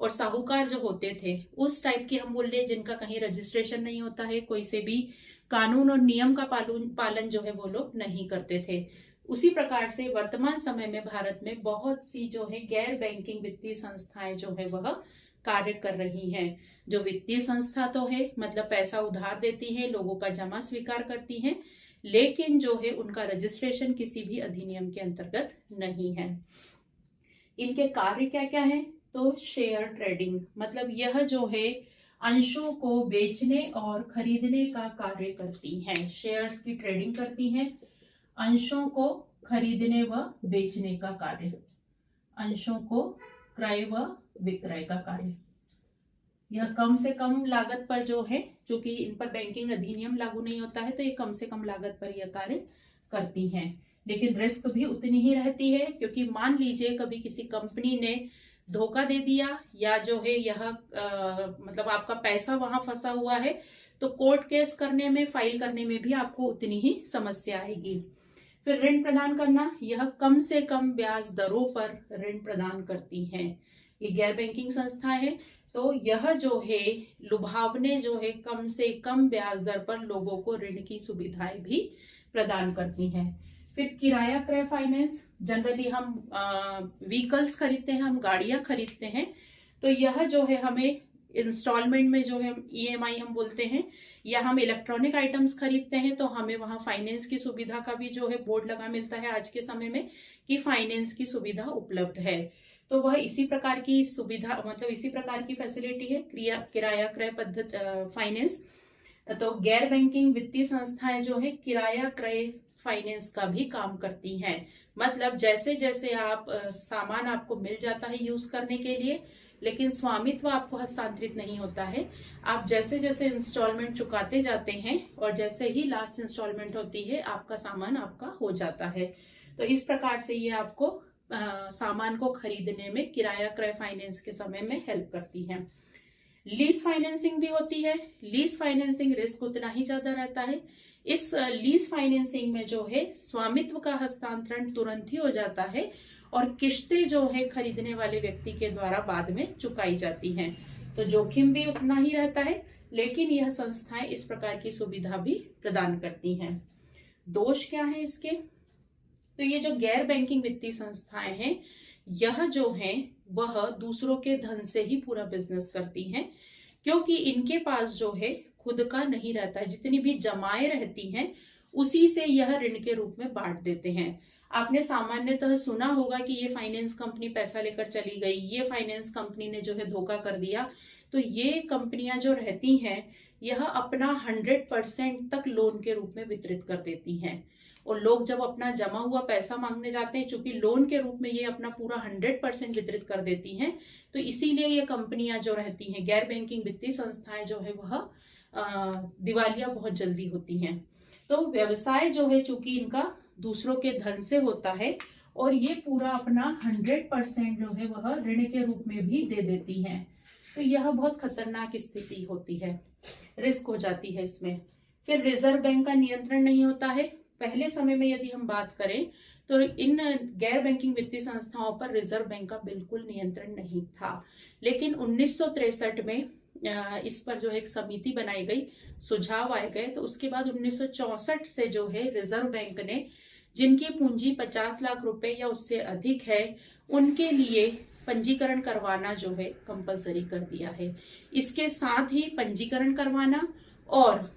और साहूकार जो होते थे उस टाइप की हम बोल रहे, जिनका कहीं रजिस्ट्रेशन नहीं होता है, कोई से भी कानून और नियम का पालन जो है वो लोग नहीं करते थे। उसी प्रकार से वर्तमान समय में भारत में बहुत सी जो है गैर बैंकिंग वित्तीय संस्थाएं जो है वह कार्य कर रही हैं। जो वित्तीय संस्था तो है मतलब पैसा उधार देती है, लोगों का जमा स्वीकार करती हैं, लेकिन जो है उनका रजिस्ट्रेशन किसी भी अधिनियम के अंतर्गत नहीं है। इनके कार्य क्या क्या है? तो शेयर ट्रेडिंग, मतलब यह जो है अंशों को बेचने और खरीदने का कार्य करती हैं। शेयर्स की ट्रेडिंग करती हैं, अंशों को खरीदने व बेचने का कार्य, अंशों को क्रय व विक्रय का कार्य। यह कम से कम लागत पर जो है, क्योंकि इन पर बैंकिंग अधिनियम लागू नहीं होता है, तो ये कम से कम लागत पर यह कार्य करती हैं। लेकिन रिस्क भी उतनी ही रहती है, क्योंकि मान लीजिए कभी किसी कंपनी ने धोखा दे दिया या जो है यह मतलब आपका पैसा वहां फंसा हुआ है, तो कोर्ट केस करने में, फाइल करने में भी आपको उतनी ही समस्या आएगी। फिर ऋण प्रदान करना, यह कम से कम ब्याज दरों पर ऋण प्रदान करती हैं। ये गैर बैंकिंग संस्था है, तो यह जो है लुभावने जो है कम से कम ब्याज दर पर लोगों को ऋण की सुविधाएं भी प्रदान करती हैं। फिर किराया क्रय फाइनेंस, जनरली हम व्हीकल्स खरीदते हैं, हम गाड़ियां खरीदते हैं, तो यह जो है हमें इंस्टॉलमेंट में जो है EMI हम बोलते हैं, या हम इलेक्ट्रॉनिक आइटम्स खरीदते हैं तो हमें वहां फाइनेंस की सुविधा का भी जो है बोर्ड लगा मिलता है आज के समय में कि फाइनेंस की सुविधा उपलब्ध है। तो वह इसी प्रकार की सुविधा, मतलब इसी प्रकार की फैसिलिटी है किराया क्रय पद्धति फाइनेंस। तो गैर बैंकिंग वित्तीय संस्थाएं जो है किराया क्रय फाइनेंस का भी काम करती हैं। मतलब जैसे जैसे आप सामान आपको मिल जाता है यूज करने के लिए, लेकिन स्वामित्व आपको हस्तांतरित नहीं होता है, आप जैसे जैसे इंस्टॉलमेंट चुकाते जाते हैं और जैसे ही लास्ट इंस्टॉलमेंट होती है आपका सामान आपका हो जाता है। तो इस प्रकार से ये आपको सामान को खरीदने में किराया क्रय फाइनेंस के समय में हेल्प करती है। लीज फाइनेंसिंग भी होती है। लीज फाइनेंसिंग रिस्क उतना ही ज्यादा रहता है। इस लीज फाइनेंसिंग में जो है स्वामित्व का हस्तांतरण तुरंत ही हो जाता है और किस्तें जो है खरीदने वाले व्यक्ति के द्वारा बाद में चुकाई जाती हैं। तो जोखिम भी उतना ही रहता है, लेकिन यह संस्थाएं इस प्रकार की सुविधा भी प्रदान करती हैं। दोष क्या है इसके? तो ये जो गैर बैंकिंग वित्तीय संस्थाएं हैं, यह जो है वह दूसरों के धन से ही पूरा बिजनेस करती हैं, क्योंकि इनके पास जो है खुद का नहीं रहता है। जितनी भी जमाएं रहती हैं उसी से यह ऋण के रूप में बांट देते हैं। आपने सामान्यतः सुना होगा कि ये फाइनेंस कंपनी पैसा लेकर चली गई, ये फाइनेंस कंपनी ने जो है धोखा कर दिया। तो ये कंपनियां जो रहती हैं यह अपना 100% तक लोन के रूप में वितरित कर देती हैं, और लोग जब अपना जमा हुआ पैसा मांगने जाते हैं, चूंकि लोन के रूप में ये अपना पूरा 100% वितरित कर देती हैं, तो इसीलिए ये कंपनियां जो रहती हैं, गैर बैंकिंग वित्तीय संस्थाएं जो है वह दिवालिया बहुत जल्दी होती हैं। तो व्यवसाय जो है चूंकि इनका दूसरों के धन से होता है और ये पूरा अपना 100% जो है वह ऋण के रूप में भी दे देती हैं, तो यह बहुत खतरनाक स्थिति होती है, रिस्क हो जाती है इसमें। फिर रिजर्व बैंक का नियंत्रण नहीं होता है। पहले समय में यदि हम बात करें तो इन गैर बैंकिंग वित्तीय संस्थाओं पर रिजर्व बैंक का बिल्कुल नियंत्रण नहीं था, लेकिन 1963 में इस पर जो एक समिति बनाई गई, सुझाव आए गए, तो उसके बाद 1964 से जो है रिजर्व बैंक ने जिनकी पूंजी 50 लाख रुपए या उससे अधिक है उनके लिए पंजीकरण करवाना जो है कंपलसरी कर दिया है। इसके साथ ही पंजीकरण करवाना और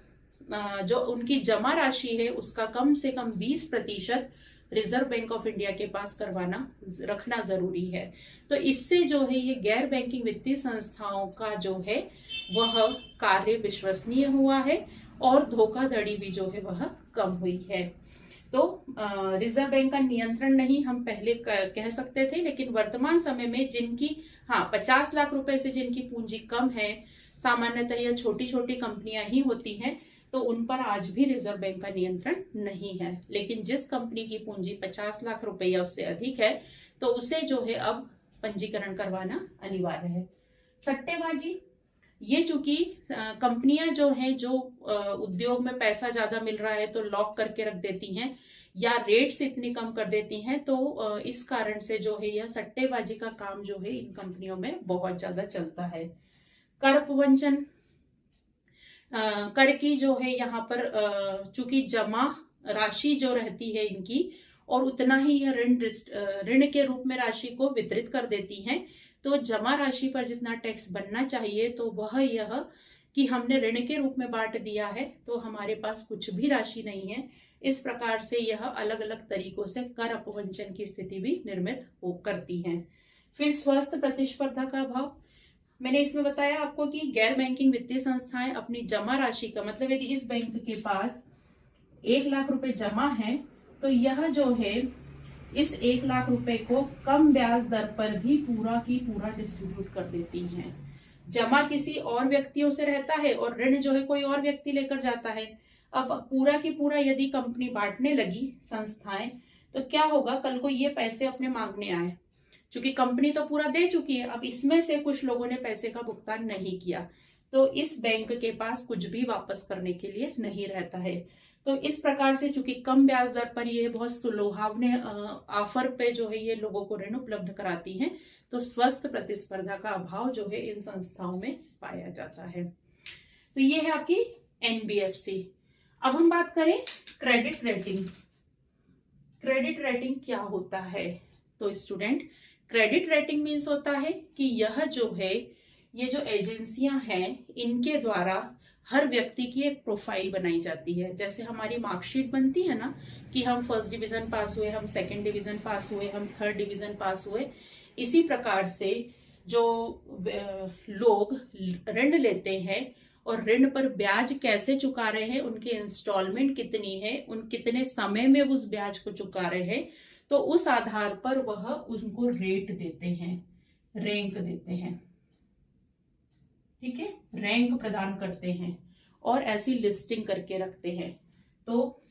जो उनकी जमा राशि है उसका कम से कम 20% रिजर्व बैंक ऑफ इंडिया के पास करवाना रखना जरूरी है। तो इससे जो है ये गैर बैंकिंग वित्तीय संस्थाओं का जो है वह कार्य विश्वसनीय हुआ है और धोखाधड़ी भी जो है वह कम हुई है। तो रिजर्व बैंक का नियंत्रण नहीं हम पहले कह सकते थे, लेकिन वर्तमान समय में जिनकी 50 लाख रुपए से जिनकी पूंजी कम है, सामान्यतः यह छोटी छोटी कंपनियां ही होती हैं, तो उन पर आज भी रिजर्व बैंक का नियंत्रण नहीं है। लेकिन जिस कंपनी की पूंजी 50 लाख रुपए या उससे अधिक है तो उसे जो है अब पंजीकरण करवाना अनिवार्य है। सट्टेबाजी, ये चूंकि कंपनियां जो हैं जो उद्योग में पैसा ज्यादा मिल रहा है तो लॉक करके रख देती हैं या रेट्स इतनी कम कर देती हैं, तो इस कारण से जो है यह सट्टेबाजी का काम जो है इन कंपनियों में बहुत ज्यादा चलता है। कर प्रवंचन, कर की जो है यहाँ पर चूंकि जमा राशि जो रहती है इनकी, और उतना ही यह ऋण के रूप में राशि को वितरित कर देती हैं। तो जमा राशि पर जितना टैक्स बनना चाहिए तो वह यह कि हमने ऋण के रूप में बांट दिया है तो हमारे पास कुछ भी राशि नहीं है। इस प्रकार से यह अलग अलग तरीकों से कर अपवंचन की स्थिति भी निर्मित हो करती हैं। फिर स्वस्थ प्रतिस्पर्धा का अभाव, मैंने इसमें बताया आपको कि गैर बैंकिंग वित्तीय संस्थाएं अपनी जमा राशि का मतलब यदि इस बैंक के पास 1,00,000 रुपए जमा है तो यह जो है इस 1,00,000 रुपए को कम ब्याज दर पर भी पूरा की पूरा डिस्ट्रीब्यूट कर देती हैं। जमा किसी और व्यक्तियों से रहता है और ऋण जो है कोई और व्यक्ति लेकर जाता है। अब पूरा की पूरा यदि कंपनी बांटने लगी संस्थाएं तो क्या होगा, कल को ये पैसे अपने मांगने आए, क्योंकि कंपनी तो पूरा दे चुकी है, अब इसमें से कुछ लोगों ने पैसे का भुगतान नहीं किया तो इस बैंक के पास कुछ भी वापस करने के लिए नहीं रहता है। तो इस प्रकार से चूंकि कम ब्याज दर पर ये बहुत सुलभावने ऑफर पे जो है ये लोगों को ऋण उपलब्ध कराती हैं, तो स्वस्थ प्रतिस्पर्धा का अभाव जो है इन संस्थाओं में पाया जाता है। तो ये है आपकी एनबीएफसी। अब हम बात करें क्रेडिट रेटिंग। क्रेडिट रेटिंग क्या होता है? तो स्टूडेंट, क्रेडिट रेटिंग मीन्स होता है कि यह जो है ये जो एजेंसियां हैं इनके द्वारा हर व्यक्ति की एक प्रोफाइल बनाई जाती है। जैसे हमारी मार्कशीट बनती है ना कि हम फर्स्ट डिवीजन पास हुए, हम सेकंड डिवीजन पास हुए, हम थर्ड डिवीजन पास हुए, इसी प्रकार से जो लोग ऋण लेते हैं और ऋण पर ब्याज कैसे चुका रहे हैं, उनकी इंस्टॉलमेंट कितनी है, उन कितने समय में उस ब्याज को चुका रहे हैं, तो उस आधार पर वह उनको रेट देते हैं, रैंक देते हैं। ठीक है, रैंक प्रदान करते हैं और ऐसी लिस्टिंग करके रखते हैं। तो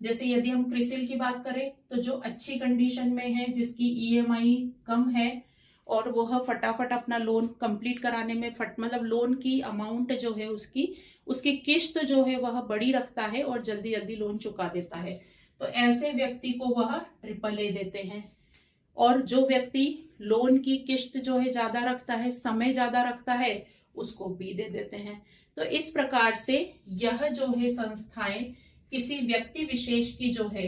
जैसे यदि हम क्रिसिल की बात करें तो जो अच्छी कंडीशन में है, जिसकी ईएमआई कम है और वह फटाफट अपना लोन कंप्लीट कराने में मतलब लोन की अमाउंट जो है उसकी किश्त जो है वह बड़ी रखता है और जल्दी जल्दी लोन चुका देता है, तो ऐसे व्यक्ति को वह AAA देते हैं। और जो व्यक्ति लोन की किश्त जो है ज्यादा रखता है, समय ज्यादा रखता है, उसको B दे देते हैं। तो इस प्रकार से यह जो है संस्थाएं किसी व्यक्ति विशेष की जो है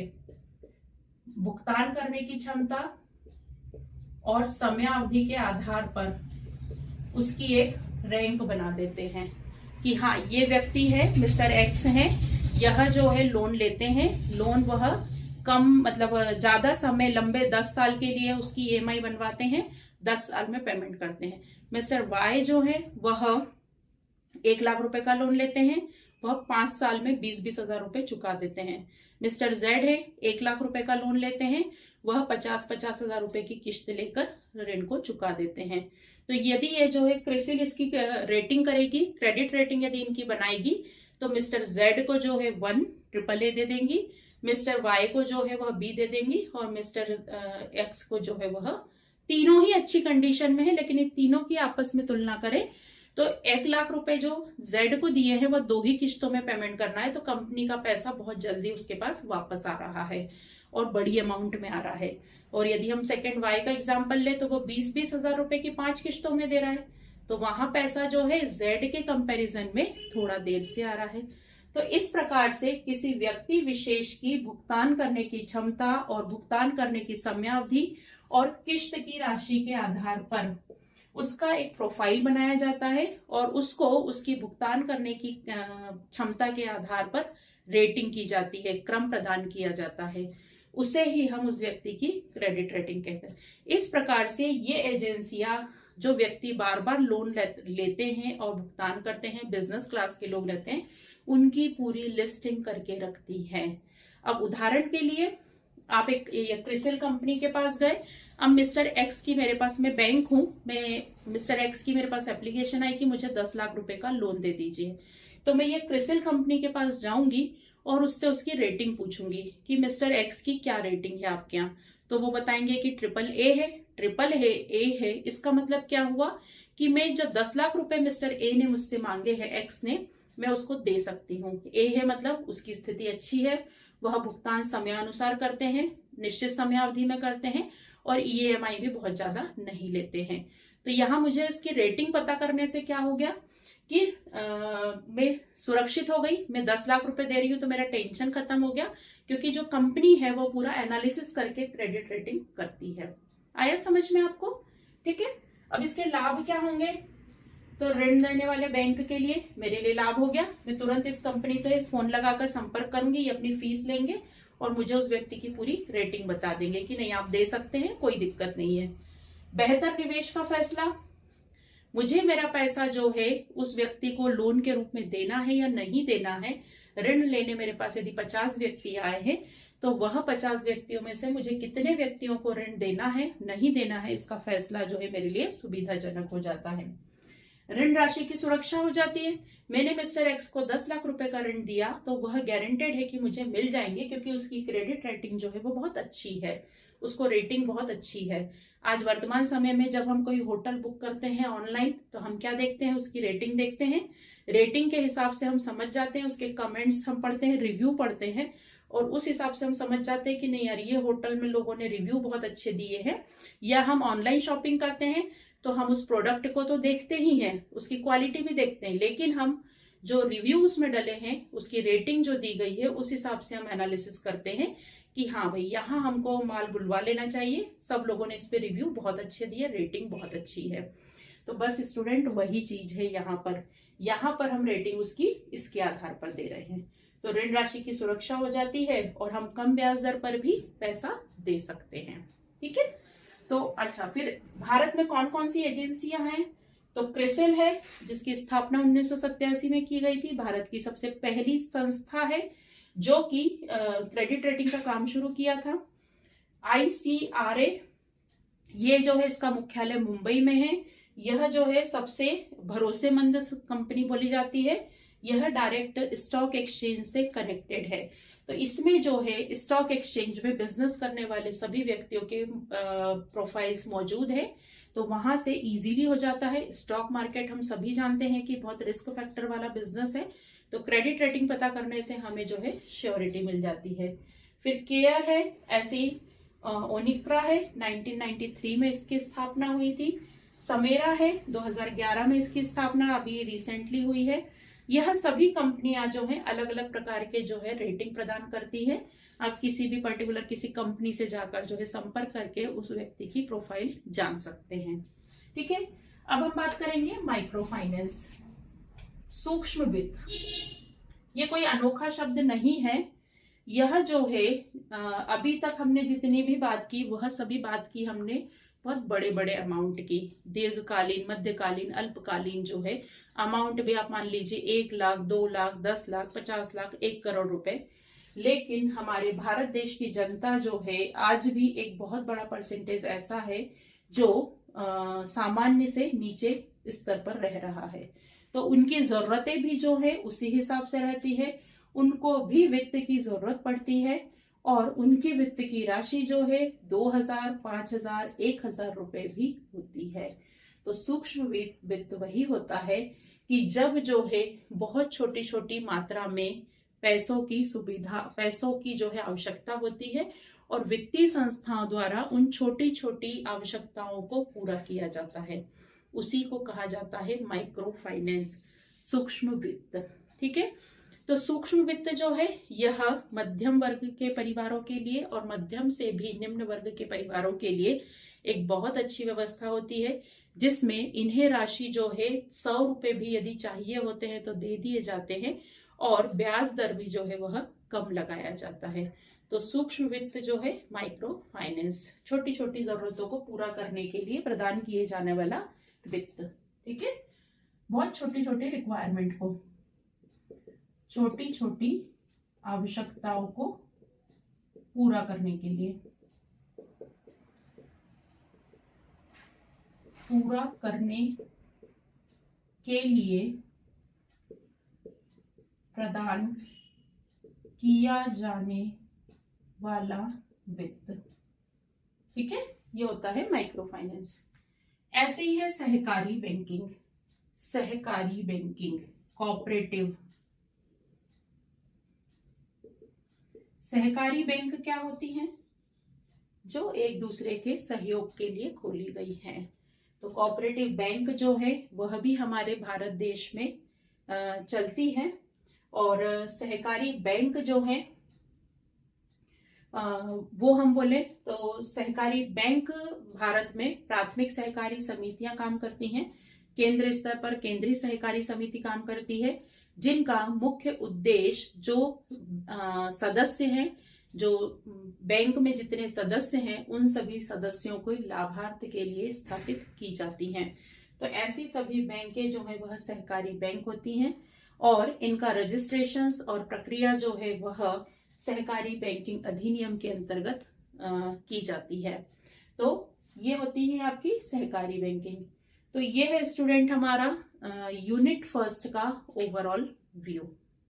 भुगतान करने की क्षमता और समय अवधि के आधार पर उसकी एक रैंक बना देते हैं कि हाँ ये व्यक्ति है, मिस्टर एक्स है, यह जो है लोन लेते हैं, लोन वह कम मतलब ज्यादा समय लंबे 10 साल के लिए उसकी EMI बनवाते हैं, 10 साल में पेमेंट करते हैं। मिस्टर वाई जो है वह 1,00,000 रुपए का लोन लेते हैं, वह 5 साल में 20-20 हजार रुपए चुका देते हैं। मिस्टर जेड है 1,00,000 रुपए का लोन लेते हैं, वह 50-50 हजार रुपए की किश्त लेकर ऋण को चुका देते हैं। तो यदि ये जो है क्रिसिल इसकी रेटिंग करेगी, क्रेडिट रेटिंग यदि इनकी बनाएगी तो मिस्टर जेड को जो है 1 AAA दे देंगी, मिस्टर वाई को जो है वह B दे देंगी और मिस्टर एक्स को जो है वह, तीनों ही अच्छी कंडीशन में है, लेकिन इन तीनों की आपस में तुलना करें तो 1,00,000 रुपए जो जेड को दिए हैं वह 2 ही किश्तों में पेमेंट करना है, तो कंपनी का पैसा बहुत जल्दी उसके पास वापस आ रहा है और बड़ी अमाउंट में आ रहा है। और यदि हम सेकंड वाई का एग्जांपल ले तो वो 20-20 हजार रुपए की 5 किश्तों में दे रहा है, तो वहां पैसा जो है जेड के कंपैरिजन में थोड़ा देर से आ रहा है। तो इस प्रकार से किसी व्यक्ति विशेष की भुगतान करने की क्षमता और भुगतान करने की समयावधि और किश्त की राशि के आधार पर उसका एक प्रोफाइल बनाया जाता है और उसको उसकी भुगतान करने की क्षमता के आधार पर रेटिंग की जाती है, क्रम प्रदान किया जाता है, उसे ही हम उस व्यक्ति की क्रेडिट रेटिंग कहते हैं। इस प्रकार से ये एजेंसियां जो व्यक्ति बार बार लोन लेते हैं और भुगतान करते हैं, बिजनेस क्लास के लोग रहते हैं, उनकी पूरी लिस्टिंग करके रखती है। अब उदाहरण के लिए आप एक क्रिसिल कंपनी के पास गए, अब मिस्टर एक्स की मेरे पास, मैं बैंक हूं, मैं मिस्टर एक्स की मेरे पास एप्लीकेशन आई कि मुझे 10 लाख रुपए का लोन दे दीजिए, तो मैं ये क्रिसिल कंपनी के पास जाऊंगी और उससे उसकी रेटिंग पूछूंगी कि मिस्टर एक्स की क्या रेटिंग है आपके यहाँ, तो वो बताएंगे कि AAA है, ट्रिपल है, A है। इसका मतलब क्या हुआ कि मैं जो 10 लाख रुपए मिस्टर A ने मुझसे मांगे हैं, एक्स ने, मैं उसको दे सकती हूँ। A है मतलब उसकी स्थिति अच्छी है, वह भुगतान समयानुसार करते हैं, निश्चित समय अवधि में करते हैं और EMI भी बहुत ज्यादा नहीं लेते हैं। तो यहाँ मुझे इसकी रेटिंग पता करने से क्या हो गया कि मैं सुरक्षित हो गई, मैं 10 लाख रुपए दे रही हूँ तो मेरा टेंशन खत्म हो गया, क्योंकि जो कंपनी है वो पूरा एनालिसिस करके क्रेडिट रेटिंग करती है। आया समझ में आपको? ठीक है। अब इसके लाभ क्या होंगे? तो ऋण देने वाले बैंक के लिए मेरे लिए लाभ हो गया, मैं तुरंत इस कंपनी से फोन लगाकर संपर्क करूंगी, ये अपनी फीस लेंगे और मुझे उस व्यक्ति की पूरी रेटिंग बता देंगे कि नहीं आप दे सकते हैं, कोई दिक्कत नहीं है। बेहतर निवेश का फैसला, मुझे मेरा पैसा जो है उस व्यक्ति को लोन के रूप में देना है या नहीं देना है। ऋण लेने मेरे पास यदि 50 व्यक्ति आए हैं तो वह 50 व्यक्तियों में से मुझे कितने व्यक्तियों को ऋण देना है नहीं देना है, इसका फैसला जो है मेरे लिए सुविधाजनक हो जाता है। ऋण राशि की सुरक्षा हो जाती है। मैंने मिस्टर एक्स को 10 लाख रुपए का ऋण दिया तो वह गारंटेड है कि मुझे मिल जाएंगे, क्योंकि उसकी क्रेडिट रेटिंग जो है वो बहुत अच्छी है, उसको रेटिंग बहुत अच्छी है। आज वर्तमान समय में जब हम कोई होटल बुक करते हैं ऑनलाइन तो हम क्या देखते हैं? उसकी रेटिंग देखते हैं। रेटिंग के हिसाब से हम समझ जाते हैं, उसके कमेंट्स हम पढ़ते हैं, रिव्यू पढ़ते हैं, और उस हिसाब से हम समझ जाते हैं कि नहीं यार ये होटल में लोगों ने रिव्यू बहुत अच्छे दिए हैं। या हम ऑनलाइन शॉपिंग करते हैं तो हम उस प्रोडक्ट को तो देखते ही हैं, उसकी क्वालिटी भी देखते हैं, लेकिन हम जो रिव्यू उसमें डले हैं, उसकी रेटिंग जो दी गई है, उस हिसाब से हम एनालिसिस करते हैं कि हाँ भाई यहाँ हमको माल बुलवा लेना चाहिए, सब लोगों ने इस पे रिव्यू बहुत अच्छे दिए, रेटिंग बहुत अच्छी है। तो बस स्टूडेंट वही चीज है यहाँ पर हम रेटिंग उसकी इसके आधार पर दे रहे हैं। तो ऋण राशि की सुरक्षा हो जाती है और हम कम ब्याज दर पर भी पैसा दे सकते हैं। ठीक है। तो अच्छा, फिर भारत में कौन कौन सी एजेंसियां हैं? तो क्रिसिल है, जिसकी स्थापना 1987 में की गई थी, भारत की सबसे पहली संस्था है जो कि क्रेडिट रेटिंग का काम शुरू किया था। ICRA, ये जो है इसका मुख्यालय मुंबई में है। यह जो है सबसे भरोसेमंद कंपनी बोली जाती है। यह डायरेक्ट स्टॉक एक्सचेंज से कनेक्टेड है। तो इसमें जो है स्टॉक एक्सचेंज में बिजनेस करने वाले सभी व्यक्तियों के प्रोफाइल्स मौजूद है, तो वहां से इजीली हो जाता है। स्टॉक मार्केट हम सभी जानते हैं कि बहुत रिस्क फैक्टर वाला बिजनेस है, तो क्रेडिट रेटिंग पता करने से हमें जो है श्योरिटी मिल जाती है। फिर केयर है, ऐसी ओनिक्रा है, 1993 में इसकी स्थापना हुई थी। समेरा है, 2011 में इसकी स्थापना अभी रिसेंटली हुई है। यह सभी कंपनियां जो है अलग अलग प्रकार के जो है रेटिंग प्रदान करती है। आप किसी भी पर्टिकुलर किसी कंपनी से जाकर जो है संपर्क करके उस व्यक्ति की प्रोफाइल जान सकते हैं। ठीक है। अब हम बात करेंगे माइक्रो फाइनेंस, सूक्ष्म वित्त। ये कोई अनोखा शब्द नहीं है। यह जो है अभी तक हमने जितनी भी बात की वह सभी बात की हमने बहुत बड़े बड़े अमाउंट की, दीर्घकालीन, मध्यकालीन, अल्पकालीन जो है अमाउंट भी आप मान लीजिए 1 लाख, 2 लाख, 10 लाख, 50 लाख, 1 करोड़ रुपए। लेकिन हमारे भारत देश की जनता जो है आज भी एक बहुत बड़ा परसेंटेज ऐसा है जो सामान्य से नीचे स्तर पर रह रहा है। तो उनकी जरूरतें भी जो है उसी हिसाब से रहती है, उनको भी वित्त की जरूरत पड़ती है, और उनकी वित्त की राशि जो है 2000, 5000, 1000 रुपए भी होती है। तो सूक्ष्म वित्त वही होता है कि जब जो है बहुत छोटी छोटी मात्रा में पैसों की जो है आवश्यकता होती है, और वित्तीय संस्थाओं द्वारा उन छोटी छोटी आवश्यकताओं को पूरा किया जाता है, उसी को कहा जाता है माइक्रो फाइनेंस, सूक्ष्म वित्त। ठीक है। तो सूक्ष्म वित्त जो है यह मध्यम वर्ग के परिवारों के लिए और मध्यम से भी निम्न वर्ग के परिवारों के लिए एक बहुत अच्छी व्यवस्था होती है, जिसमें इन्हें राशि जो है 100 रुपए भी यदि चाहिए होते हैं तो दे दिए जाते हैं, और ब्याज दर भी जो है वह कम लगाया जाता है। तो सूक्ष्म वित्त जो है माइक्रो फाइनेंस, छोटी छोटी जरूरतों को पूरा करने के लिए प्रदान किए जाने वाला वित्त। ठीक है। बहुत छोटी छोटी रिक्वायरमेंट को, छोटी छोटी आवश्यकताओं को पूरा करने के लिए प्रदान किया जाने वाला वित्त। ठीक है। ये होता है माइक्रो फाइनेंस। ऐसे ही है सहकारी बैंकिंग, कोऑपरेटिव। सहकारी बैंक क्या होती हैं? जो एक दूसरे के सहयोग के लिए खोली गई हैं। तो कोऑपरेटिव बैंक जो है वह भी हमारे भारत देश में चलती है। और सहकारी बैंक जो है वो हम बोले तो सहकारी बैंक भारत में प्राथमिक सहकारी समितियां काम करती हैं। केंद्र स्तर पर केंद्रीय सहकारी समिति काम करती है, जिनका मुख्य उद्देश्य जो सदस्य हैं, जो बैंक में जितने सदस्य हैं, उन सभी सदस्यों को लाभार्थ के लिए स्थापित की जाती हैं। तो ऐसी सभी बैंकें जो है वह सहकारी बैंक होती हैं और इनका रजिस्ट्रेशन और प्रक्रिया जो है वह सहकारी बैंकिंग अधिनियम के अंतर्गत की जाती है। तो ये होती है आपकी सहकारी बैंकिंग। तो ये है स्टूडेंट हमारा यूनिट फर्स्ट का ओवरऑल व्यू।